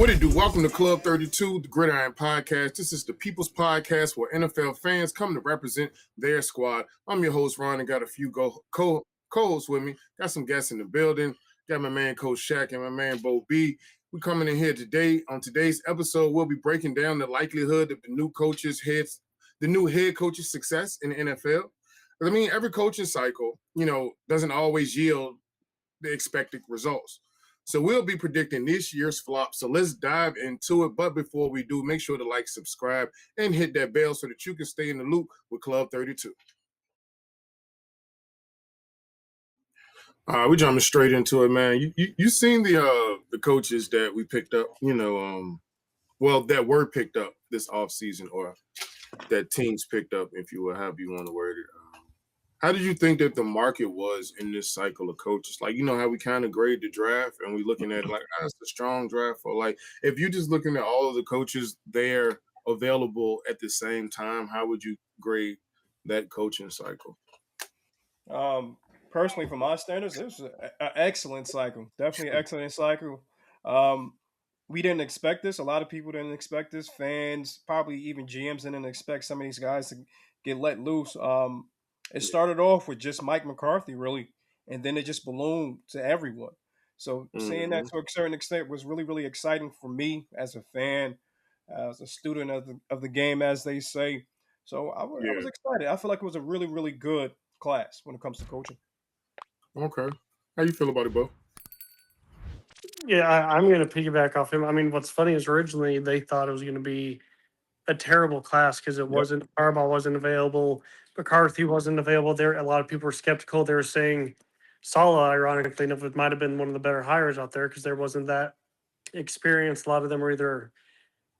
What it do? Welcome to Club 32, the Gridiron Podcast. This is the People's Podcast where NFL fans come to represent their squad. I'm your host, Ron, and got a few co-hosts with me. Got some guests in the building. Got my man, Coach Shaq, and my man, Bo B. We're coming in here today. On today's episode, we'll be breaking down the likelihood of the new head coach's success in the NFL. I mean, every coaching cycle, doesn't always yield the expected results. So we'll be predicting this year's flop. So let's dive into it. But before we do, make sure to like, subscribe, and hit that bell so that you can stay in the loop with Club 32. We're jumping straight into it, man. You seen the coaches that we picked up, that were picked up this offseason, or that teams picked up, if you will, however you want to word it. How did you think that the market was in this cycle of coaches? Like, how we kind of grade the draft and we looking at it like, it's a strong draft. Or like, if you're just looking at all of the coaches there available at the same time, how would you grade that coaching cycle? Personally, from my standards, it was an excellent cycle. Definitely an excellent cycle. We didn't expect this. A lot of people didn't expect this. Fans, probably even GMs didn't expect some of these guys to get let loose. It started off with just Mike McCarthy, really, and then it just ballooned to everyone. So seeing that to a certain extent was really, really exciting for me as a fan, as a student of the game, as they say. So I was excited. I feel like it was a really, really good class when it comes to coaching. Okay. How you feel about it, Bo? Yeah, I'm going to piggyback off him. I mean, what's funny is originally they thought it was going to be a terrible class because it wasn't, Harbaugh wasn't available, McCarthy wasn't available. There, a lot of people were skeptical. They were saying Saleh, ironically enough, it might have been one of the better hires out there because there wasn't that experience. A lot of them were either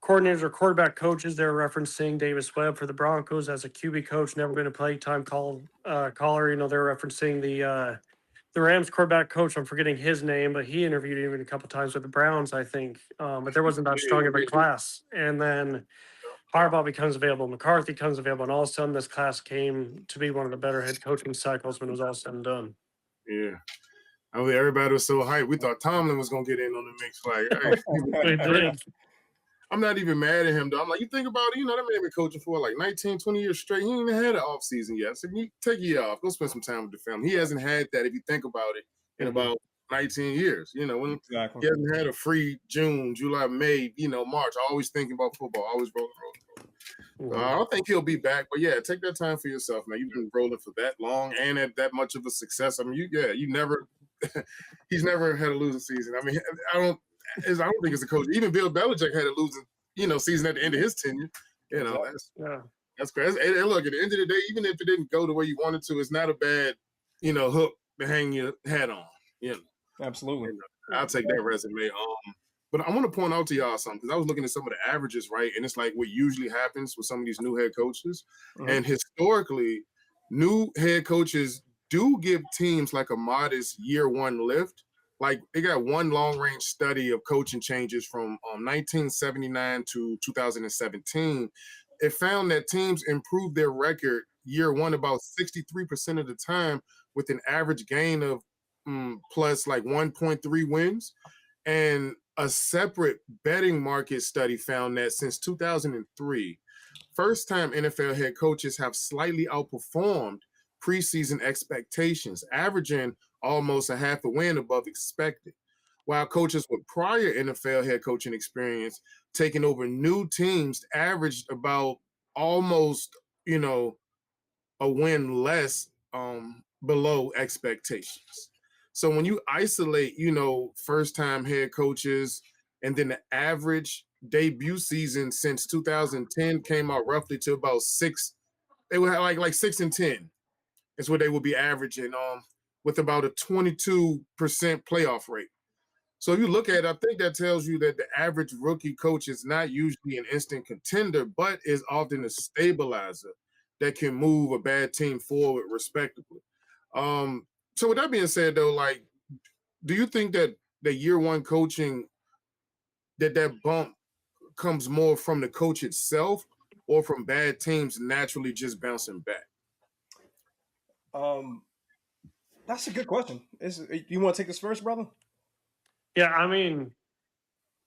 coordinators or quarterback coaches. They were referencing Davis Webb for the Broncos as a QB coach, never been a playtime caller. They're referencing the Rams quarterback coach. I'm forgetting his name, but he interviewed even a couple times with the Browns, I think. But there wasn't that strong of a class. And then Harbaugh becomes available, McCarthy comes available, and all of a sudden this class came to be one of the better head coaching cycles when it was all said and done. Yeah. I mean, everybody was so hyped. We thought Tomlin was going to get in on the mix. Like, hey. I'm not even mad at him, though. I'm like, you think about it, that man been coaching for like 19, 20 years straight. He ain't even had an off season yet. So you take a year off. Go spend some time with the family. He hasn't had that, if you think about it, in about 19 years. When Exactly. He hasn't had a free June, July, May, March. Always thinking about football. Always rolling. I don't think he'll be back. But, yeah, take that time for yourself, man. You've been rolling for that long and at that much of a success. I mean, you never – he's never had a losing season. I mean, I don't think it's a coach. Even Bill Belichick had a losing, season at the end of his tenure. That's crazy. And look, at the end of the day, even if it didn't go the way you wanted to, it's not a bad, hook to hang your hat on. Absolutely. I'll take that resume. But I want to point out to y'all something, because I was looking at some of the averages, right? And it's like what usually happens with some of these new head coaches. And historically, new head coaches do give teams like a modest year one lift. Like, they got one long-range study of coaching changes from 1979 to 2017. It found that teams improved their record year one about 63% of the time, with an average gain of plus like 1.3 wins. And a separate betting market study found that since 2003, first-time NFL head coaches have slightly outperformed preseason expectations, averaging almost a half a win above expected, while coaches with prior NFL head coaching experience taking over new teams averaged about almost, a win less below expectations. So when you isolate, first-time head coaches, and then the average debut season since 2010 came out roughly to about 6, they would have like 6-10 is what they would be averaging, with about a 22% playoff rate. So if you look at it, I think that tells you that the average rookie coach is not usually an instant contender, but is often a stabilizer that can move a bad team forward respectively. So with that being said, though, like, do you think that the year one coaching, that bump comes more from the coach itself or from bad teams naturally just bouncing back? That's a good question. You want to take this first, brother? Yeah, I mean,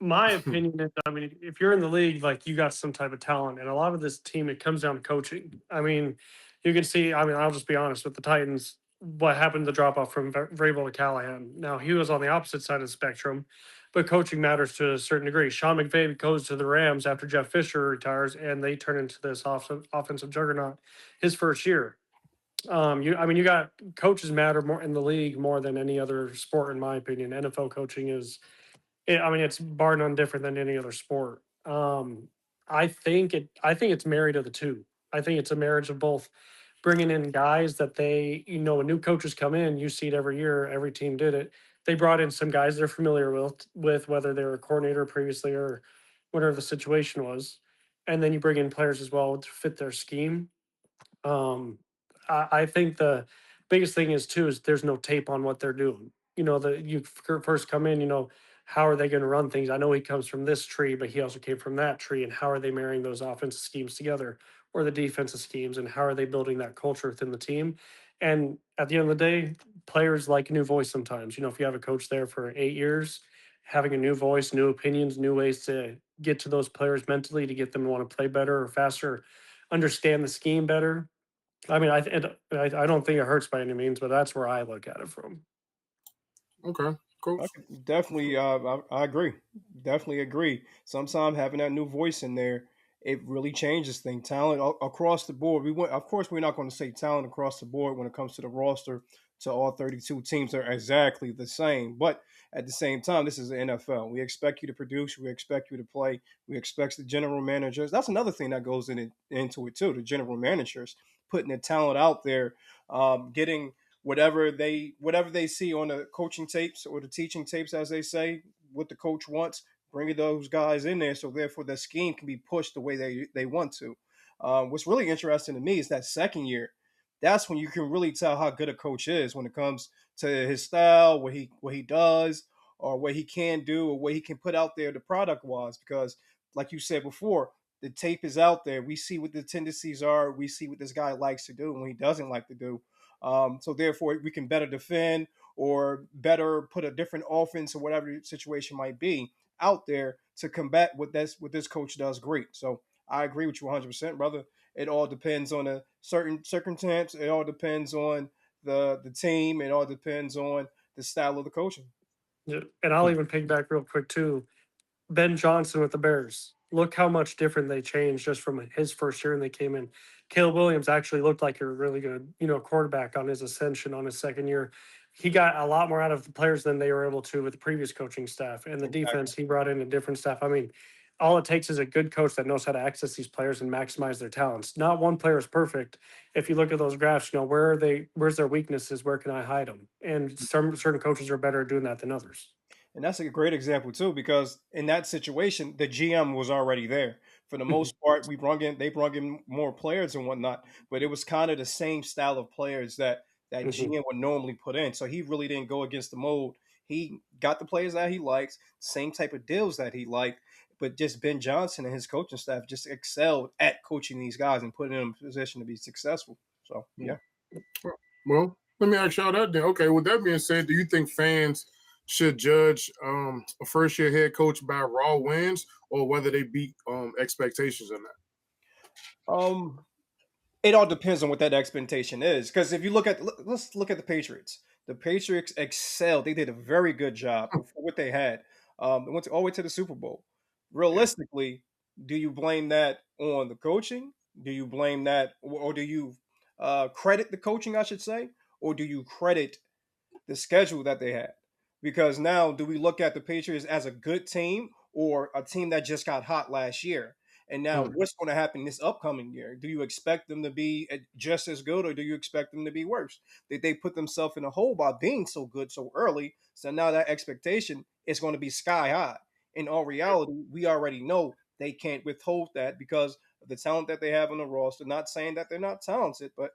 my opinion is, I mean, if you're in the league, like you got some type of talent, and a lot of this team, it comes down to coaching. I mean, you can see. I mean, I'll just be honest with the Titans. What happened to drop off from Vrabel to Callahan? Now he was on the opposite side of the spectrum, but coaching matters to a certain degree. Sean McVay goes to the Rams after Jeff Fisher retires, and they turn into this offensive juggernaut his first year. I mean, you got coaches matter more in the league more than any other sport, in my opinion. NFL coaching is I mean, it's bar none different than any other sport. I think it's married to the two. I think it's a marriage of both bringing in guys that when new coaches come in, you see it every year. Every team did it. They brought in some guys they're familiar with whether they were a coordinator previously or whatever the situation was, and then you bring in players as well to fit their scheme. I think the biggest thing is there's no tape on what they're doing. You first come in, how are they going to run things? I know he comes from this tree, but he also came from that tree. And how are they marrying those offensive schemes together or the defensive schemes? And how are they building that culture within the team? And at the end of the day, players like a new voice sometimes. If you have a coach there for 8 years, having a new voice, new opinions, new ways to get to those players mentally to get them to want to play better or faster, understand the scheme better. I mean, I don't think it hurts by any means, but that's where I look at it from. Okay, coach. Definitely, I agree. Definitely agree. Sometimes having that new voice in there, it really changes things. Talent across the board. Of course, we're not going to say talent across the board when it comes to the roster. To all 32 teams are exactly the same, but at the same time, this is the NFL. We expect you to produce. We expect you to play. We expect the general managers. That's another thing that goes into it too. The general managers putting the talent out there, getting whatever they see on the coaching tapes or the teaching tapes, as they say, what the coach wants, bringing those guys in there, so therefore the scheme can be pushed the way they want to. What's really interesting to me is that second year. That's when you can really tell how good a coach is when it comes to his style, what he does, or what he can do, or what he can put out there the product wise. Because, like you said before, the tape is out there. We see what the tendencies are. We see what this guy likes to do and what he doesn't like to do. So therefore, we can better defend or better put a different offense or whatever the situation might be out there to combat what this coach does great. So I agree with you 100%, brother. It all depends on a certain circumstance. It all depends on the team. It all depends on the style of the coaching. Yeah, and I'll even piggyback real quick too. Ben Johnson with the Bears. Look how much different they changed just from his first year and they came in. Caleb Williams actually looked like a really good, quarterback on his ascension on his second year. He got a lot more out of the players than they were able to with the previous coaching staff. And the Exactly. defense, he brought in a different staff. I mean, all it takes is a good coach that knows how to access these players and maximize their talents. Not one player is perfect. If you look at those graphs, where's their weaknesses? Where can I hide them? And some certain coaches are better at doing that than others. And that's a great example too, because in that situation, the GM was already there. For the most part, they brought in more players and whatnot, but it was kind of the same style of players that Mhm. GM would normally put in. So he really didn't go against the mold. He got the players that he likes, same type of deals that he liked, but just Ben Johnson and his coaching staff just excelled at coaching these guys and putting them in a position to be successful. So yeah. Well, let me ask y'all that then. Okay, with that being said, do you think fans should judge a first year head coach by raw wins or whether they beat expectations or not? Um, It all depends on what that expectation is. Because if you let's look at the Patriots. The Patriots excelled. They did a very good job for what they had. They went all the way to the Super Bowl. Yeah. Realistically, do you blame that on the coaching? Do you blame that, or do you credit the coaching? I should say, or do you credit the schedule that they had? Because now, do we look at the Patriots as a good team or a team that just got hot last year? And now, Mm, what's going to happen this upcoming year? Do you expect them to be just as good, or do you expect them to be worse? Did they put themselves in a hole by being so good so early? So now that expectation is going to be sky high. In all reality, we already know they can't withhold that because of the talent that they have on the roster. Not saying that they're not talented, but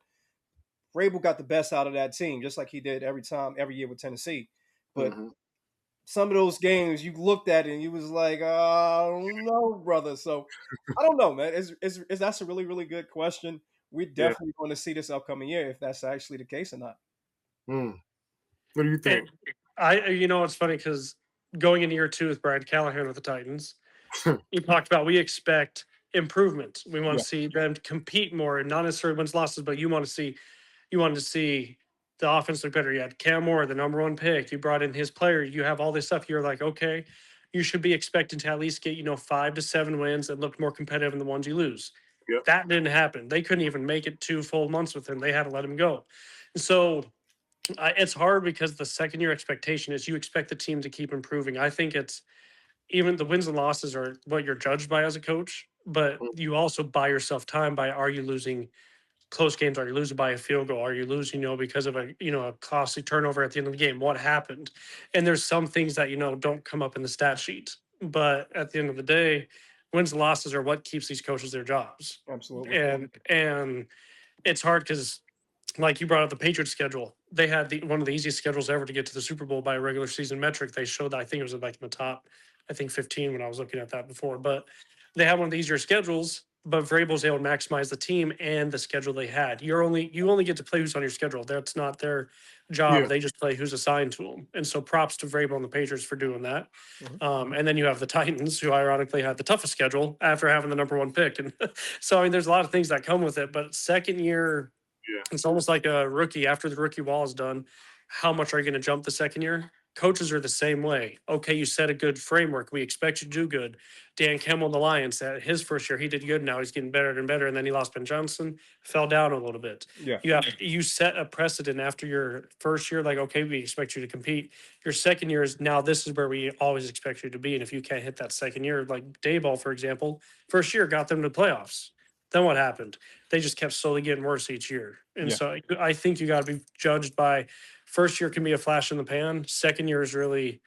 Vrabel got the best out of that team, just like he did every year with Tennessee. But mhm. some of those games you looked at it and you was like, oh no, brother. So I don't know, man. Is that's a really, really good question. We're Yeah. definitely going to see this upcoming year if that's actually the case or not. Mm. What do you think? And it's funny because going into year 2 with Brian Callahan with the Titans, he talked about we expect improvement. We want Yeah. to see them compete more, and not necessarily wins losses, but you wanted to see the offense look better. You had Cam Moore, the number 1 pick. You brought in his player. You have all this stuff. You're like, okay, you should be expecting to at least get 5 to 7 wins and look more competitive than the ones you lose. Yep. That didn't happen. They couldn't even make it 2 full months with him. They had to let him go. And so it's hard because the second year expectation is you expect the team to keep improving. I think it's even the wins and losses are what you're judged by as a coach, but you also buy yourself time by, are you losing close games? Are you losing by a field goal? Are you losing, because of a costly turnover at the end of the game? What happened? And there's some things that, don't come up in the stat sheet. But at the end of the day, wins and losses are what keeps these coaches their jobs. Absolutely. And it's hard because, like you brought up the Patriots schedule, they had one of the easiest schedules ever to get to the Super Bowl by a regular season metric. They showed that, I think it was like in the top, 15 when I was looking at that before. But they had one of the easier schedules, but Vrabel was able to maximize the team and the schedule they had. You only get to play who's on your schedule. That's not their job. Yeah. They just play who's assigned to them. And so props to Vrabel and the Patriots for doing that. And then you have the Titans, who ironically had the toughest schedule after having the number 1 pick. And so, there's a lot of things that come with it. But second year, it's almost like a rookie. After the rookie wall is done, how much are you going to jump the second year? Coaches are the same way. Okay, you set a good framework. We expect you to do good. Dan Campbell and the Lions, that his first year, he did good. Now he's getting better and better. And then he lost Ben Johnson, fell down a little bit. Yeah. You set a precedent after your first year, like, okay, we expect you to compete. Your second year is now this is where we always expect you to be. And if you can't hit that second year, like Dayball, for example, first year got them to playoffs. Then what happened? They just kept slowly getting worse each year. And so I think you got to be judged by first year can be a flash in the pan. Second year is really,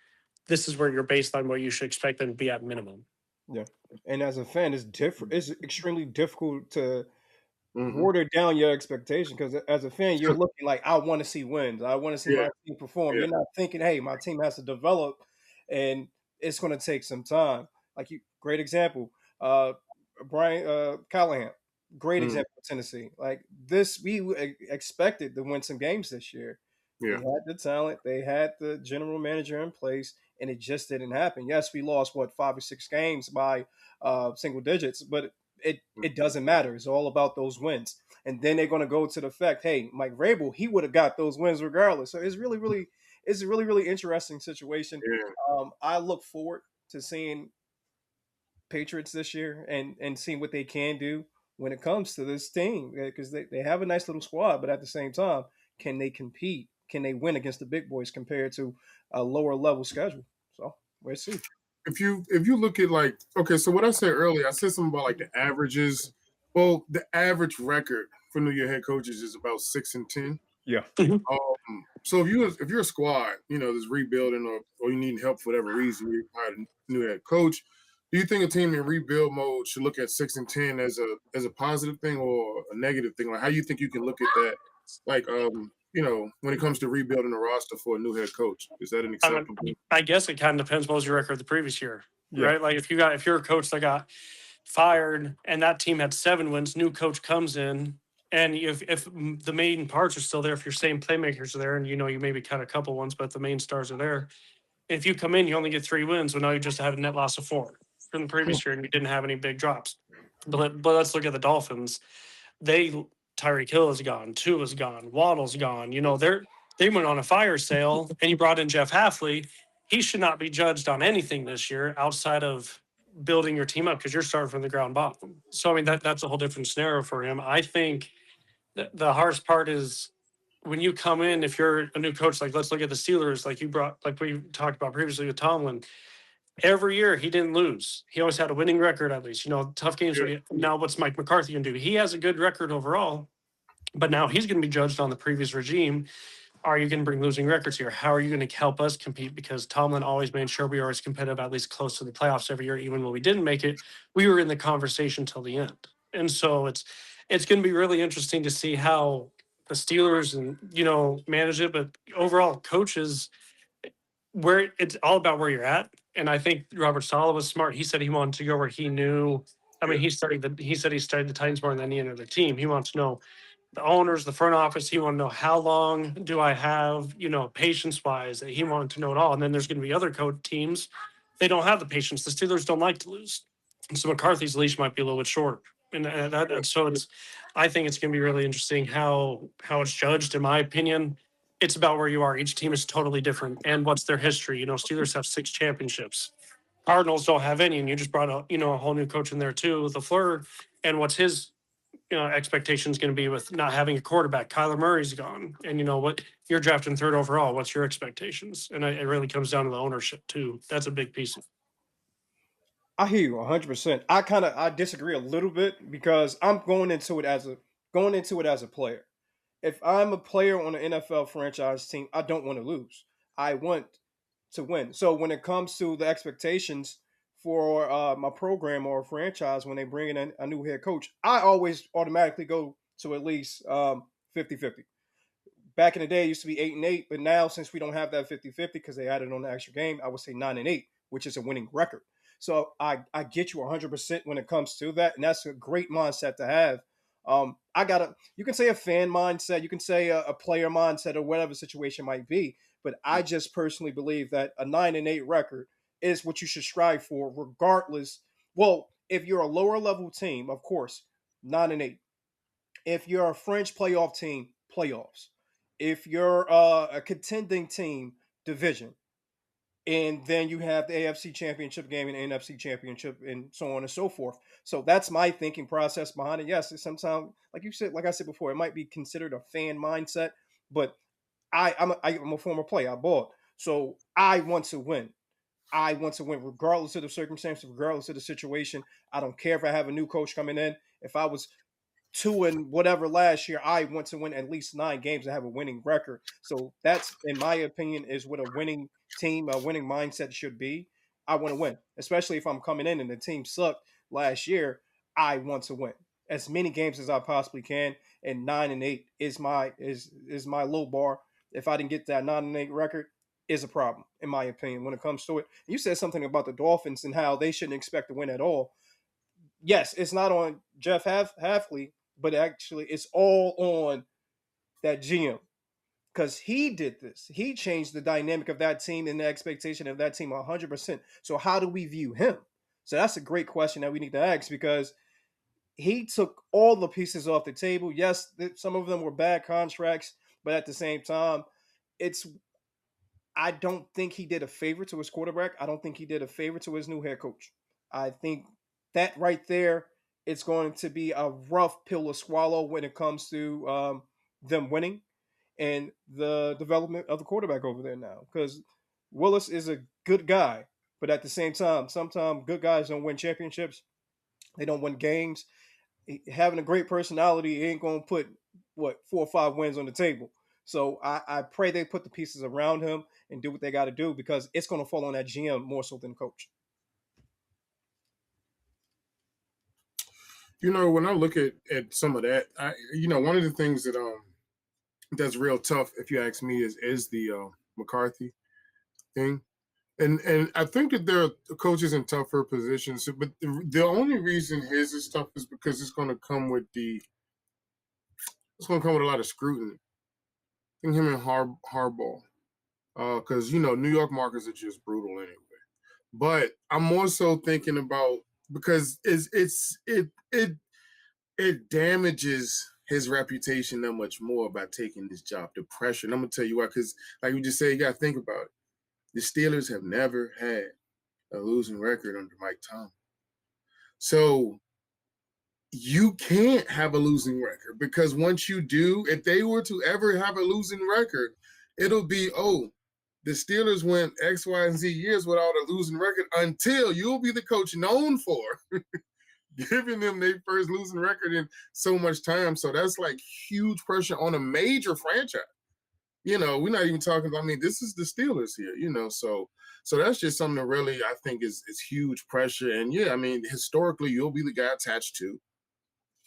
this is where your baseline, what you should expect them to be at minimum. Yeah. And as a fan, it's different. It's extremely difficult to Mhm. water down your expectation because as a fan, you're looking like, I want to see wins. I want to see my team perform. Yeah. You're not thinking, hey, my team has to develop and it's going to take some time. Great example. Brian Callahan, great Mhm. example of Tennessee. Like this, we expected to win some games this year. Yeah. They had the talent, they had the general manager in place, and it just didn't happen. Yes, we lost 5 or 6 games by single digits, but it doesn't matter. It's all about those wins. And then they're going to go to the fact, hey, Mike Vrabel, he would have got those wins regardless. So it's a really interesting situation. Yeah. I look forward to seeing Patriots this year and seeing what they can do when it comes to this team because they have a nice little squad, but at the same time, can they compete? Can they win against the big boys compared to a lower level schedule? So we'll see. If you look at so what I said earlier, I said something about like the averages. Well, the average record for New Year head coaches is about 6-10. Yeah. So if you're a squad, that's rebuilding or you need help for whatever reason, you hired a new head coach. Do you think a team in rebuild mode should look at 6-10 as a positive thing or a negative thing? Like, how do you think you can look at that? Like, when it comes to rebuilding a roster for a new head coach, is that an acceptable? I guess it kind of depends what was your record the previous year, Yeah. right? Like if you're a coach that got fired and that team had 7 wins, new coach comes in, and if the main parts are still there, if your same playmakers are there, and you maybe cut a couple ones, but the main stars are there. If you come in, you only get 3 wins, but now you just have a net loss of 4 from the previous year, and you didn't have any big drops. But let's look at the Dolphins. Tyreek Hill is gone, Tua is gone, Waddle's gone. They went on a fire sale, and you brought in Jeff Halfley. He should not be judged on anything this year outside of building your team up because you're starting from the ground bottom. So that's a whole different scenario for him. I think the hardest part is when you come in, if you're a new coach, like let's look at the Steelers, like we talked about previously with Tomlin. Every year he didn't lose. He always had a winning record at least. Tough games. Yeah. Now what's Mike McCarthy going to do? He has a good record overall, but now he's going to be judged on the previous regime. Are you going to bring losing records here? How are you going to help us compete? Because Tomlin always made sure we were as competitive, at least close to the playoffs every year. Even when we didn't make it, we were in the conversation till the end. And so it's going to be really interesting to see how the Steelers and manage it. But overall, coaches, where it's all about where you're at. And I think Robert Saleh was smart. He said he wanted to go where he knew. I mean, he said he studied the Titans more than any other team. He wants to know the owners, the front office, he wanted to know how long do I have, patience wise, that he wanted to know it all. And then there's going to be other teams, they don't have the patience. The Steelers don't like to lose. So McCarthy's leash might be a little bit shorter. I think it's going to be really interesting how it's judged. In my opinion, it's about where you are. Each team is totally different and what's their history. Steelers have 6 championships. Cardinals don't have any, and you just brought a whole new coach in there too with LaFleur. And what's his expectations going to be with not having a quarterback? Kyler Murray's gone, and what you're drafting 3rd overall. What's your expectations? And it really comes down to the ownership too. That's a big piece of it. I hear you 100%. I disagree a little bit because I'm going into it as a player. If I'm a player on an NFL franchise team, I don't want to lose. I want to win. So when it comes to the expectations for my program or franchise, when they bring in a new head coach, I always automatically go to at least 50-50. Back in the day, it used to be 8-8, but now since we don't have that 50-50 because they added on the extra game, I would say 9-8, which is a winning record. So I get you 100% when it comes to that, and that's a great mindset to have. You can say a fan mindset, you can say a player mindset, or whatever situation might be, but I just personally believe that a 9-8 record is what you should strive for, regardless. Well, if you're a lower level team, of course, 9-8. If you're a French playoff team, playoffs. If you're a contending team, division. And then you have the AFC Championship game and the NFC Championship, and so on and so forth. So that's my thinking process behind it. Yes, sometimes, like I said before, it might be considered a fan mindset, but I'm a former player. I bought, so I want to win. I want to win, regardless of the circumstances, regardless of the situation. I don't care if I have a new coach coming in. If I was 2 and whatever last year, I want to win at least 9 games and have a winning record. So that's, in my opinion, is what a winning team, a winning mindset should be. I want to win, especially if I'm coming in and the team sucked last year. I want to win as many games as I possibly can, and 9-8 is my low bar. If I didn't get that 9-8 record, is a problem in my opinion when it comes to it. You said something about the Dolphins and how they shouldn't expect to win at all. Yes, it's not on Jeff Halfley, but actually it's all on that GM because he did this. He changed the dynamic of that team and the expectation of that team 100%. So how do we view him? So that's a great question that we need to ask because he took all the pieces off the table. Yes, some of them were bad contracts, but at the same time, I don't think he did a favor to his quarterback. I don't think he did a favor to his new head coach. I think that right there, it's going to be a rough pill to swallow when it comes to them winning and the development of the quarterback over there now. Because Willis is a good guy, but at the same time, sometimes good guys don't win championships. They don't win games. Having a great personality ain't going to put, 4 or 5 wins on the table. So I pray they put the pieces around him and do what they got to do because it's going to fall on that GM more so than coach. When I look at some of that, one of the things that that's real tough, if you ask me, is the McCarthy thing, and I think that there are coaches in tougher positions, but the only reason his is tough is because it's going to come with a lot of scrutiny. I think him and Harbaugh, because New York markets are just brutal anyway. But I'm more so thinking about because it damages his reputation that much more by taking this job. The pressure, and I'm gonna tell you why. Because like you just said, you gotta think about it. The Steelers have never had a losing record under Mike Tomlin, so you can't have a losing record because once you do, if they were to ever have a losing record, it'll be the Steelers went X, Y, and Z years without a losing record until you'll be the coach known for giving them their first losing record in so much time. So that's like huge pressure on a major franchise. We're not even talking about, this is the Steelers here, so that's just something that really I think is huge pressure. And yeah, historically you'll be the guy attached to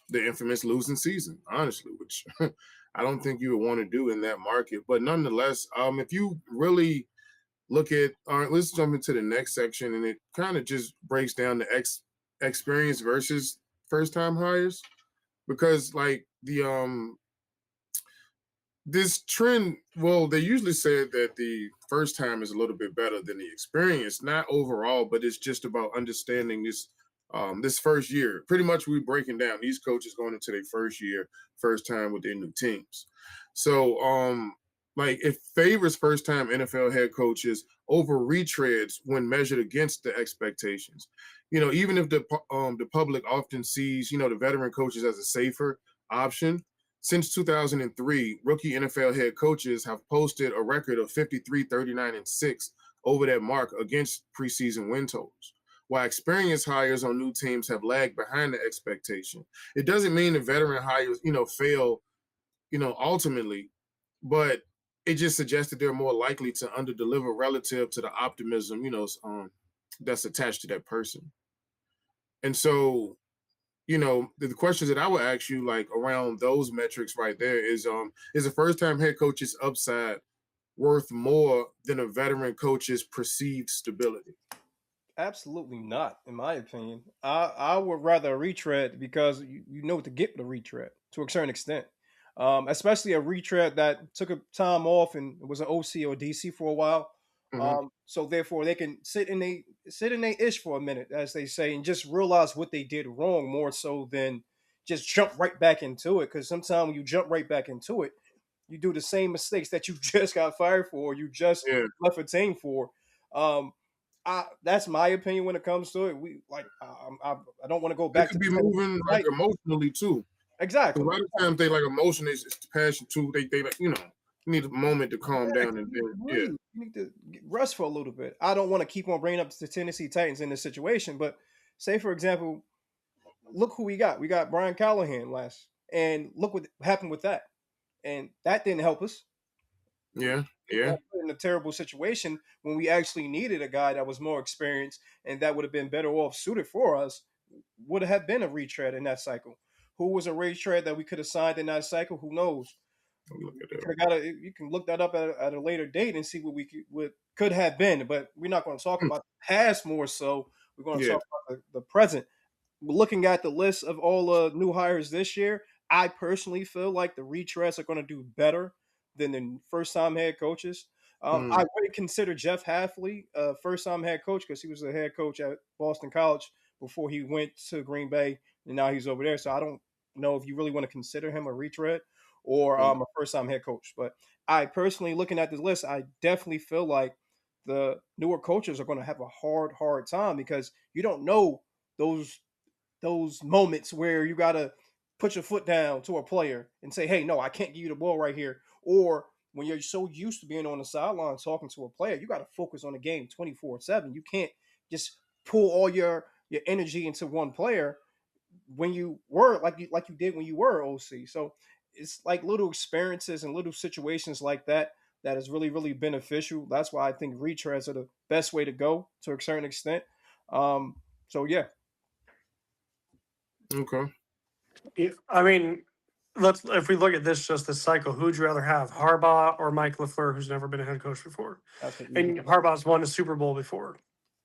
the infamous losing season, honestly, which I don't think you would want to do in that market. But nonetheless, if you really look at, all right, let's jump into the next section, and it kind of just breaks down the experience versus first-time hires, because like the this trend, well, they usually said that the first time is a little bit better than the experience, not overall, but it's just about understanding this first year. Pretty much we breaking down these coaches going into their first year, first time with their new teams. So like it favors first time NFL head coaches over retreads when measured against the expectations. Even if the public often sees, the veteran coaches as a safer option, since 2003, rookie NFL head coaches have posted a record of 53, 39, and 6 over that mark against preseason win totals, while experienced hires on new teams have lagged behind the expectation. It doesn't mean the veteran hires, fail, ultimately, but it just suggests that they're more likely to underdeliver relative to the optimism, that's attached to that person. And so the questions that I would ask you, like around those metrics right there, is a first time head coach's upside worth more than a veteran coach's perceived stability? Absolutely not, in my opinion. I would rather a retread because you know what to get with a retread to a certain extent. Especially a retread that took a time off and was an OC or DC for a while. Hmm. So therefore they can sit in a ish for a minute, as they say, and just realize what they did wrong more so than just jump right back into it. Because sometimes when you jump right back into it, you do the same mistakes that you just got fired for, or you just Yeah, left a team for. Um, that's my opinion when it comes to it. I don't want to go it back to could the be Tennessee moving like Titans. emotionally too. Because Exactly. a lot of times they like emotion is passion too. They like you need a moment to calm Yeah, down 'cause and you need to then yeah, breathe. You need to rest for a little bit. I don't want to keep on bringing up the Tennessee Titans in this situation, but say for example, look who we got. We got Brian Callahan last, and look what happened with that, and that didn't help us. yeah, It yeah. got put in a terrible situation when we actually needed a guy that was more experienced and that would have been better off suited for us. Would have been a retread in that cycle. Who was a retread that we could have signed in that cycle? Who knows? Look at We that. could have got a. You can look that up at a later date and see what could have been. But we're not going to talk Hmm. about the past more so. We're going to Yeah. talk about the present. Looking at the list of all the new hires this year, I personally feel like the retreads are going to do better than the first time head coaches. Mm, I would consider Jeff Halfley a first time head coach because he was the head coach at Boston College before he went to Green Bay, and now he's over there. So I don't know if you really want to consider him a retread or mm, a first time head coach. But I personally, looking at this list, I definitely feel like the newer coaches are going to have a hard time because you don't know those moments where you got to put your foot down to a player and say, "Hey, no, I can't give you the ball right here." Or when you're so used to being on the sideline talking to a player, you got to focus on the game 24/7. You can't just pull all your energy into one player when you were like you did when you were OC. So it's like little experiences and little situations like that that is really beneficial. That's why I think retreads are the best way to go to a certain extent. So yeah, okay. Yeah, I mean, let's if we look at this just this cycle, who'd you rather have, Harbaugh or Mike LaFleur, who's never been a head coach before? that's an easy. And Harbaugh's won a Super Bowl before.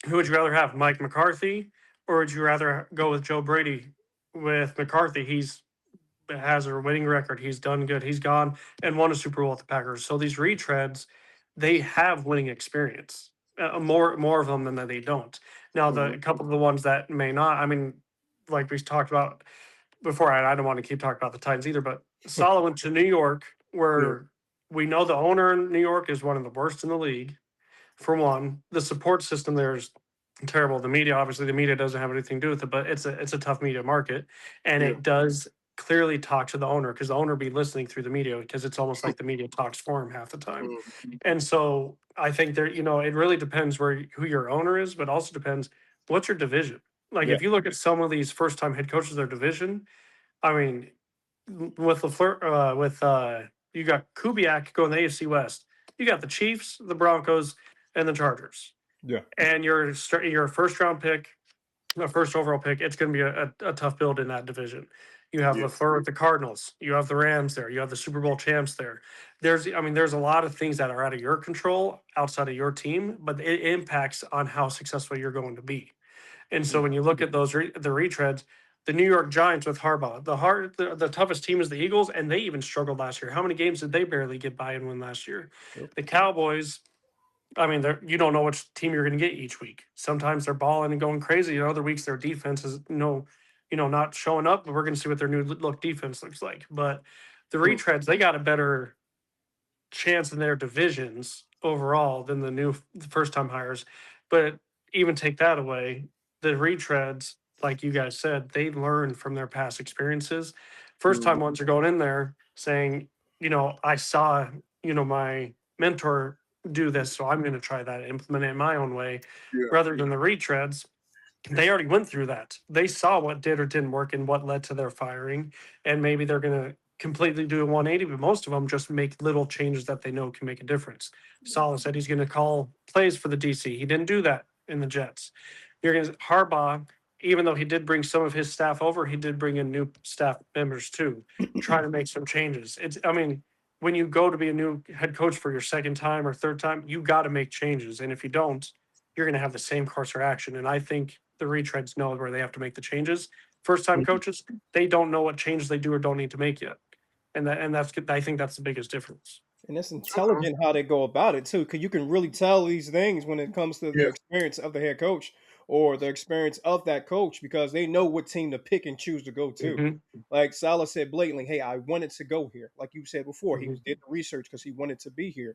Who would you rather have, Mike McCarthy, or would you rather go with Joe Brady? With McCarthy, he's has a winning record. He's done good. He's gone and won a Super Bowl with the Packers. So these retreads, they have winning experience. More of them than that they don't. Now the Mhm. a couple of the ones that may not. I mean, like we talked about before, I don't want to keep talking about the Titans either. But Salah went to New York, Yeah. where we know the owner in New York is one of the worst in the league. For one, the support system there is terrible. The media, obviously, the media doesn't have anything to do with it, but it's a tough media market, and Yeah. it does clearly talk to the owner because the owner be listening through the media because it's almost like the media talks for him half the time. Mhm. And so I think there, it really depends who your owner is, but also depends what's your division. Like Yeah. if you look at some of these first time head coaches, their division, I mean, with LaFleur, with you got Kubiak going the AFC West. You got the Chiefs, the Broncos, and the Chargers. Yeah. And your first round pick, a first overall pick, it's going to be a tough build in that division. You have Yeah. LaFleur with the Cardinals. You have the Rams there. You have the Super Bowl champs there. There's a lot of things that are out of your control, outside of your team, but it impacts on how successful you're going to be. And so Mm. when you look at the retreads, The New York Giants with Harbaugh, the toughest team is the Eagles, and they even struggled last year. How many games did they barely get by and win last year? Yep. The Cowboys, I mean, you don't know which team you're going to get each week. Sometimes they're balling and going crazy. And other weeks their defense is not showing up. But we're going to see what their new look defense looks like. But the retreads, they got a better chance in their divisions overall than the first time hires. But even take that away, the retreads, like you guys said, they learn from their past experiences. First time ones are going in there saying, I saw, my mentor do this, so I'm going to try that, implement it in my own way, Yeah. rather than the retreads. They already went through that. They saw what did or didn't work and what led to their firing, and maybe they're going to completely do a 180, but most of them just make little changes that they know can make a difference. Saleh said he's going to call plays for the DC. He didn't do that in the Jets. You're going to Harbaugh, even though he did bring some of his staff over, he did bring in new staff members too, try to make some changes. When you go to be a new head coach for your second time or third time, you got to make changes. And if you don't, you're going to have the same course of action. And I think the retreads know where they have to make the changes. First time coaches, they don't know what changes they do or don't need to make yet. And that's I think that's the biggest difference. And it's intelligent how they go about it too, because you can really tell these things when it comes to the experience of the head coach or the experience of that coach, because they know what team to pick and choose to go to. Mm-hmm. Like Salah said blatantly, "Hey, I wanted to go here." Like you said before, he did the research because he wanted to be here.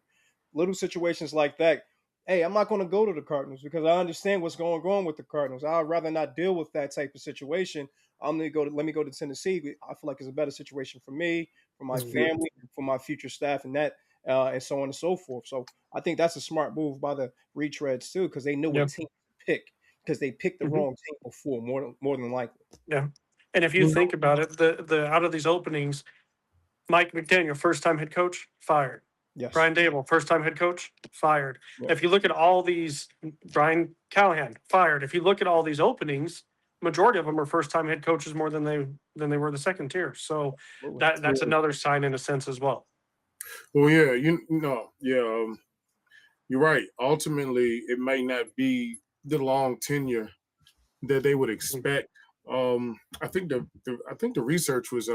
Little situations like that. Hey, I'm not going to go to the Cardinals because I understand what's going on with the Cardinals. I'd rather not deal with that type of situation. I'm going to go to let me go to Tennessee. I feel like it's a better situation for me, for my family, for my future staff, and that, and so on and so forth. So I think that's a smart move by the retreads too, because they know what team to pick, because they picked the wrong team before, more than likely. Yeah, and if you think about it, the out of these openings, Mike McDaniel, first time head coach, fired. Yes. Brian Dable, first time head coach, fired. Yep. If you look at all these, Brian Callahan, fired. If you look at all these openings, majority of them are first time head coaches more than they were the second tier. So that's another sign in a sense as well. Well, yeah, you're right. Ultimately, it may not be the long tenure that they would expect. I think the research was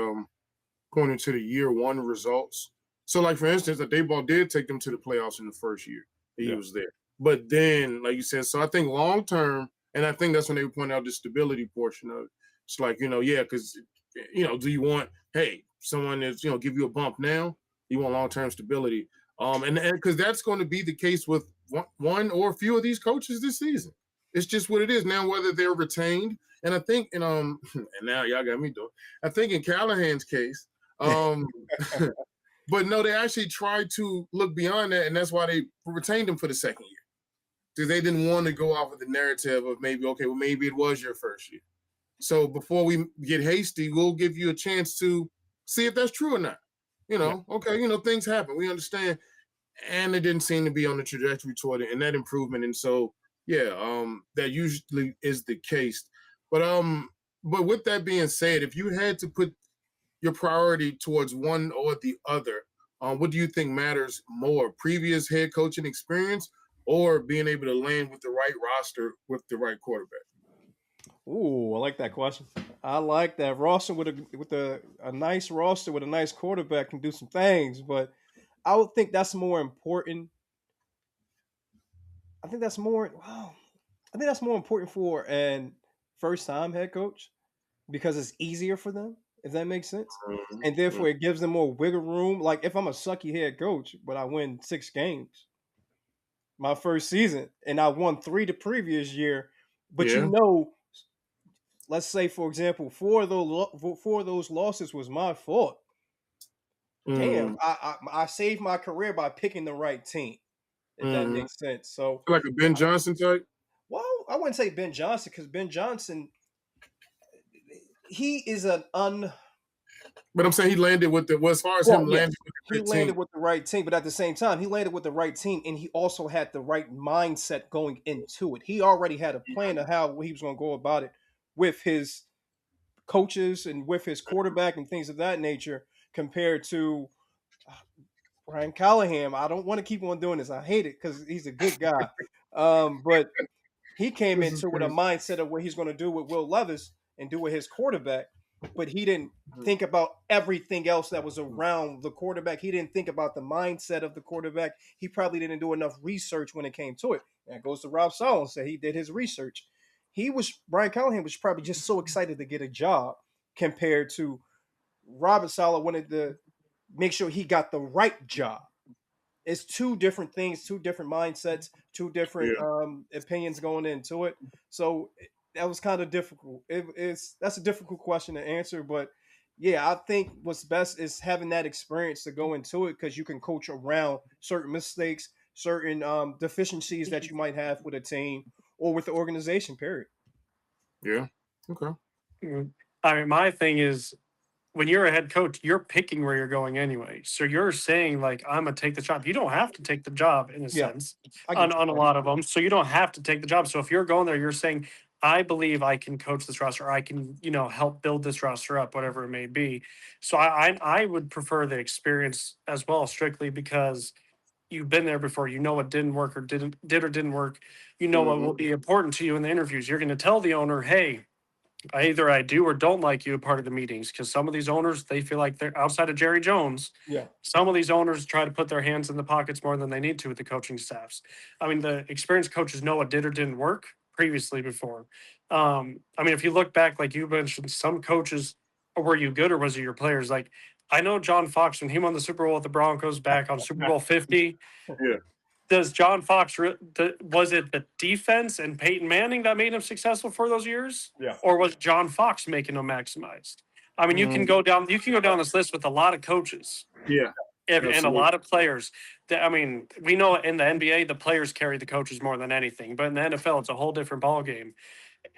pointing to the year one results. So, like for instance, that Dayball did take them to the playoffs in the first year he was there. But then, like you said, so I think long term, and I think that's when they would point out the stability portion of it. It's like, because do you want, hey, someone that's give you a bump now? You want long term stability, and because that's going to be the case with one or a few of these coaches this season. It's just what it is now, whether they're retained. And I think, and now y'all got me doing. I think in Callahan's case. But no, they actually tried to look beyond that, and that's why they retained him for the second year. Because they didn't want to go off of the narrative of maybe it was your first year. So before we get hasty, we'll give you a chance to see if that's true or not. Things happen. We understand. And it didn't seem to be on the trajectory toward it and that improvement. And so, that usually is the case. But with that being said, if you had to put your priority towards one or the other, what do you think matters more? Previous head coaching experience or being able to land with the right roster with the right quarterback? Ooh, I like that question. I like that roster with a nice roster with a nice quarterback can do some things, but I would think that's more important. I think that's more important for an first time head coach because it's easier for them, if that makes sense. And therefore it gives them more wiggle room. Like if I'm a sucky head coach, but I win 6 games my first season and I won 3 the previous year, but let's say for example, 4 of those losses was my fault. Damn, I saved my career by picking the right team. If that makes sense. So like a Ben Johnson type? Well, I wouldn't say Ben Johnson because Ben Johnson, he is an But I'm saying he landed with the landed with the right team, but at the same time, he landed with the right team, and he also had the right mindset going into it. He already had a plan of how he was going to go about it with his coaches and with his quarterback and things of that nature, compared to Brian Callahan. I don't want to keep on doing this. I hate it because he's a good guy, but he came into with a mindset of what he's going to do with Will Levis. and do with his quarterback, but he didn't think about everything else that was around the quarterback. He didn't think about the mindset of the quarterback. He probably didn't do enough research when it came to it. And that goes to Rob Sala, said he did his research. Brian Callahan was probably just so excited to get a job compared to Robert Sala wanted to make sure he got the right job. It's two different things, two different mindsets, two different opinions going into it. So that was kind of difficult. That's a difficult question to answer, but yeah, I think what's best is having that experience to go into it because you can coach around certain mistakes, certain deficiencies that you might have with a team or with the organization. Period. Yeah. Okay. I mean, my thing is when you're a head coach, you're picking where you're going anyway. So you're saying like, I'm gonna take the job. You don't have to take the job in a Yeah, sense I get on a you. lot of them. So you don't have to take the job. So if you're going there, you're saying, I believe I can coach this roster. I can, help build this roster up, whatever it may be. So I would prefer the experience as well, strictly because you've been there before. You know what didn't work or didn't work. You know what will be important to you in the interviews. You're going to tell the owner, hey, either I do or don't like you a part of the meetings, because some of these owners, they feel like they're outside of Jerry Jones. Yeah. Some of these owners try to put their hands in the pockets more than they need to with the coaching staffs. I mean, the experienced coaches know what did or didn't work previously before. I mean, if you look back, like you mentioned, some coaches, were you good or was it your players? Like, I know John Fox, when he won the Super Bowl with the Broncos back on Super Bowl 50, Yeah. does John Fox was it the defense and Peyton Manning that made him successful for those years? Yeah. Or was John Fox making them maximized? I mean, you can go down this list with a lot of coaches. Yeah. And a lot of players. I mean, we know in the NBA the players carry the coaches more than anything, but in the NFL it's a whole different ballgame.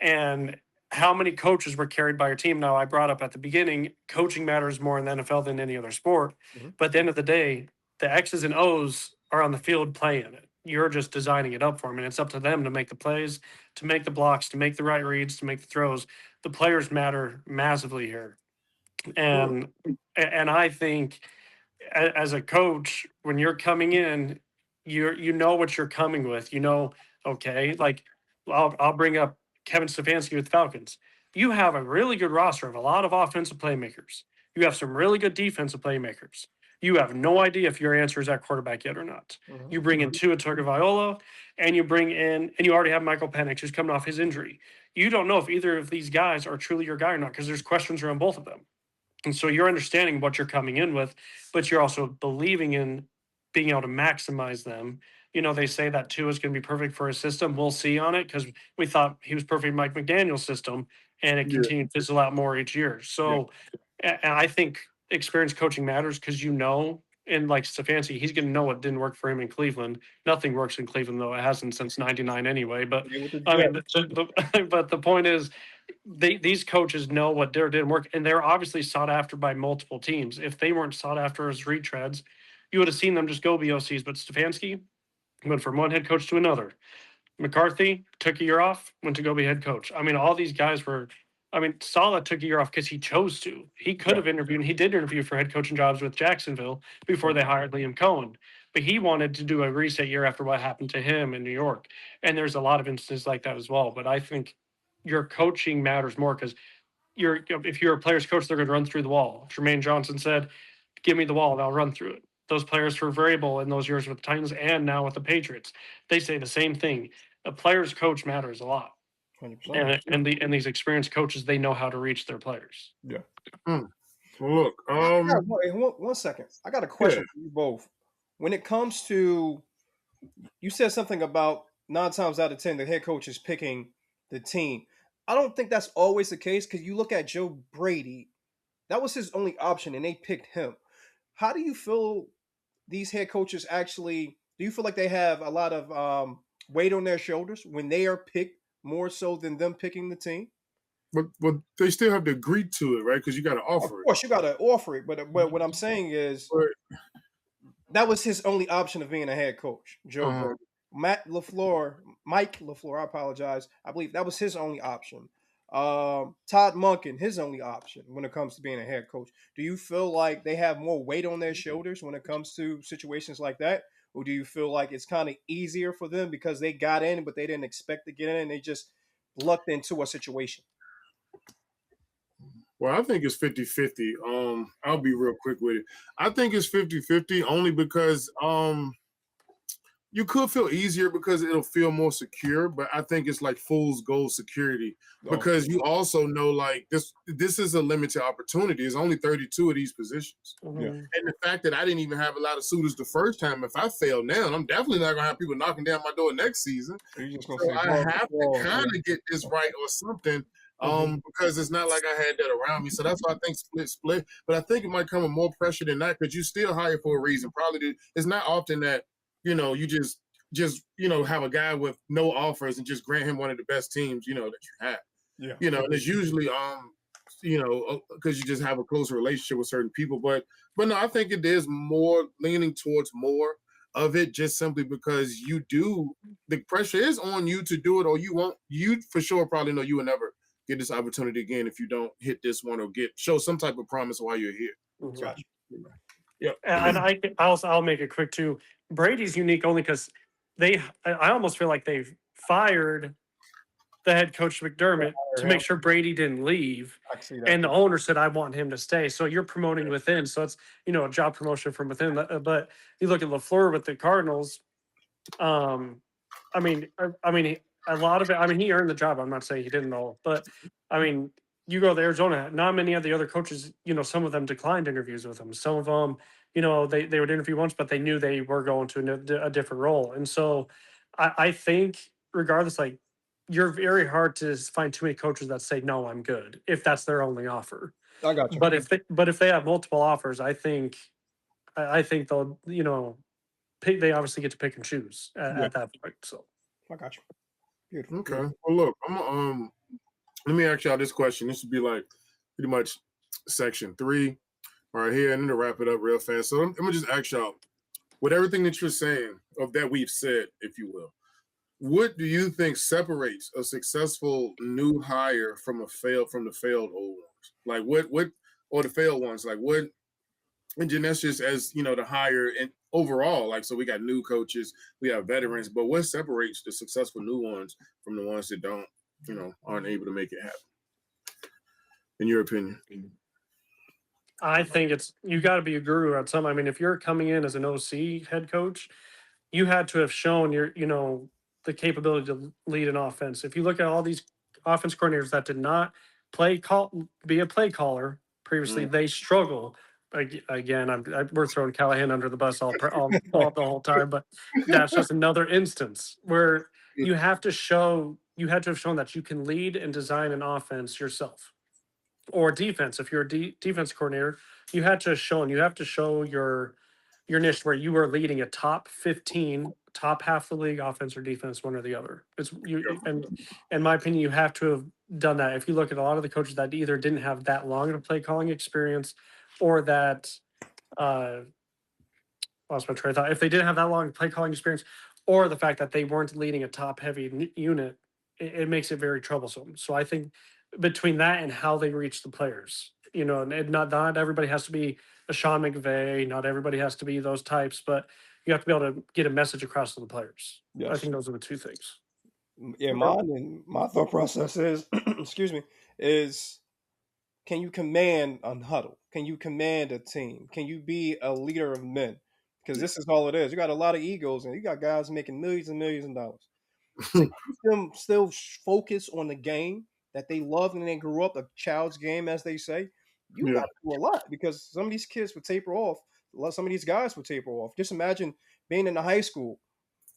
And how many coaches were carried by your team? Now, I brought up at the beginning, coaching matters more in the NFL than any other sport. But at the end of the day, the X's and O's are on the field playing it. You're just designing it up for them, and it's up to them to make the plays, to make the blocks, to make the right reads, to make the throws. The players matter massively here, and I think as a coach, when you're coming in, you know what you're coming with. Okay, like I'll bring up Kevin Stefanski with the Falcons. You have a really good roster of a lot of offensive playmakers. You have some really good defensive playmakers. You have no idea if your answer is at quarterback yet or not. You bring in Tua Tagovailoa, and you already have Michael Penix, who's coming off his injury. You don't know if either of these guys are truly your guy or not because there's questions around both of them. And so you're understanding what you're coming in with, but you're also believing in being able to maximize them. They say that Tua is going to be perfect for his system. We'll see on it because we thought he was perfect in Mike McDaniel's system, and it continued to fizzle out more each year. So and I think experience coaching matters because and like Stefanski, he's going to know what didn't work for him in Cleveland. Nothing works in Cleveland, though. It hasn't since '99 anyway. But I mean, but the point is, these coaches know what didn't work, and they're obviously sought after by multiple teams. If they weren't sought after as retreads, you would have seen them just go BOCs. But Stefanski went from one head coach to another. McCarthy took a year off, went to go be head coach. I mean, all these guys were. I mean, Saleh took a year off because he chose to. He could have interviewed, and he did interview for head coaching jobs with Jacksonville before they hired Liam Cohen. But he wanted to do a reset year after what happened to him in New York. And there's a lot of instances like that as well. But I think your coaching matters more because if you're a player's coach, they're going to run through the wall. Jermaine Johnson said, "Give me the wall, and I'll run through it." Those players were variable in those years with the Titans and now with the Patriots. They say the same thing. A player's coach matters a lot. 100%. And these experienced coaches, they know how to reach their players. Yeah. Well, look, one second. I got a question for you both. When it comes to, you said something about 9 times out of 10 the head coach is picking the team. I don't think that's always the case because you look at Joe Brady, that was his only option, and they picked him. How do you feel these head coaches actually? Do you feel like they have a lot of weight on their shoulders when they are picked more so than them picking the team? but they still have to agree to it, right? Because you got to offer Of course, you got to offer it, but what I'm saying is that was his only option of being a head coach, Joe Brady. Mike LaFleur, I apologize. I believe that was his only option. Todd Monken, his only option when it comes to being a head coach. Do you feel like they have more weight on their shoulders when it comes to situations like that? Or do you feel like it's kind of easier for them because they got in, but they didn't expect to get in and they just lucked into a situation? Well, I think it's 50-50. I'll be real quick with it. I think it's 50-50 only because you could feel easier because it'll feel more secure, but I think it's like fool's gold security because you also know like this is a limited opportunity. There's only 32 of these positions. Yeah. And the fact that I didn't even have a lot of suitors the first time, if I fail now, I'm definitely not gonna have people knocking down my door next season. So I have to kind of get this right or something. Because it's not like I had that around me. So that's why I think split. But I think it might come with more pressure than that because you still hire for a reason. Probably it's not often that you just have a guy with no offers and just grant him one of the best teams, that you have. Yeah. And it's usually because you just have a closer relationship with certain people. But no, I think it is more leaning towards more of it just simply because the pressure is on you to do it or you for sure probably know you will never get this opportunity again if you don't hit this one or show some type of promise while you're here. Gotcha. Yeah. And I'll make it quick too. Brady's unique only because I almost feel like they've fired the head coach McDermott to make sure Brady didn't leave. I can see that. And the owner said, I want him to stay. So you're promoting within. So it's, a job promotion from within. But you look at LaFleur with the Cardinals. A lot of it, he earned the job. I'm not saying he didn't all, but you go to Arizona, not many of the other coaches, some of them declined interviews with him. Some of them, they would interview once, but they knew they were going to a different role. And so I think regardless, like, you're very hard to find too many coaches that say, no, I'm good, if that's their only offer. I got you. But if they have multiple offers, I think they'll, they obviously get to pick and choose at that point. So I got you. Beautiful. Okay. Well, look, let me ask y'all this question. This would be like pretty much section 3 right here, and then to wrap it up real fast. So I'm gonna just ask y'all, with everything that you're saying of that we've said, if you will, what do you think separates a successful new hire from the failed old ones? Like what or the failed ones? Like what? And then that's just as the hire and overall. Like so, we got new coaches, we have veterans, but what separates the successful new ones from the ones that don't, aren't able to make it happen? In your opinion? I think you got to be a guru at some. If you're coming in as an OC head coach, you had to have shown the capability to lead an offense. If you look at all these offense coordinators that did not be a play caller previously, they struggle. Again, we're throwing Callahan under the bus all the whole time, but that's just another instance where you have to have shown that you can lead and design an offense yourself. Or defense, if you're a defense coordinator, you have to show your niche where you are leading a top 15, top half of the league, offense or defense, one or the other. And in my opinion, you have to have done that. If you look at a lot of the coaches that either didn't have that long of a play calling experience, or that lost my train of thought. If they didn't have that long play calling experience, or the fact that they weren't leading a top heavy unit, it makes it very troublesome. So I think between that and how they reach the players, and not everybody has to be a Sean McVay, not everybody has to be those types, but you have to be able to get a message across to the players. Yes. I think those are the two things. Yeah, my thought process is, excuse me, is can you command a huddle? Can you command a team? Can you be a leader of men? Because this is all it is. You got a lot of egos, and you got guys making millions and millions of dollars. To keep them still focus on the game that they love and they grew up, a child's game, as they say, you got to do a lot because some of these kids would taper off. Some of these guys would taper off. Just imagine being in the high school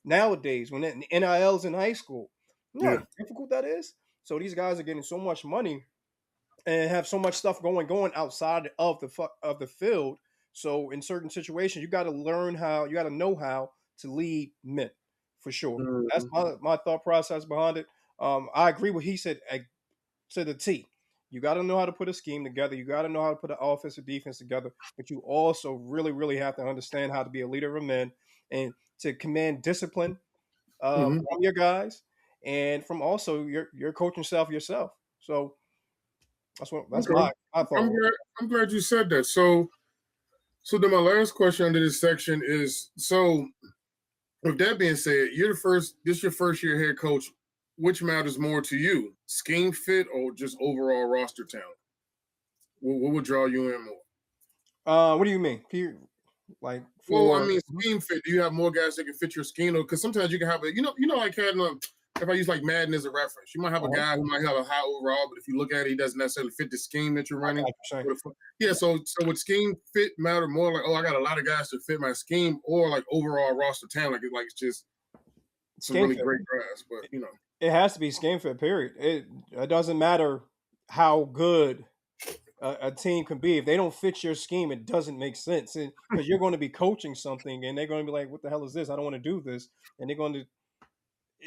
nowadays when the NIL's in high school. You know how difficult that is? So these guys are getting so much money and have so much stuff going outside of the field. So in certain situations, you got to know how to lead men. For sure. That's my thought process behind it. I agree with what he said to the T. You got to know how to put a scheme together. You got to know how to put an offense and defense together. But you also really, really have to understand how to be a leader of men and to command discipline from your guys and from also your coaching self yourself. So that's my thought. I'm glad you said that. So then my last question under this section is with that being said, this is your first year head coach. Which matters more to you, scheme fit or just overall roster talent? What would draw you in more? What do you mean? Like Well, I for mean, scheme fit. Do you have more guys that can fit your scheme? Because sometimes you can have like having if I use like Madden as a reference, you might have a guy who might have a high overall, but if you look at it, he doesn't necessarily fit the scheme that you're running. Yeah, so would scheme fit matter more? Like, I got a lot of guys to fit my scheme, or like overall roster talent, like it's just some really great guys. But it has to be scheme fit. Period. It doesn't matter how good a team can be if they don't fit your scheme. It doesn't make sense because you're going to be coaching something, and they're going to be like, "What the hell is this? I don't want to do this," and they're going to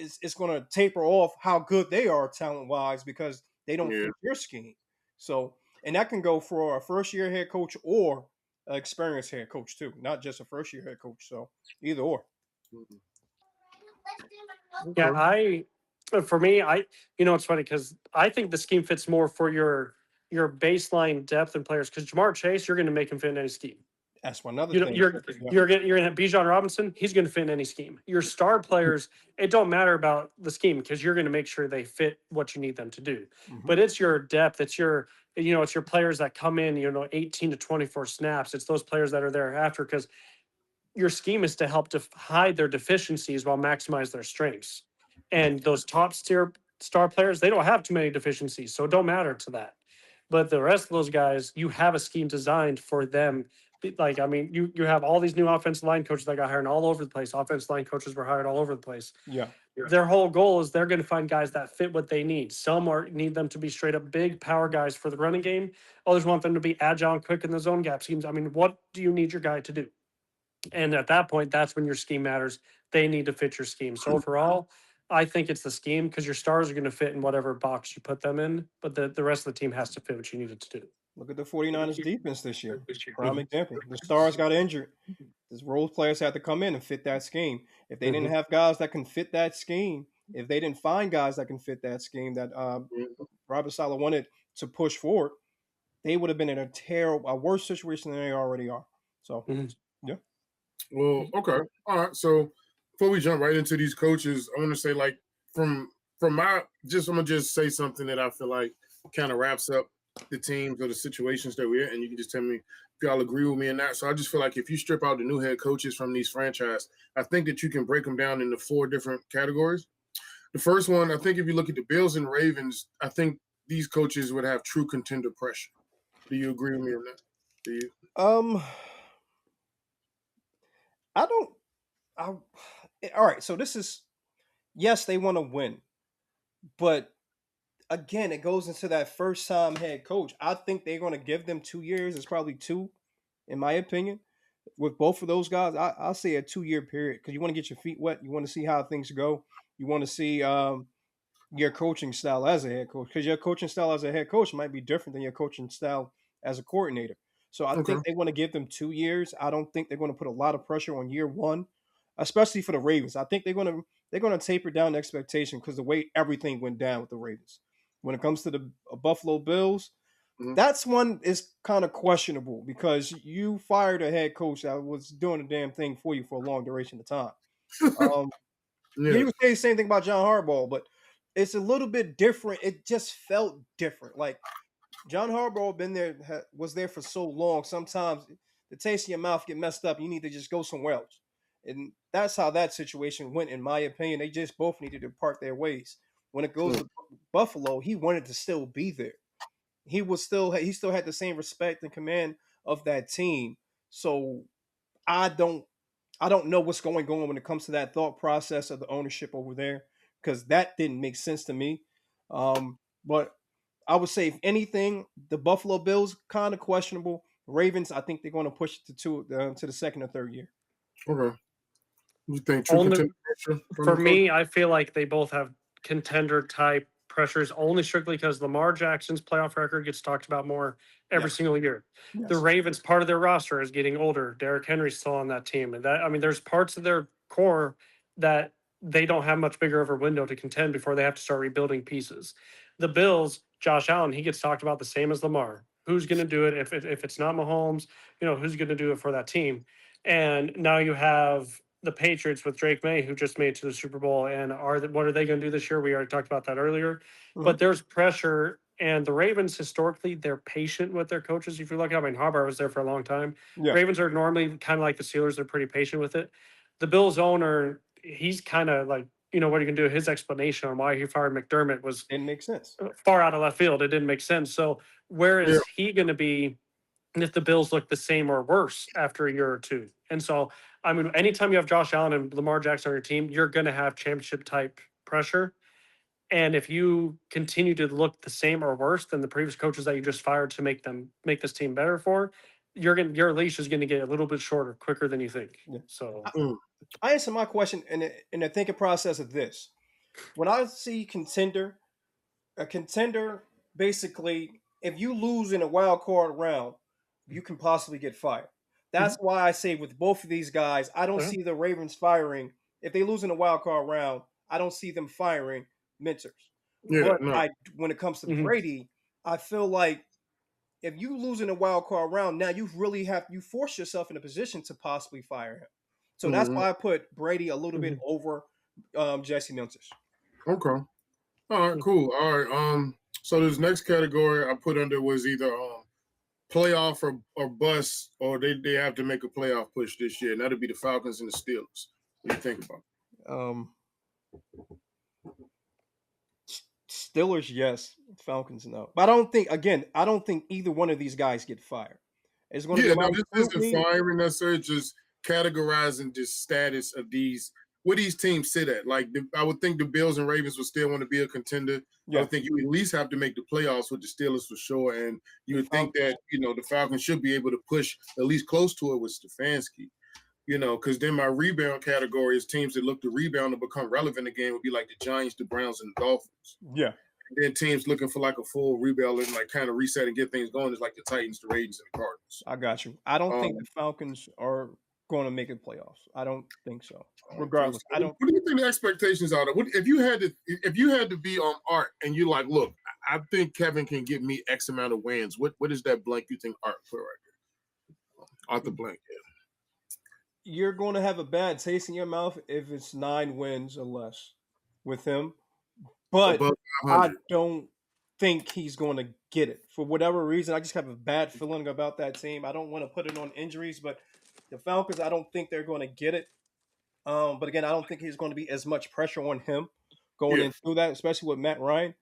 it's going to taper off how good they are talent wise because they don't fit your scheme. So, and that can go for a first year head coach or an experienced head coach too, not just a first year head coach. So, either or. Yeah, for me, it's funny because I think the scheme fits more for your baseline depth and players. Because Jamar Chase, you're going to make him fit in any scheme. That's one other thing. You're going to have Bijan Robinson. He's going to fit in any scheme. Your star players, it don't matter about the scheme because you're going to make sure they fit what you need them to do. But it's your depth. It's your players that come in, 18 to 24 snaps. It's those players that are there after because your scheme is to help hide their deficiencies while maximize their strengths. And those top tier star players, they don't have too many deficiencies, so it don't matter to that. But the rest of those guys, you have a scheme designed for them. Like, I mean, you have all these new offensive line coaches that got hired all over the place. Offensive line coaches were hired all over the place. Yeah. Their whole goal is they're going to find guys that fit what they need. Some need them to be straight up big power guys for the running game. Others want them to be agile and quick in the zone gap schemes. I mean, what do you need your guy to do? And at that point, that's when your scheme matters. They need to fit your scheme. So overall, I think it's the scheme because your stars are going to fit in whatever box you put them in, but the rest of the team has to fit what you need it to do. Look at the 49ers defense this year. Prime example. The stars got injured. The role players had to come in and fit that scheme. If they didn't have guys that can fit that scheme, if they didn't find guys that can fit that scheme that Robert Saleh wanted to push forward, they would have been in a worse situation than they already are. So, yeah. Well, okay. All right. So before we jump right into these coaches, I want to say, like, from my I'm gonna just say something that I feel like kind of wraps up the teams or the situations that we're in, and you can just tell me if y'all agree with me in that. So I just feel like if you strip out the new head coaches from these franchises, I think that you can break them down into 4 different categories. The first one, I think if you look at the Bills and Ravens, I think these coaches would have true contender pressure. Do you agree with me on that? Do you? All right. So this is, yes, they want to win, but again, it goes into that first time head coach. I think they're going to give them 2 years. It's probably 2, in my opinion. With both of those guys, I'll say a 2-year period because you want to get your feet wet. You want to see how things go. You want to see your coaching style as a head coach because your coaching style as a head coach might be different than your coaching style as a coordinator. So I think they want to give them 2 years. I don't think they're going to put a lot of pressure on year 1, especially for the Ravens. I think they're going to taper down the expectation because the way everything went down with the Ravens. When it comes to the Buffalo Bills, that's one is kind of questionable because you fired a head coach that was doing the damn thing for you for a long duration of time. You would say the same thing about John Harbaugh, but it's a little bit different. It just felt different. Like John Harbaugh was there for so long. Sometimes the taste in your mouth get messed up. You need to just go somewhere else. And that's how that situation went, in my opinion. They just both needed to part their ways. When it goes to Buffalo, he wanted to still be there. He still had the same respect and command of that team. So I don't know what's going on when it comes to that thought process of the ownership over there because that didn't make sense to me. But I would say, if anything, the Buffalo Bills kind of questionable. Ravens, I think they're going to push it to the second or third year. Okay. You think true contender pressure? For me, I feel like they both have contender type pressures only strictly because Lamar Jackson's playoff record gets talked about more every single year. Yes. The Ravens, part of their roster is getting older. Derrick Henry's still on that team. And there's parts of their core that they don't have much bigger of a window to contend before they have to start rebuilding pieces. The Bills, Josh Allen, he gets talked about the same as Lamar. Who's going to do it if it's not Mahomes? Who's going to do it for that team? And now you have the Patriots with Drake May, who just made it to the Super Bowl, and what are they going to do this year? We already talked about that earlier. But there's pressure And the Ravens, historically, they're patient with their coaches. If you look, I mean, Harbaugh was there for a long time. Yeah, Ravens are normally kind of like the Steelers; they're pretty patient with it. The Bills owner, he's kind of like, what are you can do? His explanation on why he fired McDermott was didn't make sense. far out of left field. It didn't make sense. So where Yeah. is he going to be if the Bills look the same or worse after a year or two? And so, I mean, anytime you have Josh Allen and Lamar Jackson on your team, you're going to have championship type pressure. And if you continue to look the same or worse than the previous coaches that you just fired to make this team better for, your leash is going to get a little bit shorter quicker than you think. Yeah. So I answer my question in the thinking process of this. When I see a contender basically, if you lose in a wild card round, you can possibly get fired. That's why I say with both of these guys, I don't see the Ravens firing. If they lose in a wild card round, I don't see them firing mentors. Yeah, But no. when it comes to Mhm. Brady, I feel like if you lose in a wild card round, now you force yourself in a position to possibly fire him. So that's Mhm. why I put Brady a little bit over Jesse Mentors. Okay. All right, cool. All right. So this next category I put under was either playoff or bust, or they have to make a playoff push this year. And that'd be the Falcons and the Steelers. What do you think about it? Um, Steelers, yes. Falcons, no. But I don't think either one of these guys get fired. It's going to be Yeah, a no, lot of this isn't scrutiny. firing necessarily, just categorizing the status of where these teams sit at. Like, I would think the Bills and Ravens would still want to be a contender. I Yeah, would think you at least have to make the playoffs with the Steelers for sure. And you the would think Falcons. that, the Falcons should be able to push at least close to it with Stefanski. Because then my rebound category is teams that look to rebound and become relevant again would be like the Giants, the Browns, and the Dolphins. Yeah, And then teams looking for like a full rebuild and like kind of reset and get things going is like the Titans, the Ravens, and the Cardinals. I got you. I don't think Um, the Falcons are going to make it playoffs. I don't think so. I don't think Regardless, so. I don't. What do you think the expectations are? If you had to be on Art and you like, look, I think Kevin can get me X amount of wins. What is that blank you think Art put right there? Arthur Blank. Yeah. You're going to have a bad taste in your mouth if it's 9 wins or less with him. But Above I 500. don't think he's going to get it for whatever reason. I just have a bad feeling about that team. I don't want to put it on injuries, but the Falcons, I don't think they're going to get it. But again, I don't think he's going to be as much pressure on him going Yeah. in through that, especially with Matt Ryan.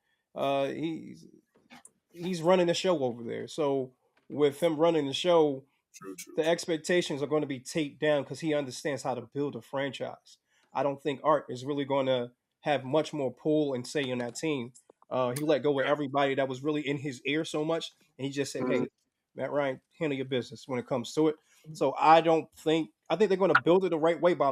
He's running the show over there. So with him running the show, True. the expectations are going to be taped down because he understands how to build a franchise. I don't think Art is really going to have much more pull and say in that team. He let go of everybody that was really in his ear so much, and he just said, Mhm. "Hey, Matt Ryan, handle your business when it comes to it." So I don't think I think they're going to build it the right way by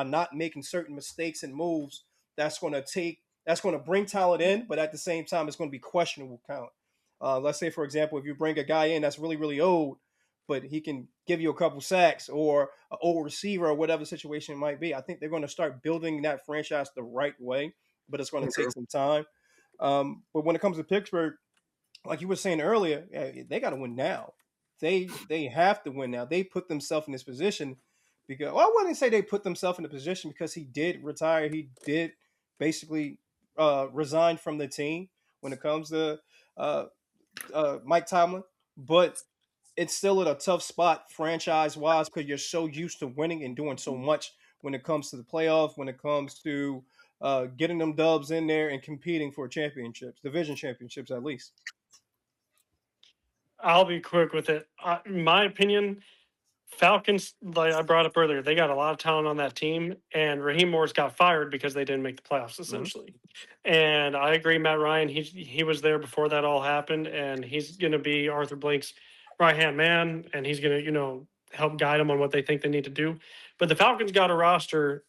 not making certain mistakes and moves. That's going to bring talent in, but at the same time, it's going to be questionable talent. Let's say, for example, if you bring a guy in that's really really old, but he can give you a couple sacks or an old receiver or whatever the situation might be. I think they're going to start building that franchise the right way, but it's going to Okay. take some time. But when it comes to Pittsburgh, like you were saying earlier, yeah, they got to win now. They have to win now. They put themselves in this position because I wouldn't say they put themselves in a position because he did retire. He did basically resign from the team when it comes to uh, Mike Tomlin, but it's still at a tough spot franchise wise because you're so used to winning and doing so much when it comes to the playoff, when it comes to getting them dubs in there and competing for championships, division championships at least. I'll be quick with it. In my opinion, Falcons, like I brought up earlier, they got a lot of talent on that team, and Raheem Morris got fired because they didn't make the playoffs, essentially. And I agree, Matt Ryan, he was there before that all happened, and he's going to be Arthur Blake's right hand man, and he's going to help guide them on what they think they need to do. But the Falcons got a roster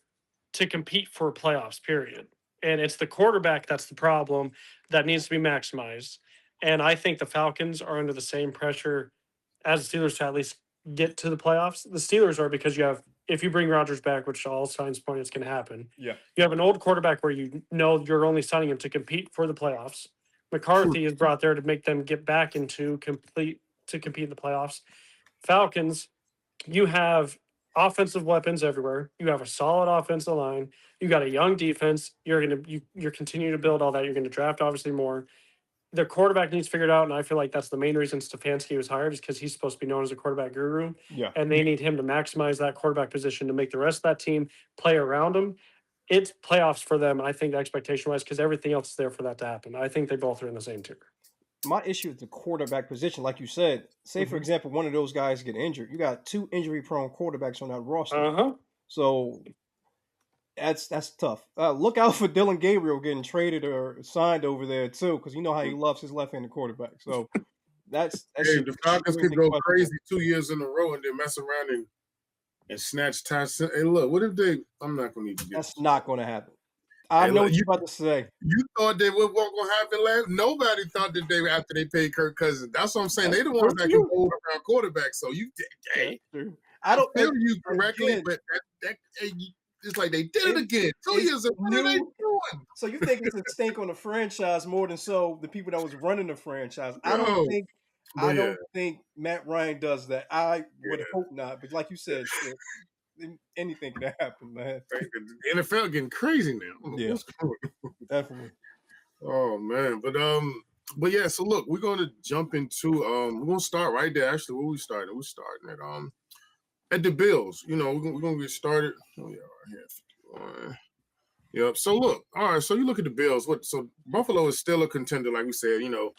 to compete for playoffs, period. And it's the quarterback that's the problem that needs to be maximized. And I think the Falcons are under the same pressure as the Steelers to at least get to the playoffs. The Steelers are because if you bring Rodgers back, which all signs point it's going to happen, Yeah. you have an old quarterback where you know you're only signing him to compete for the playoffs. McCarthy is brought there to make them get back into compete in the playoffs. Falcons, you have offensive weapons everywhere. You have a solid offensive line. You got a young defense. You're continuing to build all that. You're going to draft obviously more. their quarterback needs figured out, and I feel like that's the main reason Stefanski was hired, is because he's supposed to be known as a quarterback guru. Yeah. And they need him to maximize that quarterback position to make the rest of that team play around him. It's playoffs for them, I think, expectation-wise, because everything else is there for that to happen. I think they both are in the same tier. My issue with the quarterback position, like you said, say for example, one of those guys get injured, you got 2 injury-prone quarterbacks on that roster. So that's tough. Look out for Dylan Gabriel getting traded or signed over there too, because you know how he loves his left-handed quarterback. So that's hey, the Falcons could go crazy 2 years in a row and then mess around and snatch Tyson. Hey, look, what if they? I'm not going to even get. That's not going to happen. I know what you're about to say. You thought they weren't going to happen last. Nobody thought that they after they paid Kirk Cousins. That's what I'm saying. They the ones that can hold around quarterbacks. So you, hey, I don't feel you correctly, but that it's like they did it again. 2 years ago. What are they doing? So you think it's a stink on the franchise more than so the people that was running the franchise? I don't think Matt Ryan does that. I would hope not. But like you said, anything can happen, man. The NFL getting crazy now. Yeah, definitely. Oh man, but yeah. So look, we're going to jump into we're going to start right there. Actually, where we started? We're starting at the Bills. You know, we're going to get started. Oh yeah, right here. Yep. So look, all right. So you look at the Bills. So Buffalo is still a contender, like we said. You know,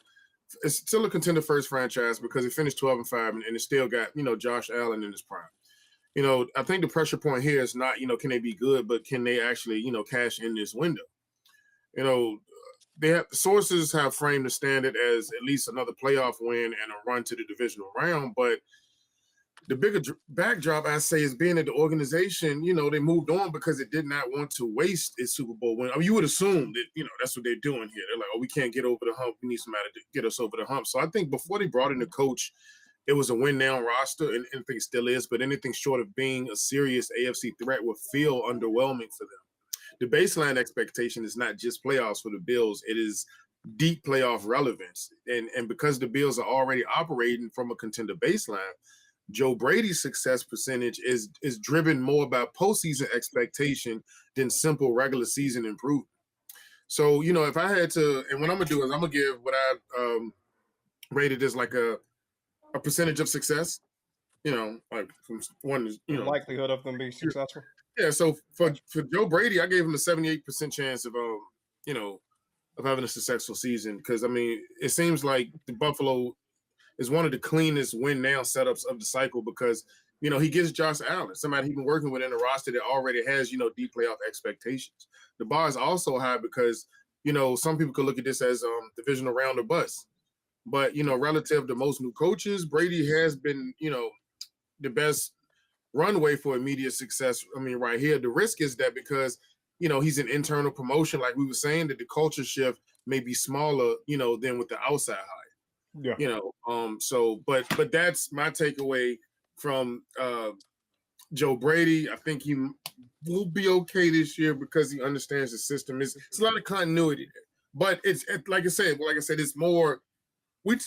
it's still a contender first franchise because it finished 12-5 and it still got Josh Allen in his prime. You know, I think the pressure point here is not, can they be good, but can they actually, cash in this window? You know, sources have framed the standard as at least another playoff win and a run to the divisional round. But the bigger backdrop, I say, is being that the organization, they moved on because it did not want to waste its Super Bowl win. I mean, you would assume that, that's what they're doing here. They're like, oh, we can't get over the hump. We need somebody to get us over the hump. So I think before they brought in the coach, it was a win-now roster, and I think it still is, but anything short of being a serious AFC threat would feel underwhelming for them. The baseline expectation is not just playoffs for the Bills. It is deep playoff relevance. And because the Bills are already operating from a contender baseline, Joe Brady's success percentage is driven more by postseason expectation than simple regular season improvement. So, if I had to, and what I'm going to do is I'm going to give what I rated as like a percentage of success, like from one, the likelihood of them being successful. Yeah. So for Joe Brady, I gave him a 78% chance of, of having a successful season. Because I mean, it seems like the Buffalo is one of the cleanest win now setups of the cycle because, he gets Josh Allen, somebody he's been working with in a roster that already has, deep playoff expectations. The bar is also high because, some people could look at this as divisional round or bust. But, relative to most new coaches, Brady has been, the best runway for immediate success. I mean, right here, the risk is that because, he's an internal promotion, like we were saying, that the culture shift may be smaller, than with the outside hire. Yeah. So, but that's my takeaway from Joe Brady. I think he will be okay this year because he understands the system. It's a lot of continuity there. But it's like I said, it's more. With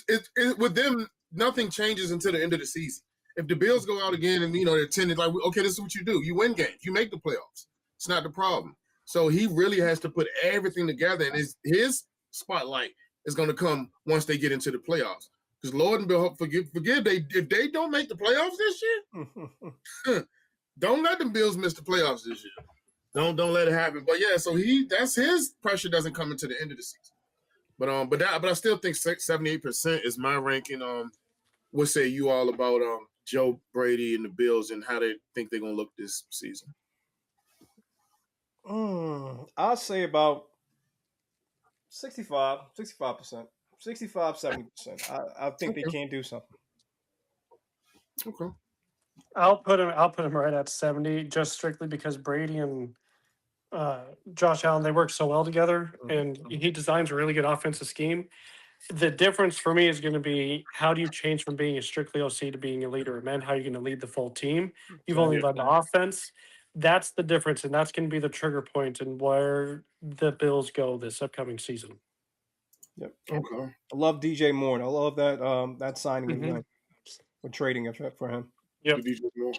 them, nothing changes until the end of the season. If the Bills go out again and they're 10, like, okay, this is what you do. You win games. You make the playoffs. It's not the problem. So he really has to put everything together, and his spotlight is going to come once they get into the playoffs. Because Lord and behold, forgive if they don't make the playoffs this year, don't let the Bills miss the playoffs this year. Don't let it happen. But yeah, so that's his pressure doesn't come into the end of the season. But I still think 78% is my ranking. What say you all about Joe Brady and the Bills and how they think they're gonna look this season? I'll say about 65%, 70%. I think they can do something. Okay. I'll put him right at 70, just strictly because Brady and Josh Allen, they work so well together, and he designs a really good offensive scheme. The difference for me is going to be, how do you change from being a strictly OC to being a leader of men? How are you going to lead the full team? You've only led the offense. That's the difference, and that's going to be the trigger point in where the Bills go this upcoming season. Yep. Okay. I love DJ Moore. I love that signing with trading for him. Yep. DJ Moore.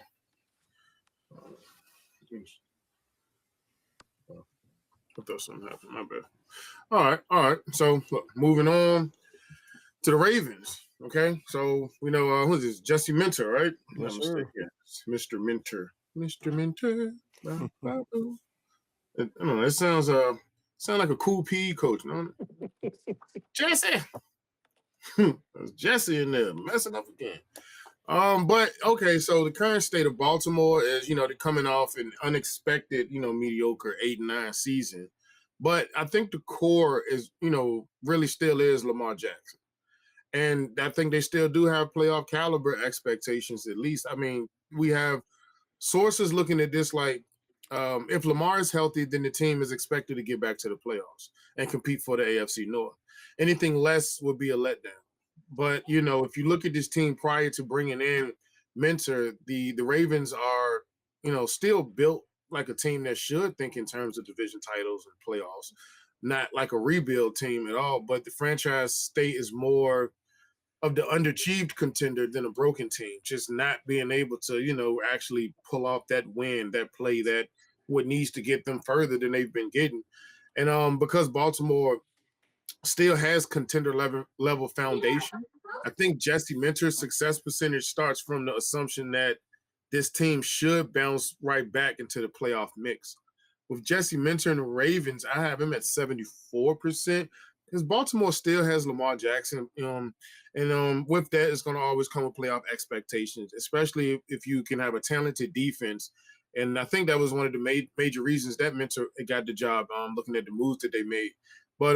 I thought something happened. My bad. All right. So look, moving on. to the Ravens. Okay, so we know who is this? Jesse Minter, right? Yes, I'm sir. mistaken. Mr. Minter. Mr. Minter. I don't know. It sounds like a cool PE coach. No? Jesse. There's Jesse in there messing up again. But okay, so the current state of Baltimore is, they're coming off an unexpected, mediocre 8-9 season. But I think the core is, really still is Lamar Jackson. And I think they still do have playoff caliber expectations, at least. I mean, we have sources looking at this like if Lamar is healthy, then the team is expected to get back to the playoffs and compete for the AFC North. Anything less would be a letdown. But, if you look at this team prior to bringing in Mentor, the Ravens are, still built like a team that should think in terms of division titles and playoffs, not like a rebuild team at all. But the franchise state is more of the underachieved contender than a broken team, just not being able to, actually pull off that win, that play, that what needs to get them further than they've been getting. And because Baltimore still has contender level foundation, I think Jesse Minter's success percentage starts from the assumption that this team should bounce right back into the playoff mix. With Jesse Minter and the Ravens, I have him at 74%. Because Baltimore still has Lamar Jackson, and with that, it's going to always come with playoff expectations, especially if you can have a talented defense. And I think that was one of the major reasons that Mentor got the job. Looking at the moves that they made, but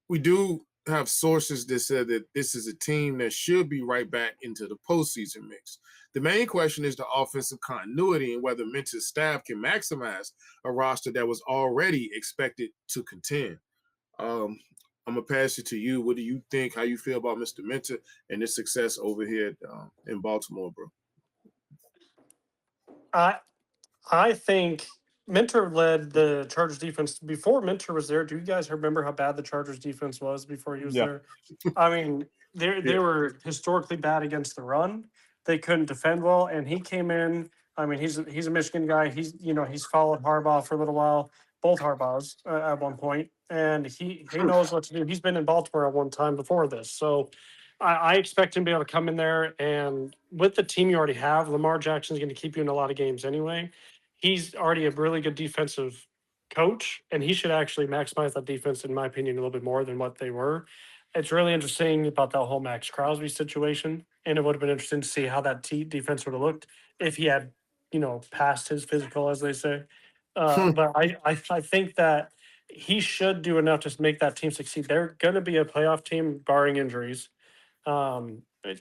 we do have sources that said that this is a team that should be right back into the postseason mix. The main question is the offensive continuity and whether Mentor's staff can maximize a roster that was already expected to contend. I'm gonna pass it to you. What do you think? How you feel about Mr. Minter and his success over here in Baltimore, bro? I think Minter led the Chargers defense before Minter was there. Do you guys remember how bad the Chargers defense was before he was there? I mean, they were historically bad against the run. They couldn't defend well, and he came in. I mean, he's a Michigan guy. He's followed Harbaugh for a little while, both Harbaughs at one point, and he knows what to do. He's been in Baltimore at one time before this, so I expect him to be able to come in there, and with the team you already have, Lamar Jackson's going to keep you in a lot of games anyway. He's already a really good defensive coach, and he should actually maximize that defense, in my opinion, a little bit more than what they were. It's really interesting about that whole Max Crosby situation, and it would have been interesting to see how that defense would have looked if he had, passed his physical, as they say. But I think that he should do enough to make that team succeed. They're going to be a playoff team, barring injuries,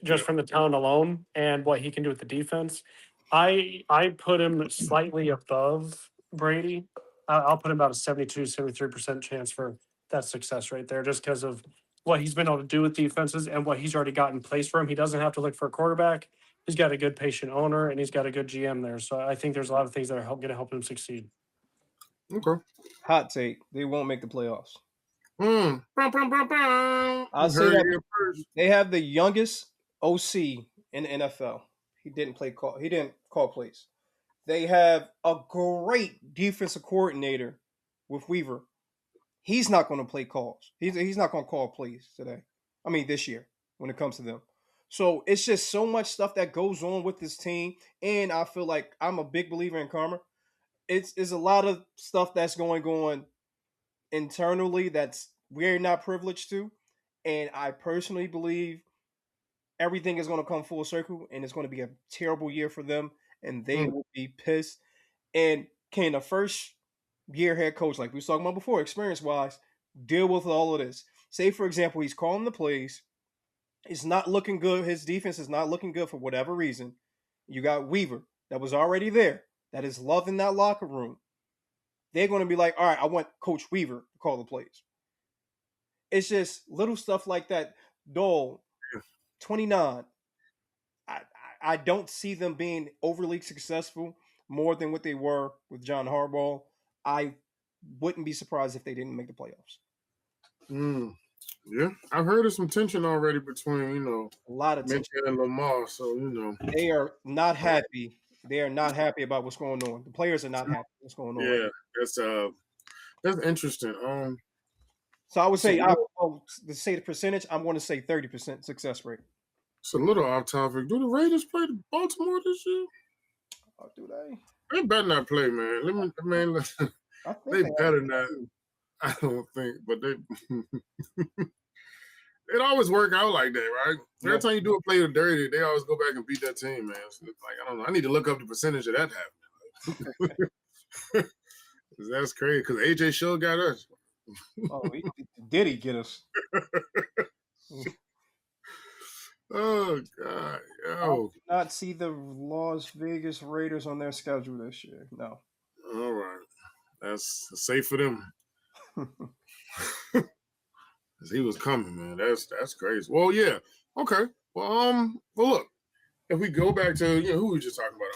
just from the talent alone and what he can do with the defense. I put him slightly above Brady. I'll put him about a 72, 73% chance for that success right there, just because of what he's been able to do with defenses and what he's already got in place for him. He doesn't have to look for a quarterback. He's got a good patient owner and he's got a good GM there. So I think there's a lot of things that are going to help him succeed. Okay. Hot take: they won't make the playoffs. I'll say that they have the youngest OC in the NFL. He didn't call plays. They have a great defensive coordinator with Weaver. He's not going to play calls. He's not going to call plays today. I mean, this year when it comes to them. So it's just so much stuff that goes on with this team, and I feel like I'm a big believer in karma. It's a lot of stuff that's going on internally that's we're not privileged to, and I personally believe everything is going to come full circle, and it's going to be a terrible year for them, and they will be pissed. And can a first year head coach, like we was talking about before, experience wise, deal with all of this? Say, for example, he's calling the plays. It's not looking good. His defense is not looking good for whatever reason. You got Weaver that was already there, that is loving that locker room. They're going to be like, all right, I want Coach Weaver to call the plays. It's just little stuff like that. Dole, 29. I don't see them being overly successful more than what they were with John Harbaugh. I wouldn't be surprised if they didn't make the playoffs. Yeah, I've heard of some tension already between, a lot of tension and Lamar. So, they are not happy. They are not happy about what's going on. The players are not happy what's going on. Yeah, that's interesting. So I would say, So to say the percentage, I'm going to say 30% success rate. it's a little off topic. Do the Raiders play the Baltimore this year? Oh, do they? They better not play, man. I think They they have. better not. I don't think, but they it always work out like that, right? Every Yeah. time you do a play dirty, they always go back and beat that team, man. So it's like I don't know. I need to look up the percentage of that happening. That's crazy because AJ sure got us. Oh, did he get us? Oh God, I yo. do not see the Las Vegas Raiders on their schedule this year. No. All right, that's safe for them. He was coming, man. That's crazy. Well, yeah. Okay. Well, look. If we go back to who we were just talking about,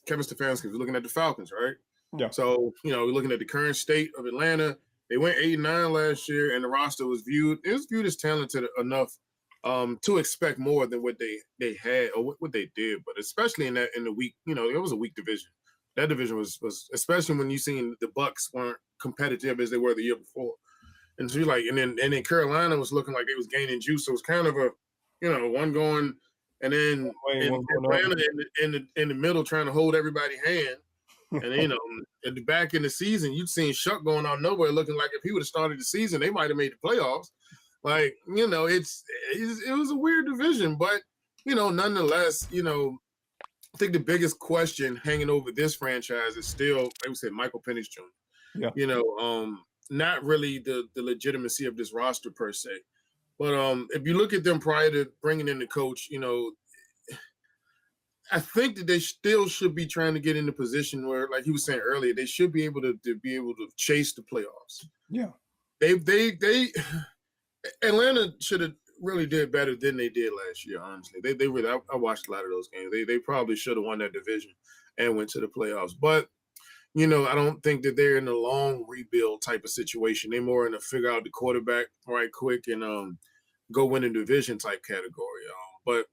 Kevin Stefanski. We're looking at the Falcons, right? Yeah. So we're looking at the current state of Atlanta. They went 8-9 last year, and the roster was viewed as talented enough to expect more than what they had or what they did. But especially in the week, it was a weak division. That division was especially when you seen the Bucks weren't competitive as they were the year before. And so you're like, and then Carolina was looking like they was gaining juice. So it was kind of a, one going, and then Atlanta in the middle trying to hold everybody's hand. And at the back in the season, you'd seen Shuck going on nowhere, looking like if he would have started the season, they might have made the playoffs. Like, it was a weird division, but nonetheless, I think the biggest question hanging over this franchise is still, like we said, Michael Penix Jr. Yeah. Not really the legitimacy of this roster per se. But if you look at them prior to bringing in the coach, I think that they still should be trying to get in the position where, like he was saying earlier, they should be able to chase the playoffs. Yeah. They Atlanta should have really did better than they did last year, honestly. They really I watched a lot of those games. They probably should have won that division and went to the playoffs. But I don't think that they're in a long rebuild type of situation. They're more in a figure out the quarterback right quick and go win a division type category. But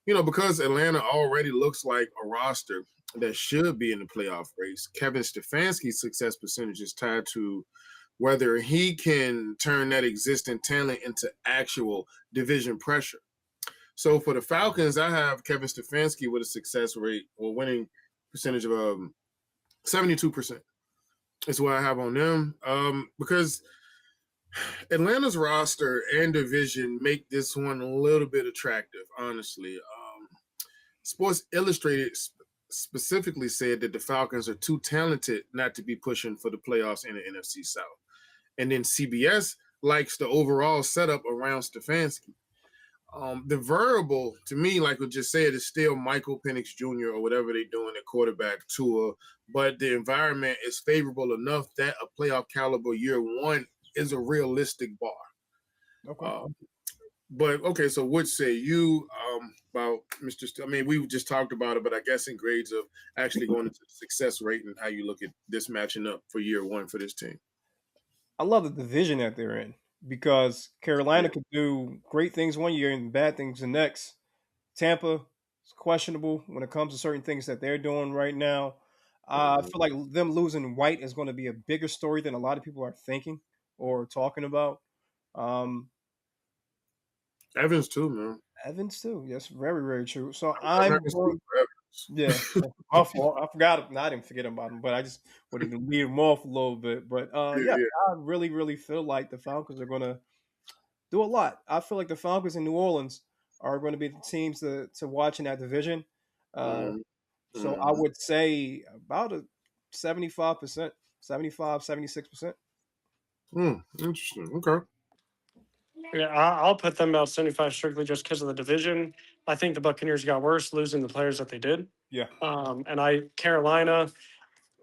because Atlanta already looks like a roster that should be in the playoff race, Kevin Stefanski's success percentage is tied to whether he can turn that existing talent into actual division pressure. So for the Falcons, I have Kevin Stefanski with a success rate or winning percentage of 72% is what I have on them because Atlanta's roster and division make this one a little bit attractive, honestly. Sports Illustrated specifically said that the Falcons are too talented not to be pushing for the playoffs in the NFC South. And then CBS likes the overall setup around Stefanski. The variable, to me, like we just said, is still Michael Penix Jr. or whatever they're doing at quarterback tour, but the environment is favorable enough that a playoff caliber year one is a realistic bar. Okay. But okay, so what say you about Mr. I mean, we just talked about it, but I guess in grades of actually going into the success rate and how you look at this matching up for year one for this team. I love the division that they're in because Carolina could do great things one year and bad things the next. Tampa is questionable when it comes to certain things that they're doing right now. I feel like them losing White is going to be a bigger story than a lot of people are thinking or talking about. Evans too, man. Evans too. Yes, very, very true. So I'm I'm going, yeah, my fault. I forgot. I didn't forget about him, but I just wanted to lead him off a little bit. But yeah, I really, really feel like the Falcons are going to do a lot. I feel like the Falcons in New Orleans are going to be the teams to watch in that division. So I would say about a 75%, 75, 76%. Interesting. Okay. Yeah, I'll put them about 75 strictly just because of the division. I think the Buccaneers got worse losing the players that they did. Yeah. And Carolina,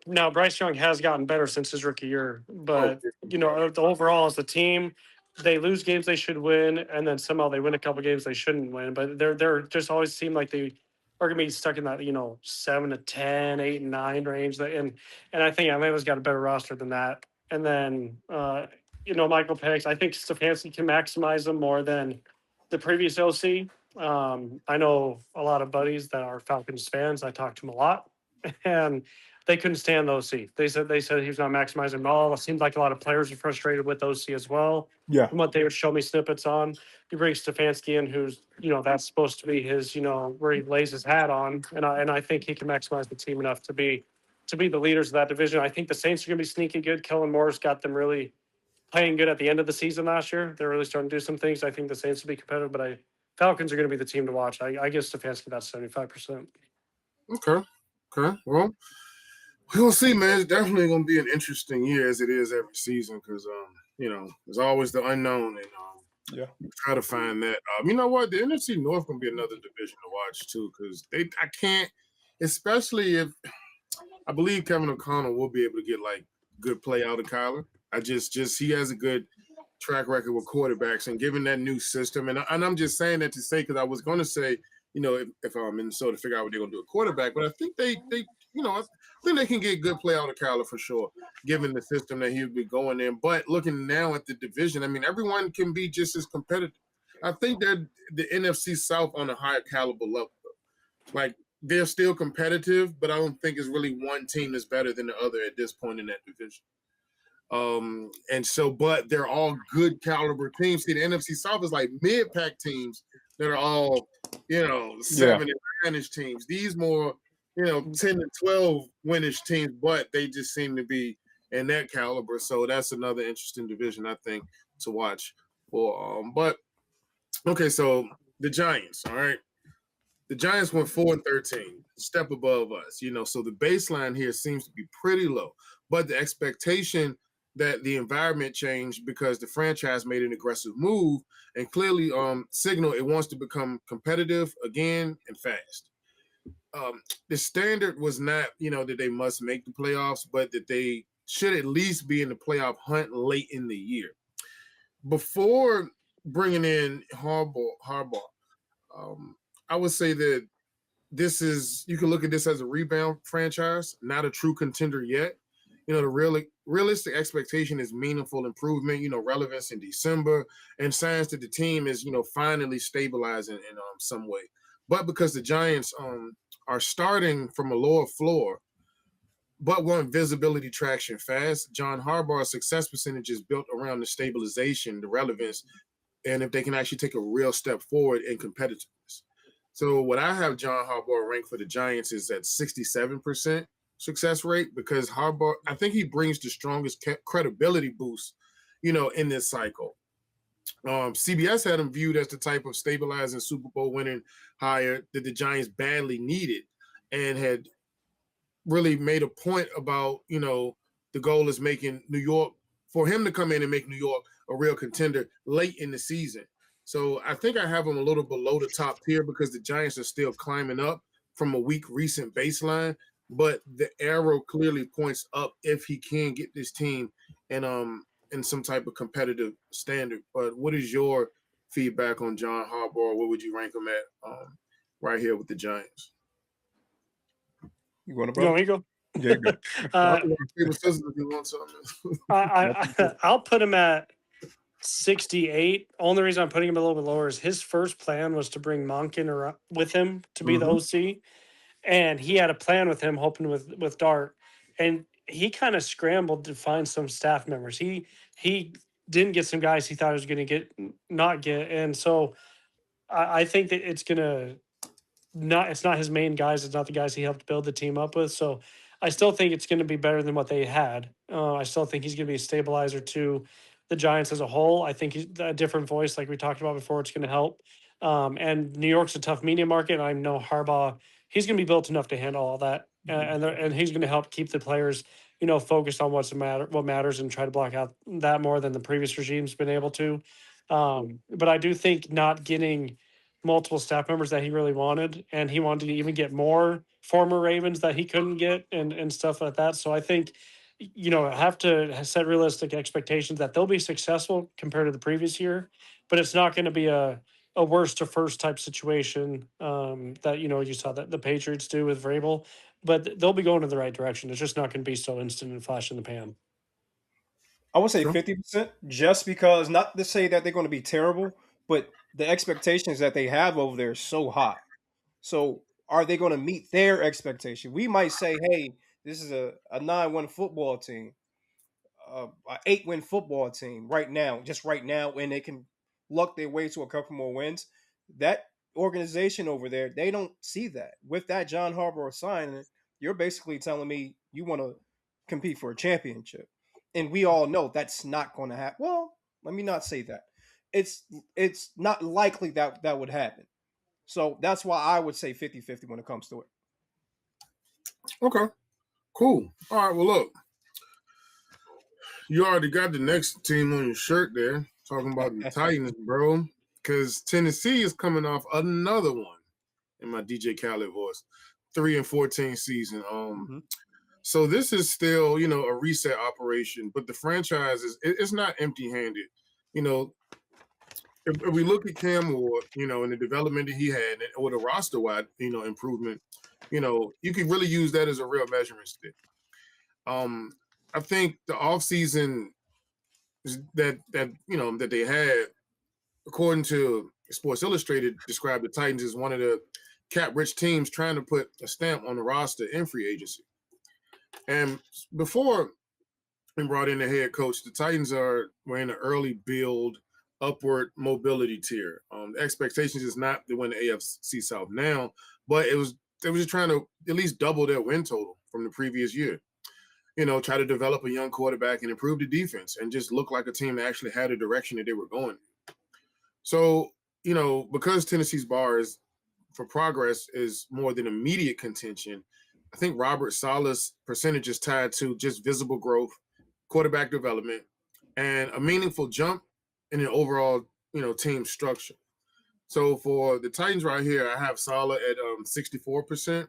now Bryce Young has gotten better since his rookie year, but the overall as a team, they lose games they should win, and then somehow they win a couple games they shouldn't win. But they're just always seem like they are gonna be stuck in that 7 to 10, 8 and 9 range. And I think Atlanta's got a better roster than that. And then Michael Penix, I think Stefanski can maximize them more than the previous OC. I know a lot of buddies that are Falcons fans. I talk to them a lot, and they couldn't stand the OC. They said he was not maximizing at all. It seemed like a lot of players are frustrated with OC as well. Yeah. From what they would show me snippets on, you bring Stefanski in, who's that's supposed to be his where he lays his hat on, and I think he can maximize the team enough to be the leaders of that division. I think the Saints are going to be sneaky good. Kellen Moore's got them really playing good at the end of the season last year. They're really starting to do some things. I think the Saints will be competitive, but Falcons are going to be the team to watch. I give Stefanski about 75%. Okay. Well, we'll see, man. It's definitely going to be an interesting year as it is every season because, there's always the unknown, and Yeah. try to find that. You know what? The NFC North going to be another division to watch too because I can't, especially if I believe Kevin O'Connell will be able to get like good play out of Kyler. I just he has a good track record with quarterbacks, and given that new system, and I'm just saying that to say because I was going to say, if Minnesota figure out what they're going to do at quarterback, but I think I think they can get good play out of Kyler for sure, given the system that he'll be going in. But looking now at the division, I mean, everyone can be just as competitive. I think that the NFC South on a higher caliber level, like they're still competitive, but I don't think it's really one team that's better than the other at this point in that division. But they're all good caliber teams. See, the NFC South is like mid-pack teams that are all, 7 and 9-ish teams. These more, 10 and 12 winish teams, but they just seem to be in that caliber. So that's another interesting division, I think, to watch for. But okay, so the Giants, all right. The Giants went 4-13, step above us, so the baseline here seems to be pretty low. But the expectation that the environment changed because the franchise made an aggressive move and clearly signal it wants to become competitive again and fast. The standard was not, that they must make the playoffs, but that they should at least be in the playoff hunt late in the year. Before bringing in Harbaugh, I would say that you can look at this as a rebound franchise, not a true contender yet. The realistic expectation is meaningful improvement, relevance in December, and signs that the team is, finally stabilizing in some way. But because the Giants are starting from a lower floor, but want visibility traction fast, John Harbaugh's success percentage is built around the stabilization, the relevance, and if they can actually take a real step forward in competitiveness. So what I have John Harbaugh ranked for the Giants is at 67% success rate because Harbaugh, I think he brings the strongest credibility boost, in this cycle. CBS had him viewed as the type of stabilizing Super Bowl winning hire that the Giants badly needed and had really made a point about, the goal is making New York, for him to come in and make New York a real contender late in the season. So I think I have them a little below the top tier because the Giants are still climbing up from a weak recent baseline, but the arrow clearly points up if he can get this team in some type of competitive standard. But what is your feedback on John Harbaugh? What would you rank him at right here with the Giants? You want to, You bro? want me to go? Yeah, good. I'll put him at 68. Only reason I'm putting him a little bit lower is his first plan was to bring Monken with him to be the OC, and he had a plan with him, hoping with Dart, and he kind of scrambled to find some staff members. He didn't get some guys he thought he was going to not get, and so I think that it's not his main guys. It's not the guys he helped build the team up with. So I still think it's going to be better than what they had. I still think he's going to be a stabilizer to the Giants as a whole. I think he's a different voice, like we talked about before. It's going to help. And New York's a tough media market. And I know Harbaugh, he's going to be built enough to handle all that, and he's going to help keep the players, focused on what matters, and try to block out that more than the previous regime's been able to. But I do think not getting multiple staff members that he really wanted, and he wanted to even get more former Ravens that he couldn't get and stuff like that. So I think, have to set realistic expectations that they'll be successful compared to the previous year, but it's not going to be a worst to first type situation that, you saw that the Patriots do with Vrabel, but they'll be going in the right direction. It's just not going to be so instant and flash in the pan. I would say 50%, just because, not to say that they're going to be terrible, but the expectations that they have over there is so high. So are they going to meet their expectation? We might say, hey, This is a 9-1 football team, a 8-win football team right now, just right now, and they can luck their way to a couple more wins. That organization over there, they don't see that. With that John Harbaugh signing, you're basically telling me you want to compete for a championship, and we all know that's not going to happen. Well, let me not say that. It's not likely that that would happen. So that's why I would say 50-50 when it comes to it. Okay, cool. All right, well, look, you already got the next team on your shirt there, talking about the Titans, bro, because Tennessee is coming off another one in my DJ Khaled voice, 3-14 season. So this is still, a reset operation, but the franchise it's not empty-handed. If we look at Cam Ward, and the development that he had, or the roster-wide, improvement, you could really use that as a real measuring stick. I think the offseason that they had, according to Sports Illustrated, described the Titans as one of the cap-rich teams trying to put a stamp on the roster in free agency. And before we brought in the head coach, the Titans were in an early build, upward mobility tier. The expectations is not to win the AFC South now, but they were just trying to at least double their win total from the previous year. Try to develop a young quarterback and improve the defense and just look like a team that actually had a direction that they were going. So, because Tennessee's bar for progress is more than immediate contention, I think Robert Saleh's percentage is tied to just visible growth, quarterback development, and a meaningful jump in an overall, team structure. So for the Titans right here, I have Saleh at 64%.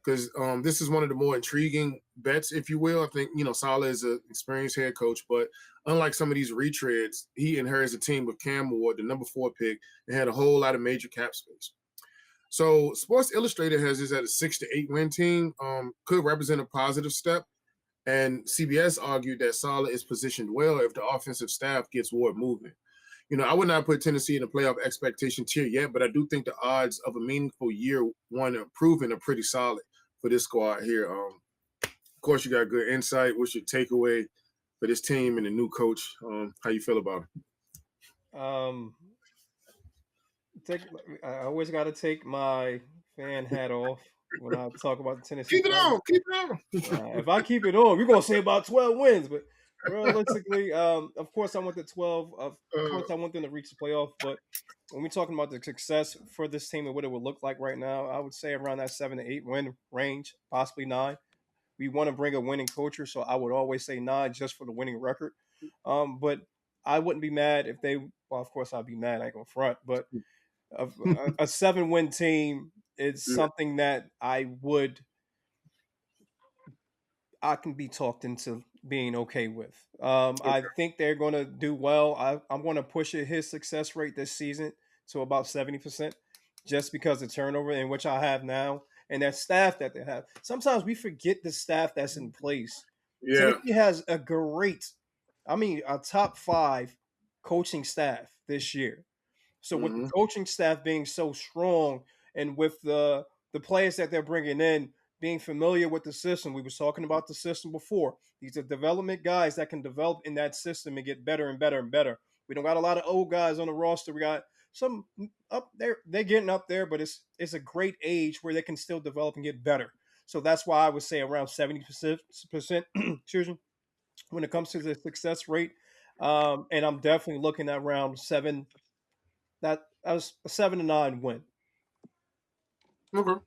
Because this is one of the more intriguing bets, if you will. I think, Saleh is an experienced head coach, but unlike some of these retreads, he inherits a team with Cam Ward, the number 4 pick, and had a whole lot of major cap space. So Sports Illustrated has this at a 6-8 win team, could represent a positive step. And CBS argued that Saleh is positioned well if the offensive staff gets Ward moving. I would not put Tennessee in the playoff expectation tier yet, but I do think the odds of a meaningful year one improving are pretty solid for this squad here. Of course, you got good insight. What's your takeaway for this team and the new coach? How you feel about it? I always got to take my fan hat off when I talk about the Tennessee. Keep it on. Keep it on. If I keep it on, we're gonna say about 12 wins, but realistically, of course, I want the 12. Of course, I want them to reach the playoff. But when we're talking about the success for this team and what it would look like right now, I would say around that 7-8 win range, possibly 9. We want to bring a winning culture, so I would always say 9 just for the winning record. But I wouldn't be mad if they. Well, of course, I'd be mad. I ain't gonna front, but a 7-win team is something that I can be talked into being okay with. I think they're going to do well. I'm going to push his success rate this season to about 70%, just because of turnover, in which I have now, and that staff that they have. Sometimes we forget the staff that's in place. Yeah. Tennessee has a top 5 coaching staff this year. So with the coaching staff being so strong, and with the players that they're bringing in being familiar with the system, we was talking about the system before. These are development guys that can develop in that system and get better and better and better. We don't got a lot of old guys on the roster. We got some up there. They're getting up there, but it's a great age where they can still develop and get better. So that's why I would say around 70%. Excuse me, when it comes to the success rate, and I'm definitely looking at around 7. That was a 7-9 win. Okay.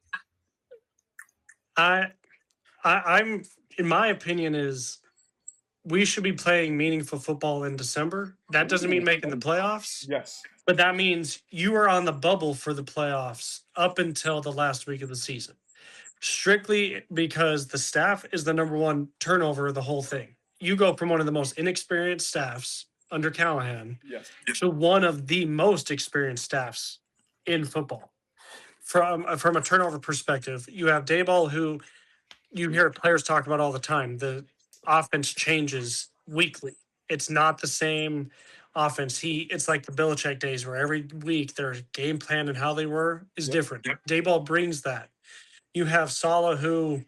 I'm in my opinion is we should be playing meaningful football in December. That doesn't mean making the playoffs. Yes. But that means you are on the bubble for the playoffs up until the last week of the season. Strictly because the staff is the number one turnover of the whole thing. You go from one of the most inexperienced staffs under Callahan to one of the most experienced staffs in football. From a turnover perspective, you have Dayball, who you hear players talk about all the time. The offense changes weekly. It's not the same offense. It's like the Belichick days where every week their game plan and how they were is different. Dayball brings that. You have Saleh, who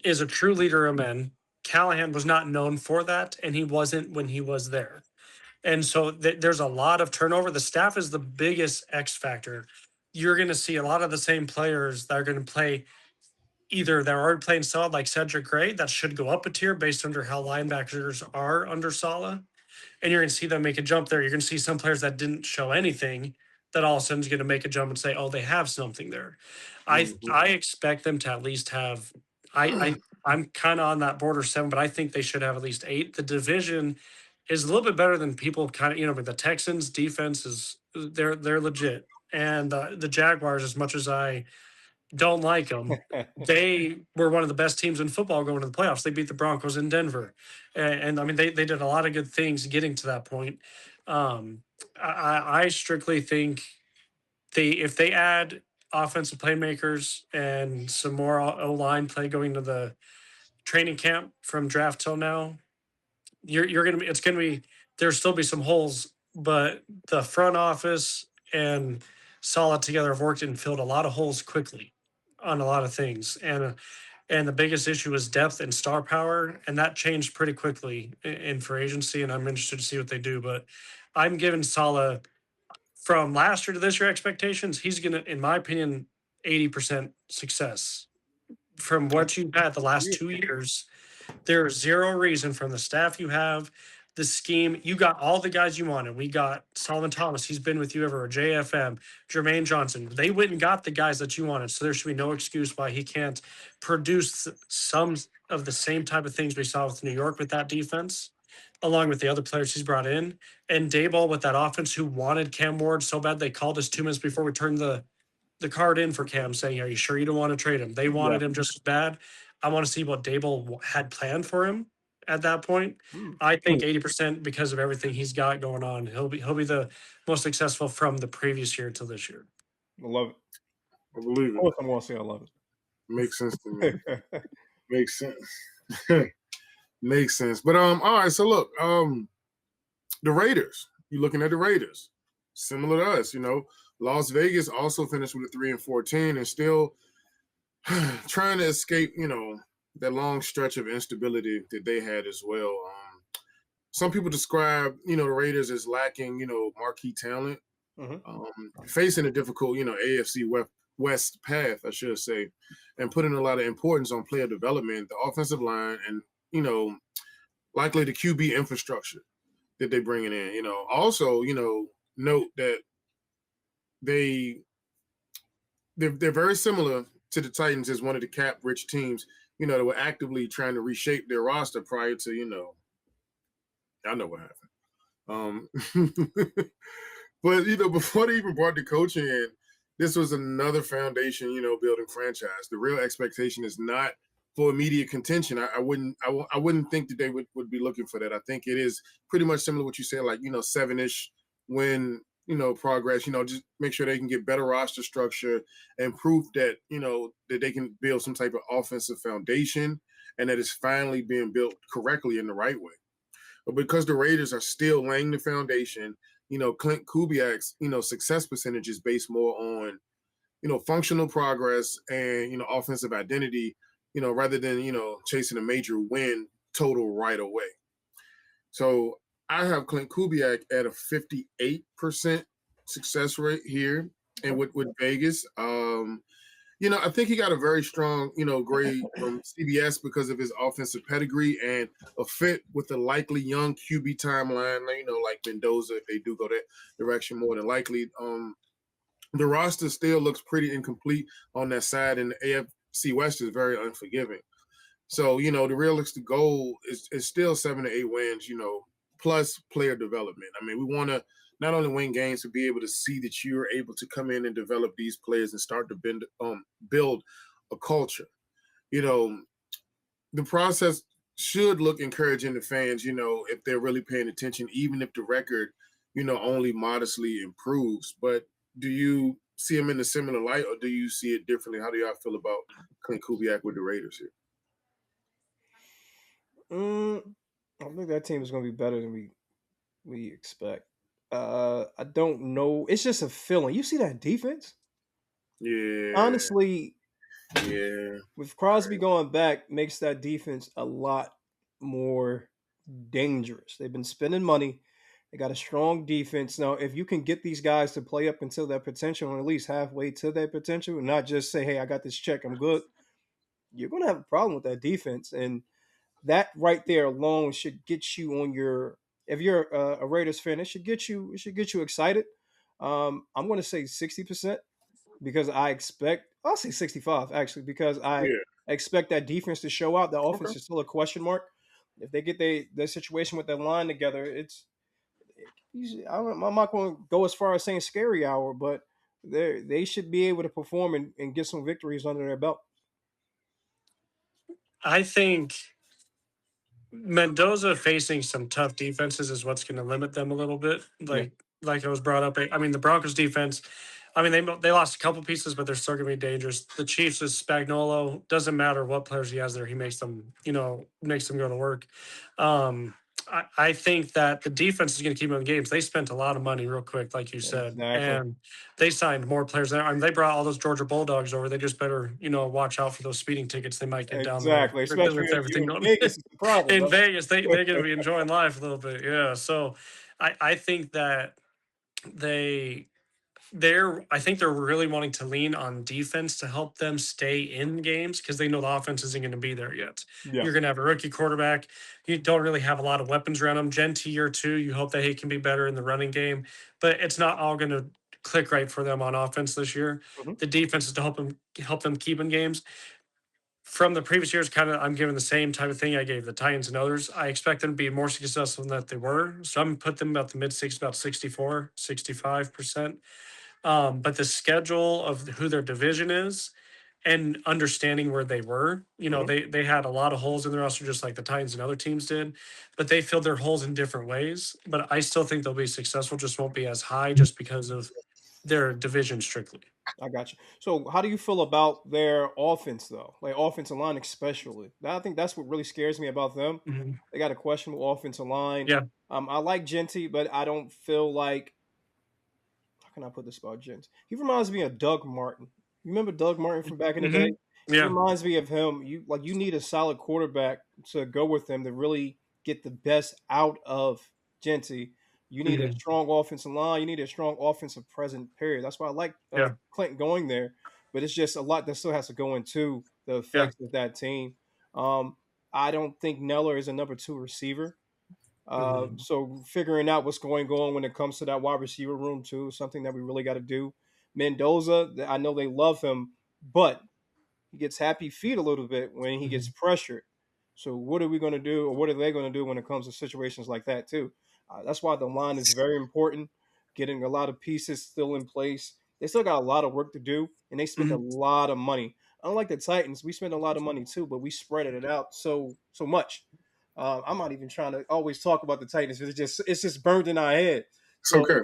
is a true leader of men. Callahan was not known for that, and he wasn't when he was there. And so there's a lot of turnover. The staff is the biggest X factor. You're going to see a lot of the same players that are going to play either they're already playing solid like Cedric Gray, that should go up a tier based under how linebackers are under Sala. And you're going to see them make a jump there. You're going to see some players that didn't show anything that all of a sudden is going to make a jump and say, oh, they have something there. I expect them to at least have. I'm kind of on that border 7, but I think they should have at least 8. The division is a little bit better than people kind of but the Texans defense is they're legit, and the Jaguars, as much as I don't like them. They were one of the best teams in football going to the playoffs. They beat the Broncos in Denver. And I mean, they did a lot of good things getting to that point. I strictly think if they add offensive playmakers and some more O-line play going to the training camp from draft till now, you're going to be, it's going to be, there'll still be some holes, but the front office and Solid together have worked and filled a lot of holes quickly on a lot of things. And the biggest issue is depth and star power, and that changed pretty quickly in free agency. And I'm interested to see what they do. But I'm giving Salah from last year to this year expectations. He's gonna, in my opinion, 80% success from what you've had the last 2 years. There's zero reason from the staff you have, the scheme. You got all the guys you wanted. We got Solomon Thomas. He's been with you ever. JFM, Jermaine Johnson. They went and got the guys that you wanted. So there should be no excuse why he can't produce some of the same type of things we saw with New York with that defense, along with the other players he's brought in. And Dayball with that offense who wanted Cam Ward so bad they called us 2 minutes before we turned the card in for Cam saying, are you sure you don't want to trade him? They wanted him just as bad. I want to see what Dable had planned for him at that point. I think 80% because of everything he's got going on. He'll be the most successful from the previous year to this year. I love it. I believe it. Of course, I'm going to say I love it. Makes sense to me. Makes sense. Makes sense. But all right. So look, the Raiders. You're looking at the Raiders, similar to us. Las Vegas also finished with a 3-14 and still trying to escape, that long stretch of instability that they had as well. Some people describe, the Raiders as lacking, marquee talent, facing a difficult, AFC West path, I should say, and putting a lot of importance on player development, the offensive line, and, likely the QB infrastructure that they're bringing in. Also, note that they're very similar to the Titans as one of the cap-rich teams, that were actively trying to reshape their roster prior to, I know what happened. But, before they even brought the coaching in, this was another foundation, building franchise. The real expectation is not for immediate contention. I wouldn't think that they would be looking for that. I think it is pretty much similar to what you said, like, 7-ish win, progress, just make sure they can get better roster structure and proof that, that they can build some type of offensive foundation and that it's finally being built correctly in the right way. But because the Raiders are still laying the foundation, Clint Kubiak's, success percentage is based more on, functional progress and, offensive identity, rather than, chasing a major win total right away. So I have Clint Kubiak at a 58% success rate here and with Vegas. I think he got a very strong, grade from CBS because of his offensive pedigree and a fit with the likely young QB timeline, like Mendoza, if they do go that direction more than likely. The roster still looks pretty incomplete on that side, and the AFC West is very unforgiving. So, the realistic goal is still 7 to 8 wins, plus player development. I mean, we want to not only win games, but be able to see that you're able to come in and develop these players and start to build a culture. The process should look encouraging to fans, if they're really paying attention, even if the record, only modestly improves. But do you see him in a similar light, or do you see it differently? How do y'all feel about Clint Kubiak with the Raiders here? I think that team is going to be better than we expect. I don't know. It's just a feeling. You see that defense? Yeah. Honestly, Yeah. With Crosby going back, makes that defense a lot more dangerous. They've been spending money. They got a strong defense. Now, if you can get these guys to play up until their potential, or at least halfway to their potential, and not just say, "Hey, I got this check, I'm good," you're going to have a problem with that defense. And that right there alone should get you on your. If you're a Raiders fan, it should get you. It should get you excited. I'm going to say 60% because I expect. I'll say 65 actually because I Yeah. expect that defense to show out. The Okay. offense is still a question mark. If they get their situation with their line together, I'm not going to go as far as saying scary hour, but they should be able to perform and get some victories under their belt. I think Mendoza facing some tough defenses is what's going to limit them a little bit. Yeah, Like it was brought up. I mean, the Broncos defense. I mean, they lost a couple pieces, but they're still going to be dangerous. The Chiefs is Spagnolo. Doesn't matter what players he has there, he makes them makes them go to work. I think that the defense is going to keep them in games. They spent a lot of money real quick, like you said, exactly, and they signed more players. I mean, they brought all those Georgia Bulldogs over. They just better watch out for those speeding tickets they might get down there exactly. because Especially with if you're everything in going Vegas, it's a problem, in bro. Vegas, they're going to be enjoying life a little bit. Yeah. So I think that they I think they're really wanting to lean on defense to help them stay in games because they know the offense isn't going to be there yet. Yeah. You're going to have a rookie quarterback. You don't really have a lot of weapons around him. Gen year two, you hope that he can be better in the running game, but it's not all going to click right for them on offense this year. Mhm. The defense is to help them keep in games from the previous years. Kind of, I'm giving the same type of thing I gave the Titans and others. I expect them to be more successful than that they were. So I'm going to put them about the mid six, about 64, 65%. But the schedule of who their division is and understanding where they were, Mhm. they had a lot of holes in their roster, just like the Titans and other teams did, but they filled their holes in different ways. But I still think they'll be successful, just won't be as high just because of their division strictly. I got you. So, how do you feel about their offense, though? Like offensive line, especially. I think that's what really scares me about them. Mhm. They got a questionable offensive line. Yeah. I like Genty, but I don't feel like how can I put this about Jens? He reminds me of Doug Martin. You remember Doug Martin from back in the day? Hmm. He Yeah. reminds me of him. You need a solid quarterback to go with him to really get the best out of Genty. You need a Hmm. strong offensive line. You need a strong offensive present. Period. That's why I like Yeah. Clinton going there. But it's just a lot that still has to go into the Yeah. effects of that team. Um, I don't think Neller is a number two receiver. Hmm. So figuring out what's going on when it comes to that wide receiver room too is something that we really got to do. Mendoza, I know they love him, but he gets happy feet a little bit when he gets Hmm. pressured. So what are we going to do, or what are they going to do when it comes to situations like that too? That's why the line is very important. Getting a lot of pieces still in place. They still got a lot of work to do, and they spent a Hmm. lot of money. Unlike the Titans, we spent a lot of money too, but we spread it out so much. I'm not even trying to always talk about the Titans. It's just burned in our head. It's So okay.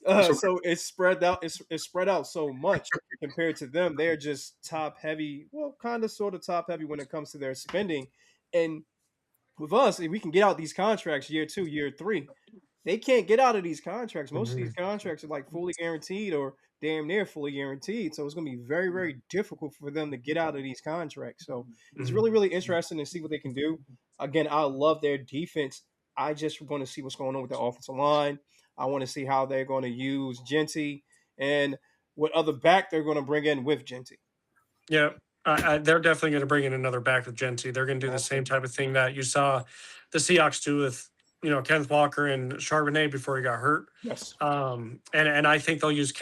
It's okay. so it's spread out. It's spread out so much compared to them. They're just top heavy. Well, kind of sort of top heavy when it comes to their spending. And with us, if we can get out these contracts year two, year three, they can't get out of these contracts. Most of these Hmm. contracts are like fully guaranteed or damn near fully guaranteed. So it's going to be very, very difficult for them to get out of these contracts. So it's Hmm. really, really interesting to see what they can do. Again, I love their defense. I just want to see what's going on with the offensive line. I want to see how they're going to use Genty and what other back they're going to bring in with Genty. Yeah, they're definitely going to bring in another back with Gen 2. They're going to do the Have to. same type of thing that you saw the Seahawks do with Kenneth Walker and Charbonnet before he got hurt. Yes. And I think they'll use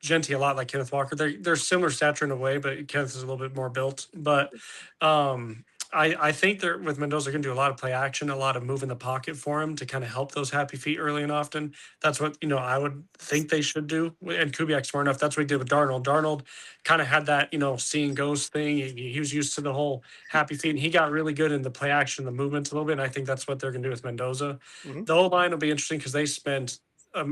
Genty a lot like Kenneth Walker. They're similar stature in a way, but Kenneth is a little bit more built. But I think they're with Mendoza going to do a lot of play action, a lot of move in the pocket for him to kind of help those happy feet early and often. That's what I would think they should do. And Kubiak's smart enough. That's what he did with Darnold. Darnold kind of had that seeing ghost thing. He was used to the whole happy feet, and he got really good in the play action, the movements a little bit. And I think that's what they're going to do with Mendoza. Hmm. The O line will be interesting because they spent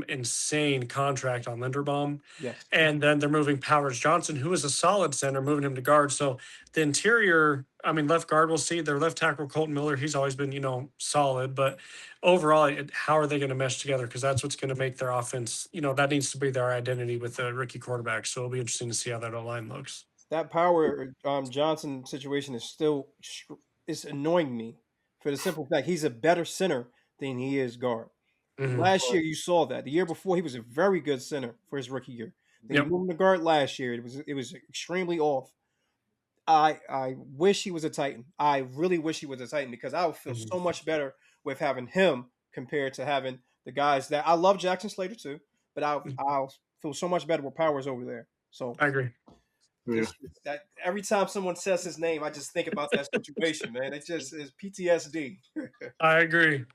insane contract on Linderbaum. Yes. And then they're moving Powers Johnson, who is a solid center, moving him to guard. So the interior, I mean, left guard, we'll see. Their left tackle, Colton Miller, he's always been, solid. But overall, how are they going to mesh together? Because that's what's going to make their offense, that needs to be their identity with the rookie quarterback. So it'll be interesting to see how that line looks. that Power Johnson situation is still it's annoying me for the simple fact he's a better center than he is guard. Mhm. Last year you saw that. The year before he was a very good center for his rookie year. Then you Yep. moved him to guard last year. It was extremely off. I wish he was a Titan. I really wish he was a Titan because I would feel Mhm. so much better with having him compared to having the guys that I love Jackson Slater too, but I'll feel so much better with Powers over there. So I agree. Yeah, just that every time someone says his name, I just think about that situation, man. It just is PTSD. I agree.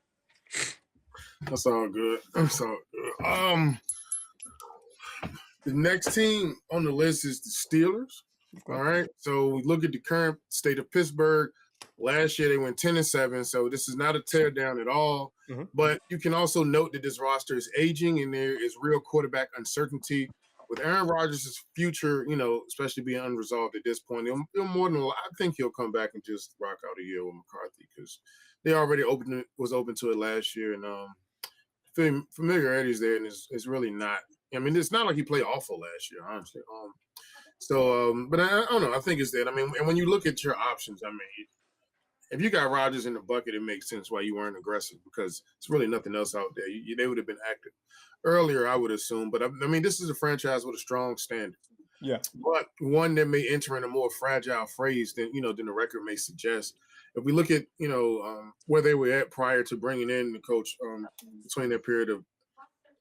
that's all good. That's all good. The next team on the list is the Steelers. Okay. All right. So we look at the current state of Pittsburgh. Last year they went 10-7. So this is not a tear down at all. Mhm. But you can also note that this roster is aging and there is real quarterback uncertainty. With Aaron Rodgers' future, especially being unresolved at this point, he'll more than I think he'll come back and just rock out a year with McCarthy because they already was open to it last year, and familiarity is there, and it's really not. I mean, it's not like he played awful last year, honestly. But I don't know. I think it's that. I mean, and when you look at your options, I mean, if you got Rodgers in the bucket, it makes sense why you weren't aggressive because it's really nothing else out there. They would have been active earlier, I would assume. But I mean, this is a franchise with a strong standard, Yeah. but one that may enter in a more fragile phrase than than the record may suggest. If we look at where they were at prior to bringing in the coach, between that period of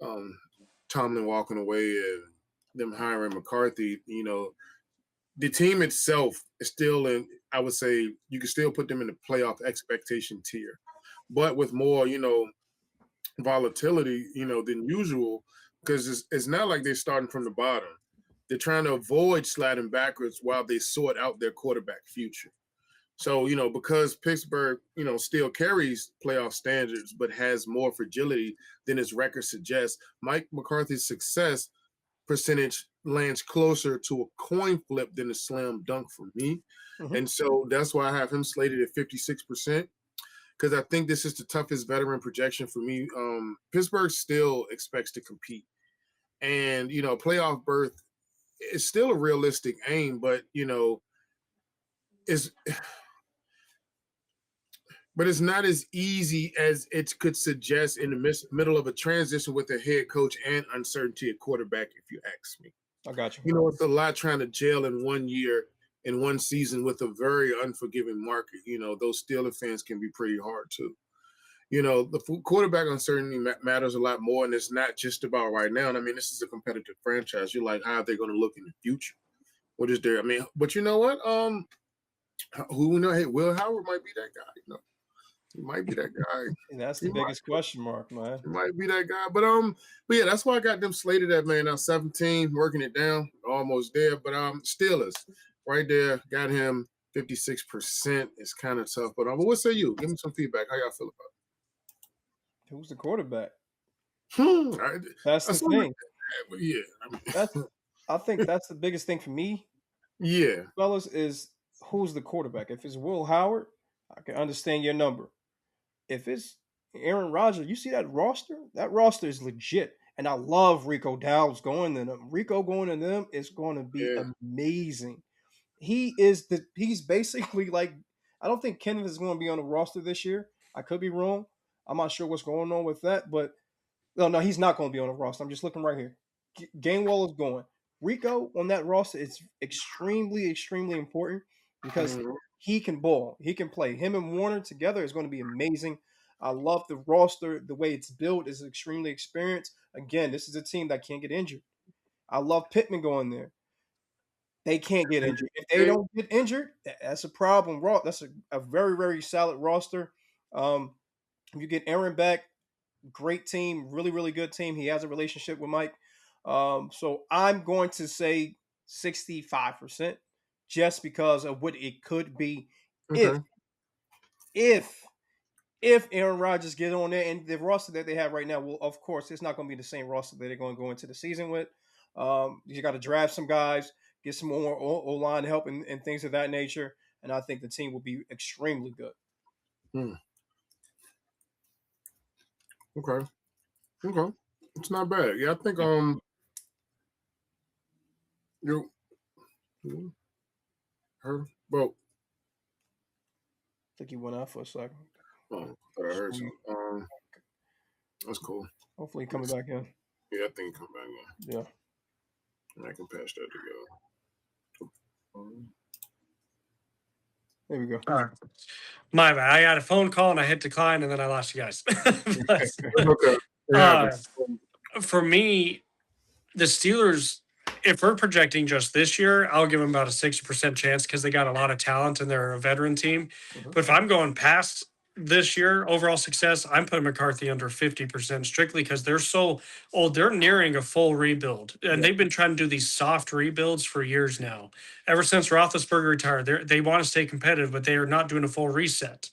um, Tomlin walking away and them hiring McCarthy, the team itself is still in. I would say you can still put them in the playoff expectation tier, but with more, volatility, than usual, because it's not like they're starting from the bottom. They're trying to avoid sliding backwards while they sort out their quarterback future. So, because Pittsburgh, still carries playoff standards, but has more fragility than its record suggests, Mike McCarthy's success percentage lands closer to a coin flip than a slam dunk for me. Mhm. And so that's why I have him slated at 56%, because I think this is the toughest veteran projection for me. Pittsburgh still expects to compete. And, playoff berth is still a realistic aim, but, is but it's not as easy as it could suggest in the middle of a transition with a head coach and uncertainty at quarterback, if you ask me. I got you. It's a lot trying to gel in 1 year, in one season with a very unforgiving market. Those Steeler fans can be pretty hard too. The quarterback uncertainty matters a lot more, and it's not just about right now. And I mean, this is a competitive franchise. You're like, how are they going to look in the future? What is there? I mean, but you know what? Who we know? Hey, Will Howard might be that guy. He might be that guy. And that's He the might, biggest question mark, man. he might be that guy. But yeah, that's why I got them slated at, man. Now 17, working it down, almost there. But Steelers, right there, got him 56%. It's kind of tough. But what say you? Give me some feedback. How y'all feel about Who's the quarterback? it? That's the thing. Yeah. I think that's the biggest thing for me, Yeah. fellas, is who's the quarterback. If it's Will Howard, I can understand your number. If it's Aaron Rodgers, you see that roster? That roster is legit. And I love Rico Dowdle going to them. Rico going to them is going to be Yeah. amazing. He's basically like, I don't think Kenneth is going to be on the roster this year. I could be wrong. I'm not sure what's going on with that, but no, he's not going to be on the roster. I'm just looking right here. Gainwell is going. Rico on that roster is extremely, extremely important because Mhm. he can ball. He can play. Him and Warner together is going to be amazing. I love the roster. The way it's built is extremely experienced. Again, this is a team that can't get injured. I love Pittman going there. They can't get injured. If they don't get injured, that's a problem. That's a very, very solid roster. You get Aaron back, great team, really, really good team. He has a relationship with Mike. So I'm going to say 65% just because of what it could be if Okay. if if Aaron Rodgers get on there and the roster that they have right now, well, of course, it's not going to be the same roster that they're going to go into the season with. You got to draft some guys, get some more O-line help and things of that nature, and I think the team will be extremely good. Hmm. Okay. Okay. It's not bad. Yeah, I think you Her, bro. I think he went out for a second. Oh, I heard something. That's cool. Hopefully, coming back in. Yeah, I think he come back in. Yeah. I can patch that together. There we go. All right. My bad. I got a phone call and I hit decline and then I lost you guys. But, Okay. Yeah. for me, the Steelers, if we're projecting just this year, I'll give them about a 60% chance because they got a lot of talent and they're a veteran team. But if I'm going past this year, overall success, I'm putting McCarthy under 50% strictly because they're so old. They're nearing a full rebuild. And they've been trying to do these soft rebuilds for years now. Ever since Roethlisberger retired, they want to stay competitive, but they are not doing a full reset.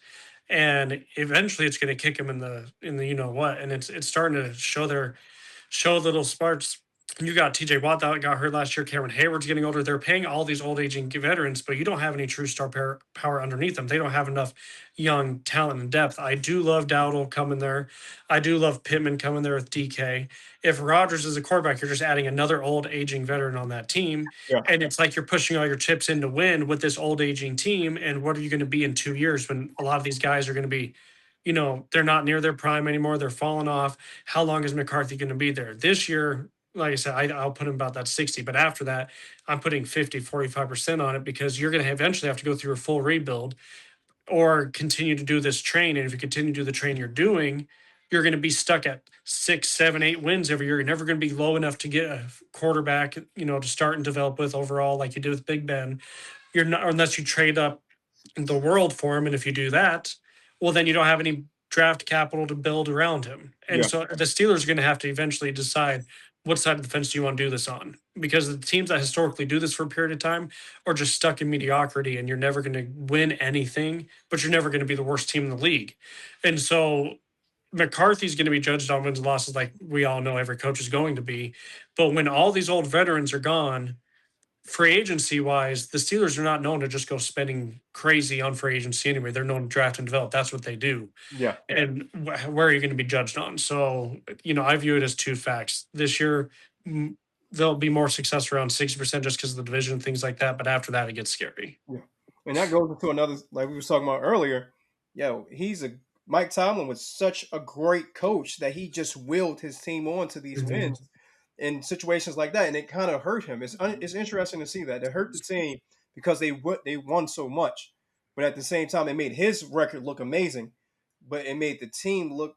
And eventually it's going to kick them in the you know what. And it's starting to show little sparks. You got TJ Watt that got hurt last year. Cameron Hayward's getting older. They're paying all these old aging veterans, but you don't have any true star power underneath them. They don't have enough young talent and depth. I do love Dowdle coming there. I do love Pittman coming there with DK. If Rodgers is a quarterback, you're just adding another old aging veteran on that team. Yeah. And it's like you're pushing all your chips in to win with this old aging team. And what are you going to be in 2 years when a lot of these guys are going to be, you know, they're not near their prime anymore. They're falling off. How long is McCarthy going to be there? This year, like I said, I'll put him about that 60. But after that, I'm putting 50, 45% on it because you're going to eventually have to go through a full rebuild or continue to do this train. And if you continue to do the train you're doing, you're going to be stuck at 6, 7, 8 wins every year. You're never going to be low enough to get a quarterback, you know, to start and develop with overall, like you did with Big Ben. You're not, unless you trade up the world for him. And if you do that, well, then you don't have any draft capital to build around him. And so the Steelers are going to have to eventually decide what side of the fence do you want to do this on? Because the teams that historically do this for a period of time are just stuck in mediocrity and you're never going to win anything, but you're never going to be the worst team in the league. And so McCarthy's going to be judged on wins and losses like we all know every coach is going to be. But when all these old veterans are gone, free agency wise, the Steelers are not known to just go spending crazy on free agency anyway. They're known to draft and develop. That's what they do. Yeah. And where are you going to be judged on? So, you know, I view it as two facts. This year, there'll be more success around 60% just because of the division and things like that. But after that, it gets scary. Yeah. And that goes into another, like we were talking about earlier. Mike Tomlin was such a great coach that he just willed his team on to these wins in situations like that, and it kind of hurt him. It's interesting to see that it hurt the team because they won so much, but at the same time, they made his record look amazing, but it made the team look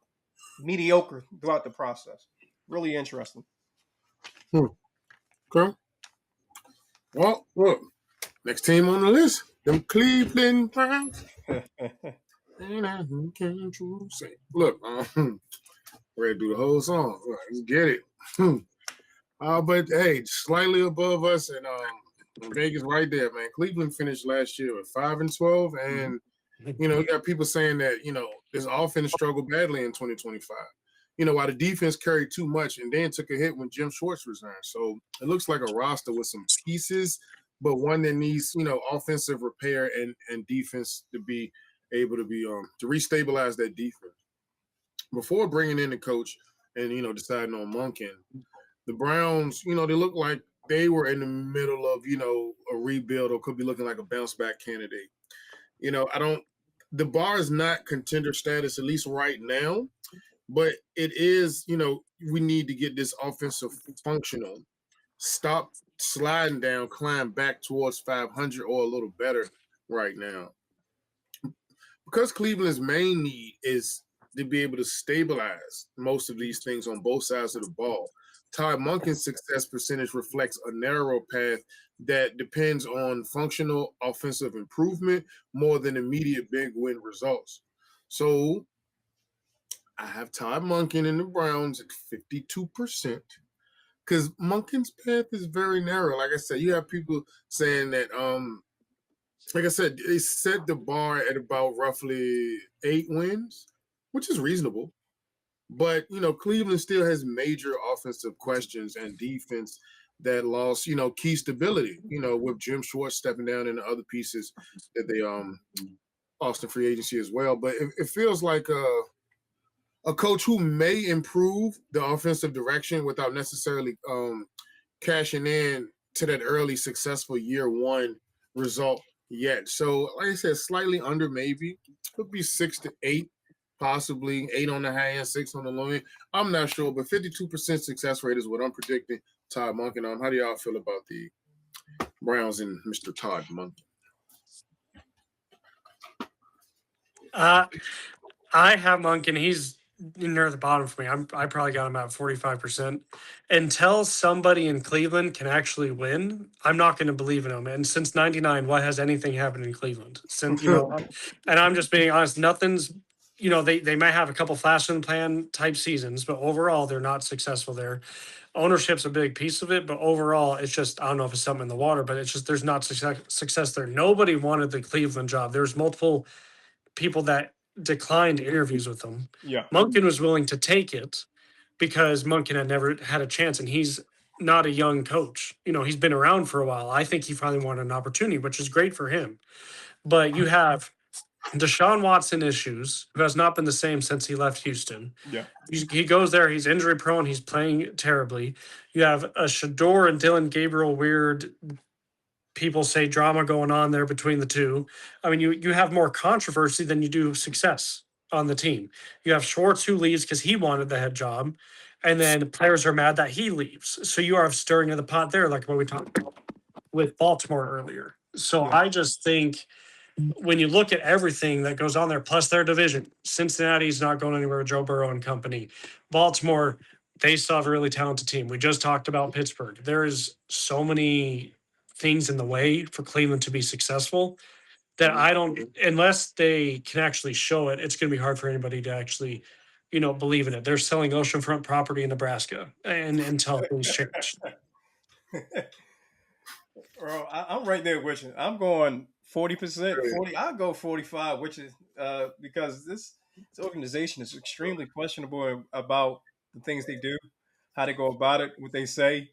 mediocre throughout the process. Really interesting. Okay. Well, look, next team on the list, them Cleveland Browns. Look, ready to do the whole song. Let's get it. But hey, slightly above us, and Vegas right there, man. Cleveland finished last year with 5-12, and you know, you got people saying that this offense struggled badly in 2025. While the defense carried too much and then took a hit when Jim Schwartz resigned. So it looks like a roster with some pieces, but one that needs offensive repair and defense to be able to be to restabilize that defense. Before bringing in the coach and deciding on Monken, the Browns, they look like they were in the middle of, a rebuild or could be looking like a bounce back candidate. The bar is not contender status, at least right now, but it is, we need to get this offensive functional, stop sliding down, climb back towards 500 or a little better right now. Because Cleveland's main need is to be able to stabilize most of these things on both sides of the ball. Todd Monken's success percentage reflects a narrow path that depends on functional offensive improvement more than immediate big win results. So I have Todd Monken and the Browns at 52% because Monken's path is very narrow. Like I said, you have people saying that, like I said, they set the bar at about roughly 8 wins, which is reasonable. But, Cleveland still has major offensive questions and defense that lost, key stability, with Jim Schwartz stepping down and the other pieces that they lost in free agency as well. But it feels like a coach who may improve the offensive direction without necessarily cashing in to that early successful year one result yet. So, like I said, slightly under maybe. Could be 6 to 8, possibly 8 on the high end, 6 on the low end. I'm not sure, but 52% success rate is what I'm predicting. Todd Monken. How do y'all feel about the Browns and Mr. Todd Monken? I have Monken. He's near the bottom for me. I probably got him at 45%. Until somebody in Cleveland can actually win, I'm not going to believe in him. And since '99, what has anything happened in Cleveland? Since and I'm just being honest, nothing's. They might have a couple flash in the pan type seasons, but overall they're not successful there. Ownership's a big piece of it, but overall it's just I don't know if it's something in the water, but it's just there's not success there. Nobody wanted the Cleveland job. There's multiple people that declined interviews with him. Yeah. Monken was willing to take it because Monken had never had a chance, and he's not a young coach. He's been around for a while. I think he finally wanted an opportunity, which is great for him. But you have Deshaun Watson issues, who has not been the same since he left Houston. Yeah. He goes there, he's injury prone, he's playing terribly. You have a Shador and Dylan Gabriel weird people say drama going on there between the two. I mean, you have more controversy than you do success on the team. You have Schwartz who leaves because he wanted the head job, and then players are mad that he leaves. So you are stirring in the pot there, like what we talked about with Baltimore earlier. So I just think when you look at everything that goes on there, plus their division, Cincinnati's not going anywhere with Joe Burrow and company. Baltimore, they still have a really talented team. We just talked about Pittsburgh. There is so many things in the way for Cleveland to be successful that I don't, unless they can actually show it, it's going to be hard for anybody to actually, believe in it. They're selling oceanfront property in Nebraska and until things change. Bro, I'm right there with you. I'm going 40%, 40. I'll go 45, which is because this organization is extremely questionable about the things they do, how they go about it, what they say,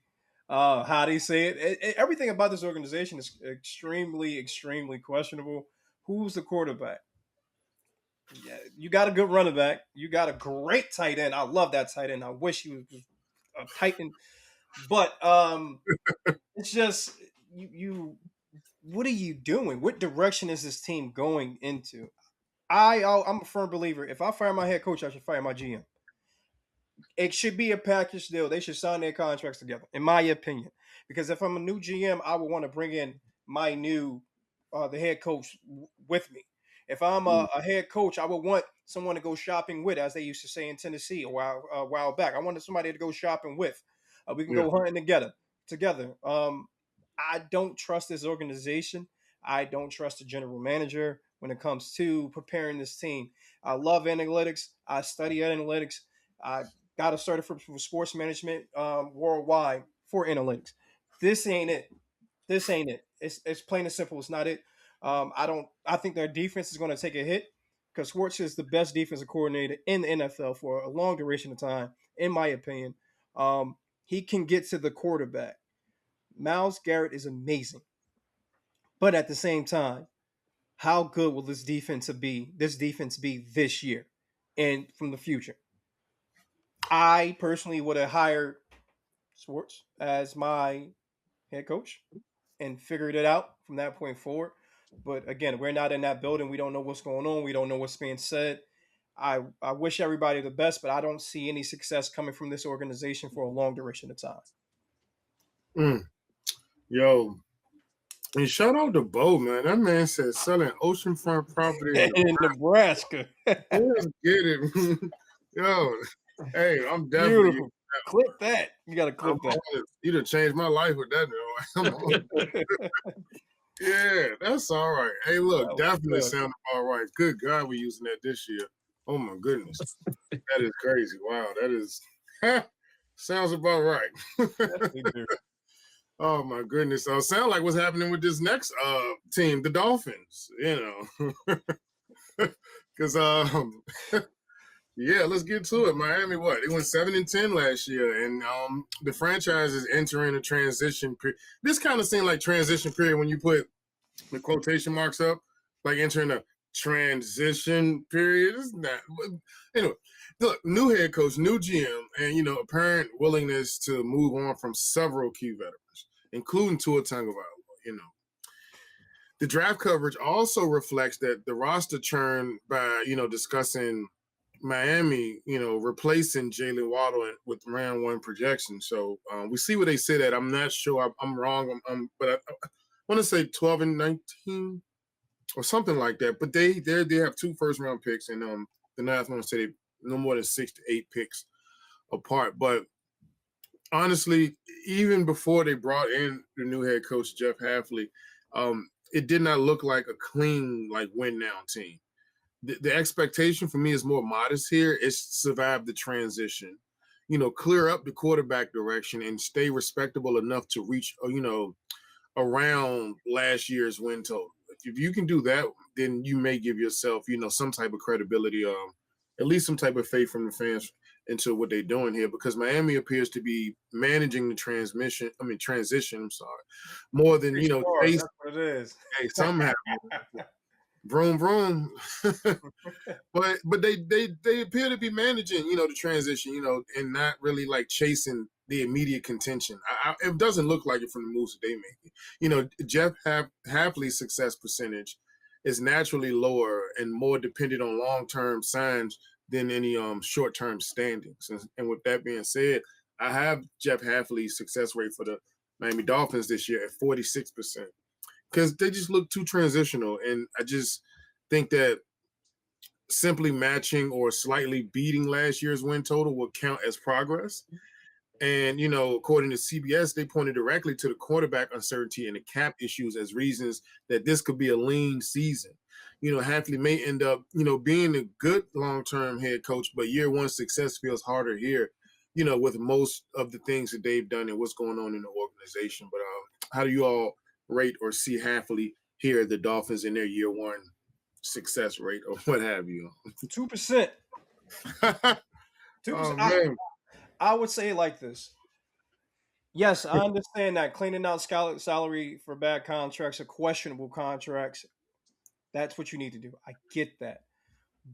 how they say it. Everything about this organization is extremely, extremely questionable. Who's the quarterback? Yeah, you got a good running back. You got a great tight end. I love that tight end. I wish he was a Titan, but it's just you. What are you doing? What direction is this team going into? I'm a firm believer. If I fire my head coach, I should fire my GM. It should be a package deal. They should sign their contracts together, in my opinion. Because if I'm a new GM, I would want to bring in my new the head coach with me. If I'm a head coach, I would want someone to go shopping with, as they used to say in Tennessee a while back. I wanted somebody to go shopping with. We can go hunting together. I don't trust this organization. I don't trust the general manager when it comes to preparing this team. I love analytics. I study analytics. I got a certificate for sports management worldwide for analytics. This ain't it. This ain't it. It's plain and simple. It's not it. I think their defense is going to take a hit because Schwartz is the best defensive coordinator in the NFL for a long duration of time, in my opinion. He can get to the quarterback. Myles Garrett is amazing. But at the same time, how good will this defense be this year and from the future? I personally would have hired Schwartz as my head coach and figured it out from that point forward. But again, we're not in that building. We don't know what's going on. We don't know what's being said. I wish everybody the best, but I don't see any success coming from this organization for a long duration of time. Yo, and shout out to Bo, man. That man said selling oceanfront property in Nebraska. Let's get it. Yo, hey, I'm definitely Beautiful. Clip that. You got to clip that. You done changed my life with that. Yeah, that's all right. Hey, look, definitely sounded all right. Good God, we're using that this year. Oh my goodness, that is crazy. Wow, that is sounds about right. Oh my goodness. Sound like what's happening with this next team, the Dolphins, Because yeah, let's get to it. Miami, what? They went 7-10 last year, and the franchise is entering a transition period. This kind of seemed like transition period when you put the quotation marks up, like entering a transition period. Isn't that anyway? Look, new head coach, new GM, and apparent willingness to move on from several key veterans, including Tua Tagovailoa. The draft coverage also reflects that the roster churn by, discussing Miami, replacing Jalen Waddle with round one projection. So we see where they sit at. I'm not sure. I'm wrong. But I want to say 12 and 19 or something like that. But they have 2 first round picks, and the Niners want to say they no more than 6 to 8 picks apart. But honestly, even before they brought in the new head coach Jeff Hafley, it did not look like a clean win now team. The expectation for me is more modest here. It's survive the transition, clear up the quarterback direction and stay respectable enough to reach, around last year's win total. If you can do that, then you may give yourself, some type of credibility, at least some type of faith from the fans into what they're doing here, because Miami appears to be managing the transition, I'm sorry, more than, That's what it is. Hey, somehow. Vroom vroom. but they appear to be managing, the transition, and not really chasing the immediate contention. It doesn't look like it from the moves that they make. Jeff Hafley's success percentage is naturally lower and more dependent on long-term signs than any short-term standings. And with that being said, I have Jeff Hafley's success rate for the Miami Dolphins this year at 46%. Because they just look too transitional. And I just think that simply matching or slightly beating last year's win total will count as progress. And, according to CBS, they pointed directly to the quarterback uncertainty and the cap issues as reasons that this could be a lean season. Hafley may end up, being a good long-term head coach, but year one success feels harder here, with most of the things that they've done and what's going on in the organization. But how do you all rate or see Hafley here, the Dolphins, in their year one success rate or what have you? 2%. 2%. Oh, man. I would say it like this. Yes, I understand that cleaning out salary for bad contracts or questionable contracts, that's what you need to do. I get that.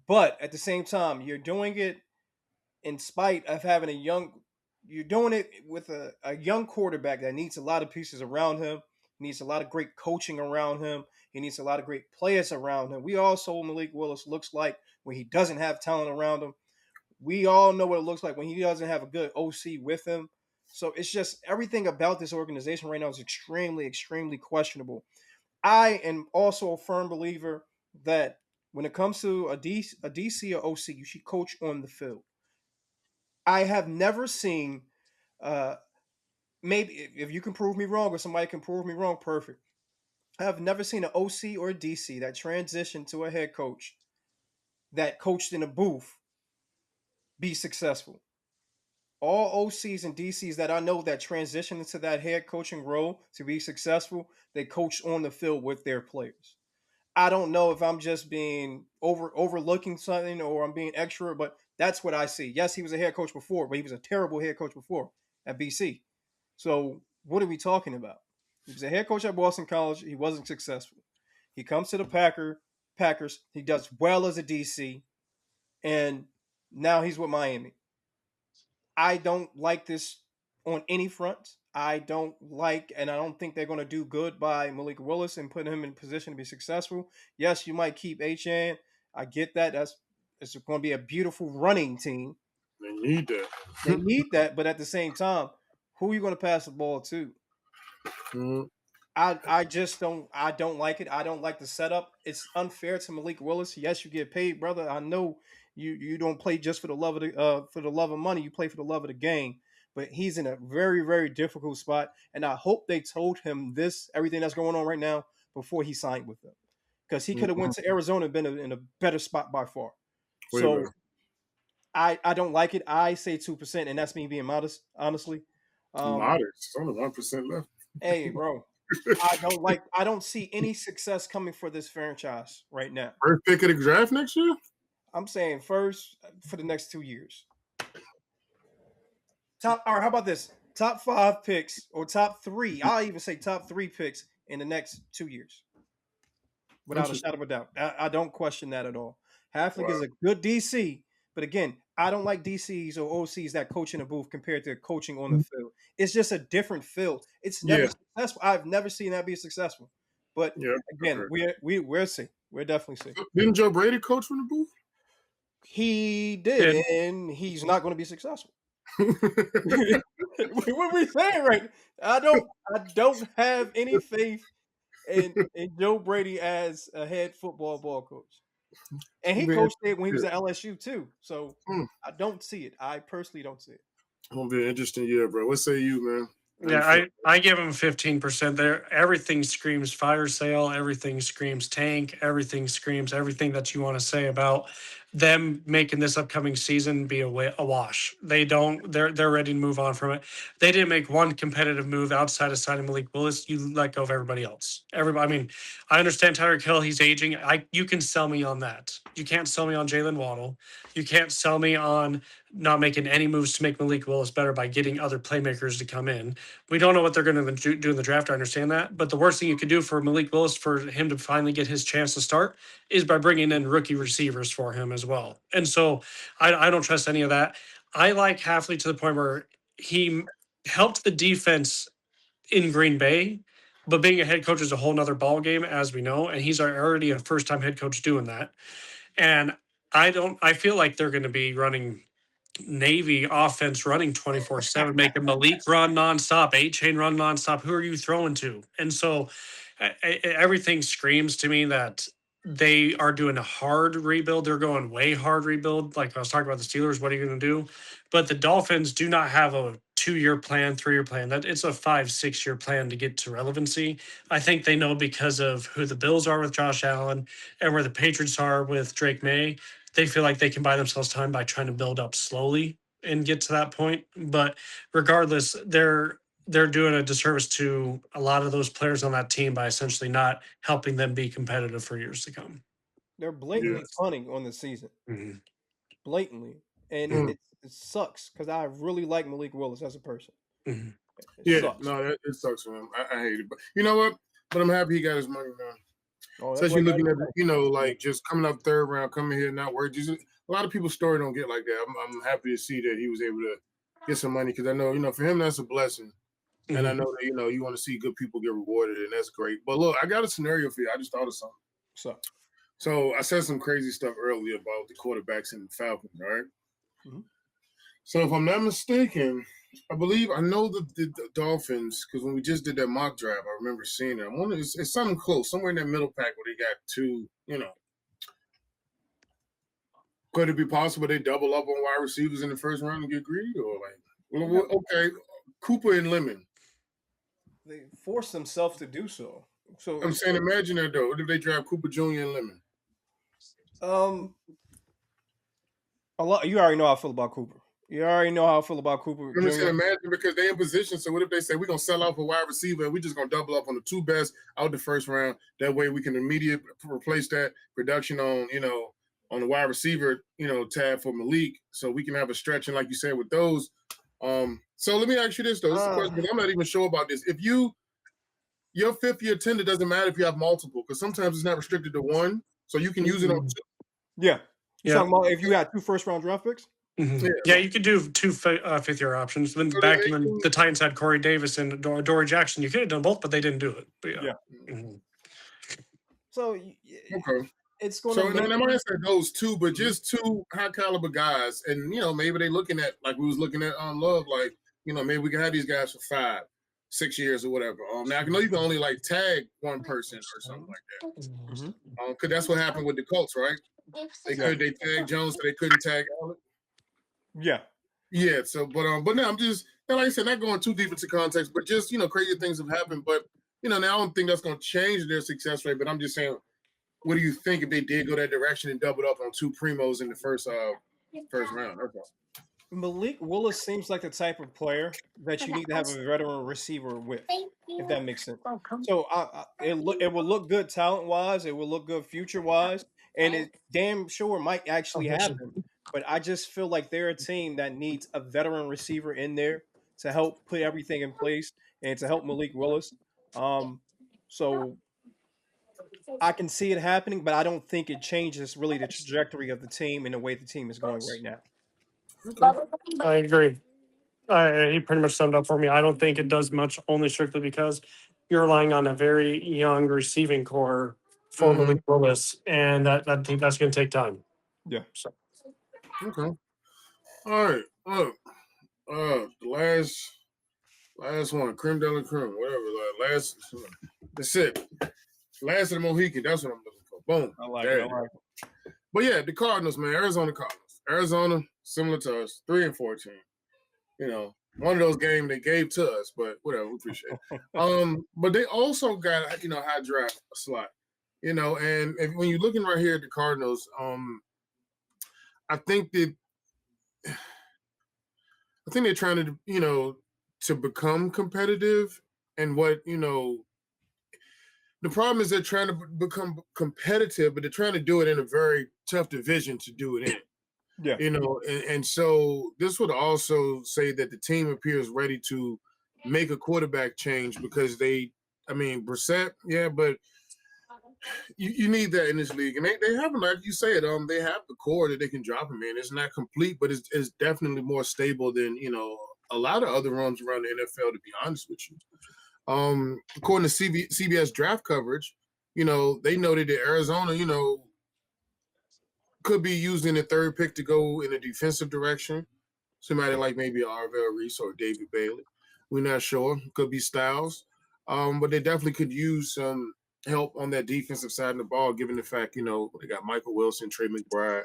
But at the same time, you're doing it in spite of having you're doing it with a young quarterback that needs a lot of pieces around him. He needs a lot of great coaching around him. He needs a lot of great players around him. We all saw Malik Willis looks like when he doesn't have talent around him. We all know what it looks like when he doesn't have a good OC with him. So it's just everything about this organization right now is extremely, extremely questionable. I am also a firm believer that when it comes to a DC or OC, you should coach on the field. I have never seen, maybe if you can prove me wrong or somebody can prove me wrong, perfect. I have never seen an OC or a DC that transitioned to a head coach that coached in a booth be successful. All OCs and DCs that I know that transition into that head coaching role to be successful, they coach on the field with their players. I don't know if I'm just being overlooking something or I'm being extra, but that's what I see. Yes, he was a head coach before, but he was a terrible head coach before at BC. So what are we talking about? He was a head coach at Boston College. He wasn't successful. He comes to the Packers. He does well as a DC, and now he's with Miami. I don't like this on any front. I don't like, and I don't think they're going to do good by Malik Willis and put him in position to be successful. Yes, you might keep HN. I get that. It's going to be a beautiful running team. They need that. They need that, but at the same time, who are you going to pass the ball to? Mm-hmm. I just don't like it. I don't like the setup. It's unfair to Malik Willis. Yes, you get paid, brother. I know you don't play just for the love of money. You play for the love of the game. But he's in a very, very difficult spot. And I hope they told him everything that's going on right now before he signed with them. Because he could have went to Arizona and been in a better spot by far. So I don't like it. I say 2%, and that's me being modest, honestly. Modest. It's only 1% left. Hey, bro. I don't see any success coming for this franchise right now. First pick of the draft next year? I'm saying first for the next 2 years. All right, how about this? Top 5 picks or top 3. I'll even say top 3 picks in the next 2 years. Without a shadow of a doubt. I don't question that at all. Haflick is a good DC, but again, I don't like DCs or OCs that coach in a booth compared to coaching on the field. It's just a different field. It's never successful. I've never seen that be successful. But Yeah. again, we'll see. We'll definitely see. Didn't Joe Brady coach from the booth? He did, and he's not going to be successful. What we saying right? I don't have any faith in Joe Brady as a head football ball coach. And he coached it when he was at LSU too. So I don't see it. I personally don't see it. It's gonna be an interesting year, bro. What say you, man? Yeah, I give him 15% there. Everything screams fire sale. Everything screams tank. Everything screams everything that you want to say about them making this upcoming season be a wash. They're ready to move on from it. They didn't make one competitive move outside of signing Malik Willis. You let go of everybody else. Everybody. I mean, I understand Tyreek Hill. He's aging. You can sell me on that. You can't sell me on Jalen Waddle. You can't sell me on not making any moves to make Malik Willis better by getting other playmakers to come in. We don't know what they're going to do in the draft. I understand that. But the worst thing you could do for Malik Willis, for him to finally get his chance to start, is by bringing in rookie receivers for him as well. And so I don't trust any of that. I like Halfley to the point where he helped the defense in Green Bay, but being a head coach is a whole nother ball game, as we know. And he's already a first-time head coach doing that. And I feel like they're going to be running Navy offense running 24/7, making Malik run nonstop, A-Chain run nonstop. Who are you throwing to? And so everything screams to me that they are doing a hard rebuild. They're going way hard rebuild. Like I was talking about the Steelers, what are you going to do? But the Dolphins do not have a 2-year plan, 3-year plan. That it's a 5-6 year plan to get to relevancy. I think they know because of who the Bills are with Josh Allen and where the Patriots are with Drake May. They feel like they can buy themselves time by trying to build up slowly and get to that point. But regardless, they're doing a disservice to a lot of those players on that team by essentially not helping them be competitive for years to come. They're blatantly punting on the season. Mm-hmm. Blatantly. And it sucks because I really like Malik Willis as a person. Mm-hmm. It sucks for him. I hate it. But you know what? But I'm happy he got his money now. Especially looking at, like just coming up third round, coming here, not worried. A lot of people's story don't get like that. I'm happy to see that he was able to get some money because I know, for him, that's a blessing. Mm-hmm. And I know that, you want to see good people get rewarded, and that's great. But look, I got a scenario for you. I just thought of something. So I said some crazy stuff earlier about the quarterbacks and the Falcons, all right? Mm-hmm. So if I'm not mistaken, I know the Dolphins, because when we just did that mock draft, I remember seeing it. It's something close, somewhere in that middle pack where they got two, Could it be possible they double up on wide receivers in the first round and get greedy? Or okay, Cooper and Lemon. They force themselves to do so. So I'm saying, imagine that though. What if they draft Cooper Jr. and Lemon? You already know how I feel about Cooper. You already know how I feel about Cooper. I'm just gonna imagine because they're in position. So what if they say we're gonna sell out for wide receiver and we're just gonna double up on the two best out the first round? That way we can immediately replace that production on on the wide receiver tab for Malik, so we can have a stretch. And like you said with those, so let me ask you this though. This is a question, but I'm not even sure about this. If your fifth year tender doesn't matter if you have multiple, because sometimes it's not restricted to one, so you can use it on two. Yeah. You're talking about if you had 2 first-round draft picks? Mm-hmm. Yeah, you could do 2 fifth-year options. When back when the Titans had Corey Davis and Dory Jackson, you could have done both, but they didn't do it. But yeah. Mm-hmm. So okay, it's going. So no, I said those two, but just 2 high caliber guys, and maybe they looking at like we was looking at Love, like maybe we can have these guys for 5, 6 years or whatever. Now I know you can only like tag one person or something like that. Mm-hmm. Cause that's what happened with the Colts, right? They tagged Jones, so they couldn't tag Allen. Yeah. So, but no, I'm just like I said, not going too deep into context, but just crazy things have happened. But now I don't think that's going to change their success rate. But I'm just saying, what do you think if they did go that direction and doubled up on 2 primos in the first round? Okay. Malik Willis seems like the type of player that you need to have a veteran receiver with, if that makes sense. So it will look good talent-wise, it will look good future-wise, and it damn sure might actually happen. But I just feel like they're a team that needs a veteran receiver in there to help put everything in place and to help Malik Willis. So I can see it happening, but I don't think it changes really the trajectory of the team and the way the team is going right now. I agree. He pretty much summed up for me. I don't think it does much, only strictly because you're relying on a very young receiving core for Mhm. Malik Willis, and I think that's going to take time. Yeah. So Okay. All right. The last one, creme de la creme, whatever. Last, that's it. Last of the Mohican. That's what I'm looking for. Boom. I like it. There I it is. like But yeah, the Cardinals, man, Arizona Cardinals. Arizona, similar to us, 3-14. You know, one of those games they gave to us, but whatever, we appreciate it. But they also got high draft slot. And when you're looking right here at the Cardinals, I think that they're trying to, to become competitive. And the problem is they're trying to become competitive, but they're trying to do it in a very tough division to do it in. Yeah. And so this would also say that the team appears ready to make a quarterback change because Brissett, yeah, but you need that in this league. And they have, like you said, they have the core that they can drop him in. It's not complete, but it's definitely more stable than, a lot of other runs around the NFL, to be honest with you. According to CBS draft coverage, they noted that Arizona, could be using the third pick to go in a defensive direction. Somebody like maybe Arvell Reese or David Bailey. We're not sure. Could be Styles. But they definitely could use some help on that defensive side of the ball, given the fact, they got Michael Wilson, Trey McBride.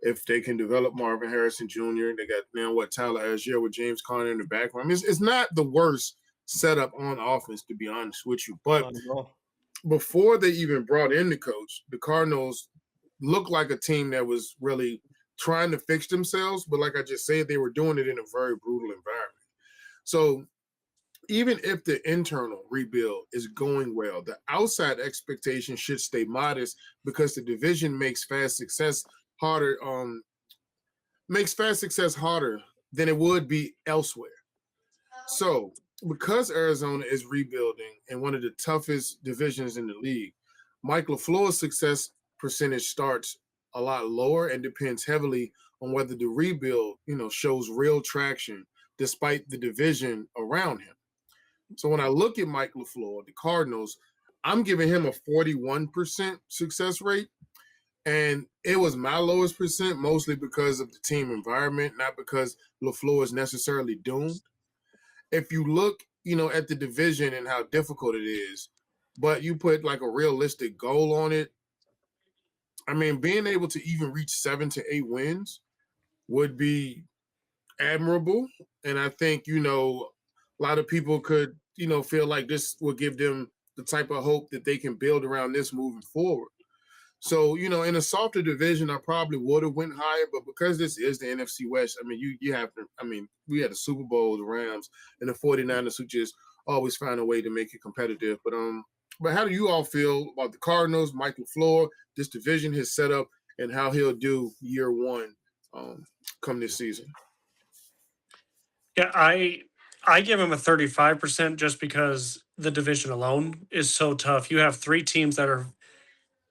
If they can develop Marvin Harrison Jr., they got now Tyler Algier with James Conner in the background. It's not the worst setup on offense, to be honest with you. But before they even brought in the coach, the Cardinals looked like a team that was really trying to fix themselves. But like I just said, they were doing it in a very brutal environment. So even if the internal rebuild is going well, the outside expectation should stay modest because the division makes fast success harder. Makes fast success harder than it would be elsewhere. So because Arizona is rebuilding in one of the toughest divisions in the league, Mike LaFleur's success percentage starts a lot lower and depends heavily on whether the rebuild, shows real traction despite the division around him. So when I look at Mike LaFleur, the Cardinals, I'm giving him a 41% success rate. And it was my lowest percent, mostly because of the team environment, not because LaFleur is necessarily doomed. If you look, at the division and how difficult it is, but you put like a realistic goal on it, being able to even reach 7 to 8 wins would be admirable. And I think, a lot of people could, feel like this will give them the type of hope that they can build around this moving forward. So, in a softer division, I probably would have went higher, but because this is the NFC West, you have to, we had the Super Bowl, the Rams, and the 49ers who just always find a way to make it competitive. But how do you all feel about the Cardinals, Mike LaFleur, this division, his setup, and how he'll do year one come this season? yeah, I give him a 35% just because the division alone is so tough. You have three teams that are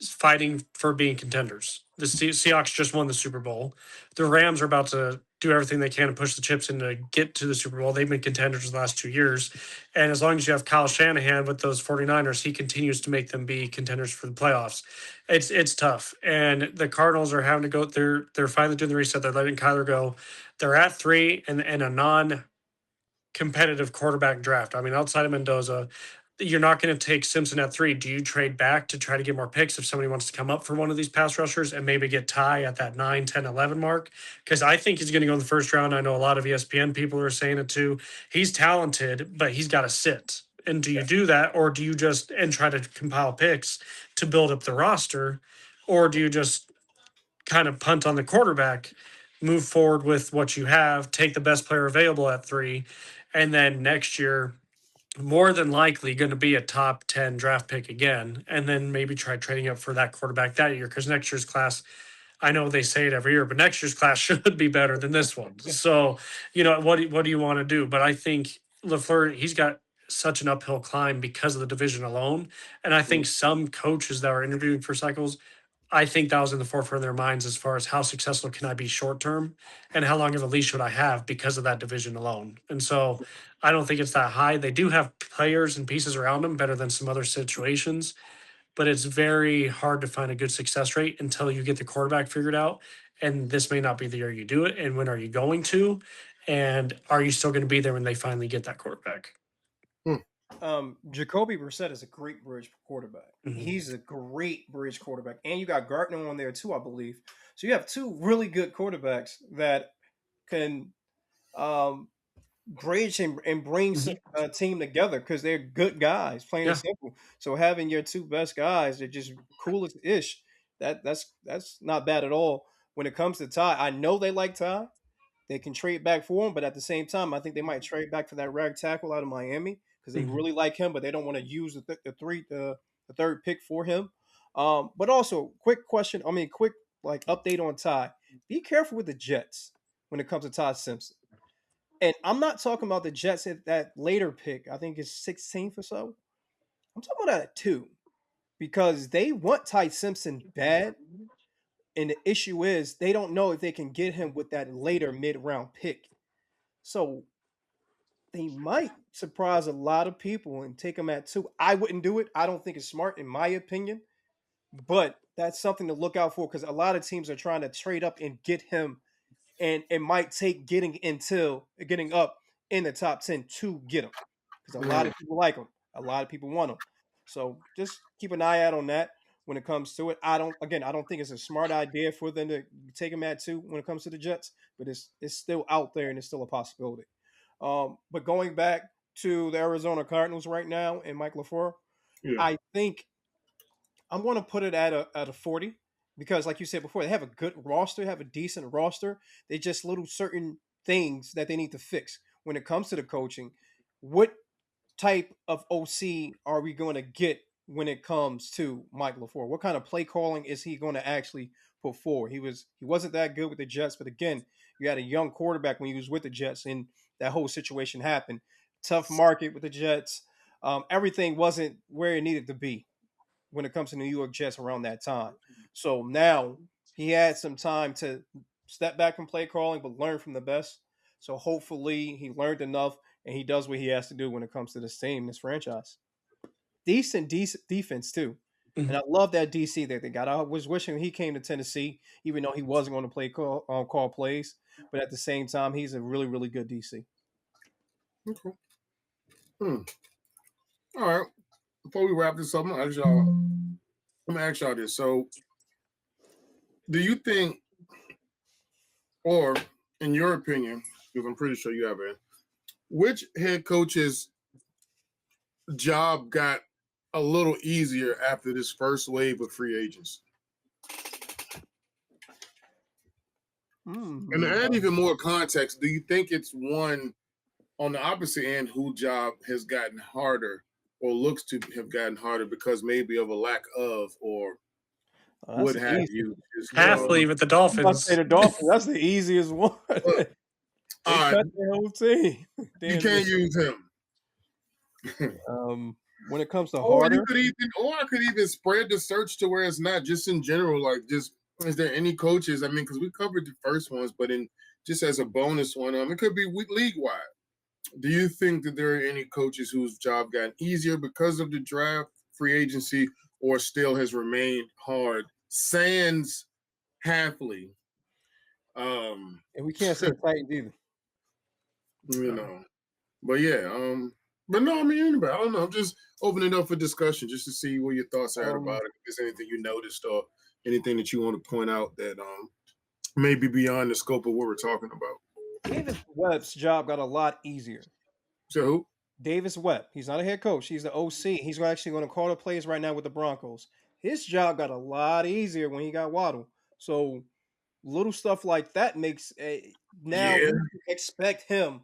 fighting for being contenders. The Seahawks just won the Super Bowl. The Rams are about to do everything they can to push the chips in to get to the Super Bowl. They've been contenders the last 2 years. And as long as you have Kyle Shanahan with those 49ers, he continues to make them be contenders for the playoffs. It's tough. And the Cardinals are having to go, they're finally doing the reset. They're letting Kyler go. They're at 3 and a non-competitive quarterback draft. Outside of Mendoza, you're not going to take Simpson at 3. Do you trade back to try to get more picks if somebody wants to come up for one of these pass rushers and maybe get Ty at that 9, 10, 11 mark? Because I think he's going to go in the first round. I know a lot of ESPN people are saying it too. He's talented, but he's got to sit. And do you do that, or do you just and try to compile picks to build up the roster, or do you just kind of punt on the quarterback, move forward with what you have, take the best player available at 3, and then next year more than likely going to be a top 10 draft pick again, and then maybe try trading up for that quarterback that year, because next year's class, I know they say it every year, but next year's class should be better than this one. So, what do you want to do? But I think LaFleur, he's got such an uphill climb because of the division alone. And I think some coaches that are interviewing for cycles I think that was in the forefront of their minds as far as how successful can I be short term and how long of a leash should I have because of that division alone. And so I don't think it's that high. They do have players and pieces around them better than some other situations, but it's very hard to find a good success rate until you get the quarterback figured out. And this may not be the year you do it. And when are you going to? And are you still going to be there when they finally get that quarterback? Jacoby Brissett is a great bridge quarterback. Mhm. He's a great bridge quarterback, and you got Gardner on there too, I believe. So you have two really good quarterbacks that can um, bridge and bring a team together because they're good guys, plain and Yeah. simple. So having your two best guys, they're just cool as ish. That's not bad at all. When it comes to Ty, I know they like Ty. They can trade back for him, but at the same time, I think they might trade back for that rag tackle out of Miami because they Mhm. really like him, but they don't want to use the third pick for him. But also, quick question. I mean, quick like update on Ty. Be careful with the Jets when it comes to Ty Simpson. And I'm not talking about the Jets at that later pick. I think it's 16th or so. I'm talking about that too because they want Ty Simpson bad. And the issue is they don't know if they can get him with that later mid round pick. So they might surprise a lot of people and take him at 2. I wouldn't do it. I don't think it's smart, in my opinion. But that's something to look out for because a lot of teams are trying to trade up and get him, and it might take getting up in the top 10 to get him because a lot of people like him. A lot of people want him. So just keep an eye out on that when it comes to it. I don't think it's a smart idea for them to take him at 2 when it comes to the Jets, but it's still out there and it's still a possibility. But going back to the Arizona Cardinals right now and Mike LaFleur, Yeah. I think I'm going to put it at a 40 because, like you said before, they have a good roster, have a decent roster. They just little certain things that they need to fix when it comes to the coaching. What type of OC are we going to get when it comes to Mike LaFleur? What kind of play calling is he going to actually put forward? He wasn't that good with the Jets, but again, you had a young quarterback when he was with the Jets, and that whole situation happened. Tough market with the Jets. Everything wasn't where it needed to be when it comes to New York Jets around that time. So now he had some time to step back from play calling, but learn from the best. So hopefully he learned enough and he does what he has to do when it comes to this team, this franchise. Decent defense too. And I love that DC that they got. I was wishing he came to Tennessee, even though he wasn't going to call plays. But at the same time, he's a really, really good DC. Okay. All right. Before we wrap this up, I'm gonna ask y'all this. So, do you think, or in your opinion, because I'm pretty sure you have it, which head coach's job got a little easier after this first wave of free agents? And to add even more context, do you think it's one on the opposite end whose job has gotten harder or looks to have gotten harder because maybe of a lack of or what have easy. you? Halfley with the Dolphins. The Dolphins. That's the easiest one. They all cut right, their whole team. you can't use him. When it comes to Or harder, I could even spread the search to where it's not just in general. Like, just is there any coaches? I mean, because we covered the first ones, but in just as a bonus one, it could be league wide. Do you think that there are any coaches whose job got easier because of the draft, free agency, or still has remained hard? Sans Halfley. and we can't say Titans either. You know. But yeah, but no, I mean anybody. I don't know. I'm just opening it up for discussion just to see what your thoughts are about it. If there's anything you noticed or anything that you want to point out that may be beyond the scope of what we're talking about. Davis Webb's job got a lot easier. So who? Davis Webb. He's not a head coach. He's the OC. He's actually going to call the plays right now with the Broncos. His job got a lot easier when he got Waddle. So little stuff like that makes now we expect him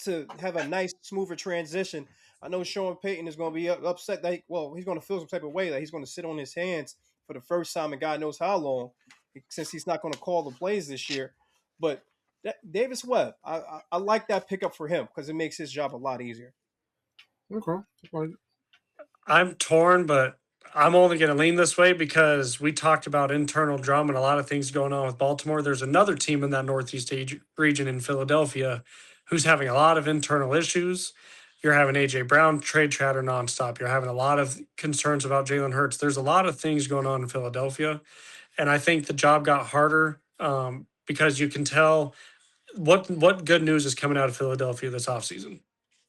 to have a nice, smoother transition. I know Sean Payton is going to be upset that he's going to feel some type of way that he's going to sit on his hands for the first time in God knows how long, since he's not going to call the plays this year. But Davis Webb, I like that pickup for him because it makes his job a lot easier. Okay. I'm torn, but I'm only going to lean this way because we talked about internal drama and a lot of things going on with Baltimore. There's another team in that Northeast region in Philadelphia who's having a lot of internal issues. You're having AJ Brown trade chatter nonstop. You're having a lot of concerns about Jalen Hurts. There's a lot of things going on in Philadelphia. And I think the job got harder because you can tell what good news is coming out of Philadelphia this offseason.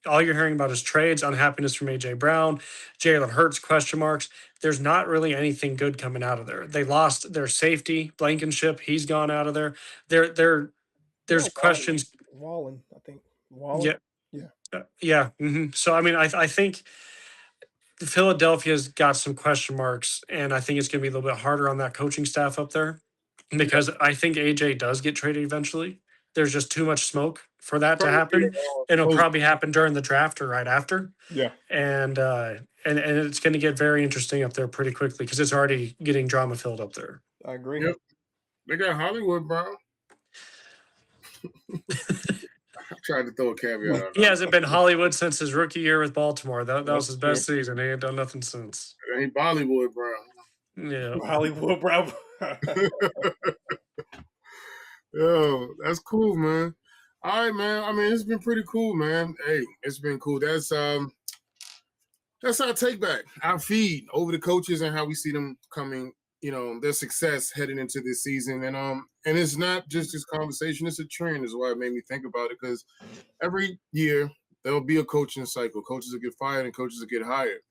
All you're hearing about is trades, unhappiness from AJ Brown, Jalen Hurts question marks. There's not really anything good coming out of there. They lost their safety, Blankenship. He's gone out of there. There's questions. Wallen, I think. Wallen. Yeah, yeah. So I mean, I think Philadelphia's got some question marks, and I think it's going to be a little bit harder on that coaching staff up there because I think AJ does get traded eventually. There's just too much smoke for that to happen. It'll probably happen during the draft or right after. Yeah. And it's going to get very interesting up there pretty quickly because it's already getting drama filled up there. I agree. Yep. They got Hollywood, bro. I tried to throw a caveat out. He hasn't been Hollywood since his rookie year with Baltimore. That was his best season. He ain't done nothing since. It ain't Bollywood, bro. Yeah. Hollywood, bro. Yo, that's cool, man. All right, man. I mean, it's been pretty cool, man. Hey, it's been cool. That's our take back, our feed over the coaches and how we see them coming, their success heading into this season. And it's not just this conversation, it's a trend, is why it made me think about it. Because every year there'll be a coaching cycle. Coaches will get fired and coaches will get hired.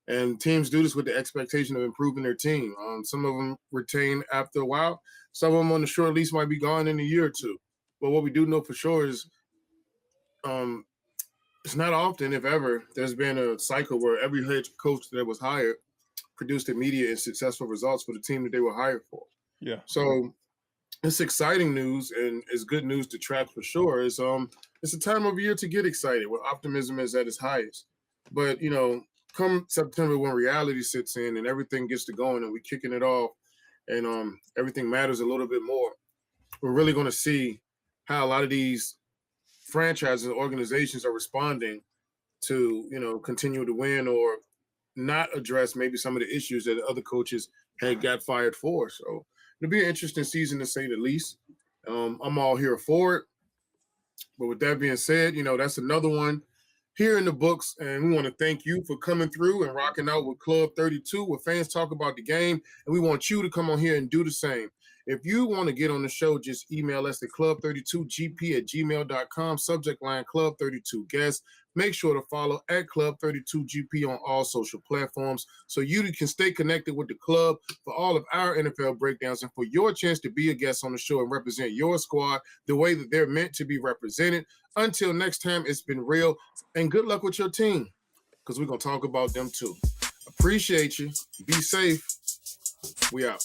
And teams do this with the expectation of improving their team. Some of them retain after a while. Some of them on the short lease might be gone in a year or two. But what we do know for sure is it's not often, if ever, there's been a cycle where every head coach that was hired produced immediate and successful results for the team that they were hired for. Yeah. So it's exciting news, and it's good news to track for sure. It's a time of year to get excited where optimism is at its highest. But, come September when reality sits in and everything gets to going and we're kicking it off and everything matters a little bit more, we're really going to see how a lot of these franchises and organizations are responding to, continue to win or not address maybe some of the issues that other coaches had got fired for. So it'll be an interesting season to say the least. I'm all here for it. But with that being said, that's another one here in the books, and we want to thank you for coming through and rocking out with Club 32, where fans talk about the game, and we want you to come on here and do the same. If you want to get on the show, just email us at club32gp@gmail.com, subject line Club32 guest. Make sure to follow at Club32GP on all social platforms so you can stay connected with the club for all of our NFL breakdowns and for your chance to be a guest on the show and represent your squad the way that they're meant to be represented. Until next time, it's been real, and good luck with your team because we're going to talk about them too. Appreciate you. Be safe. We out.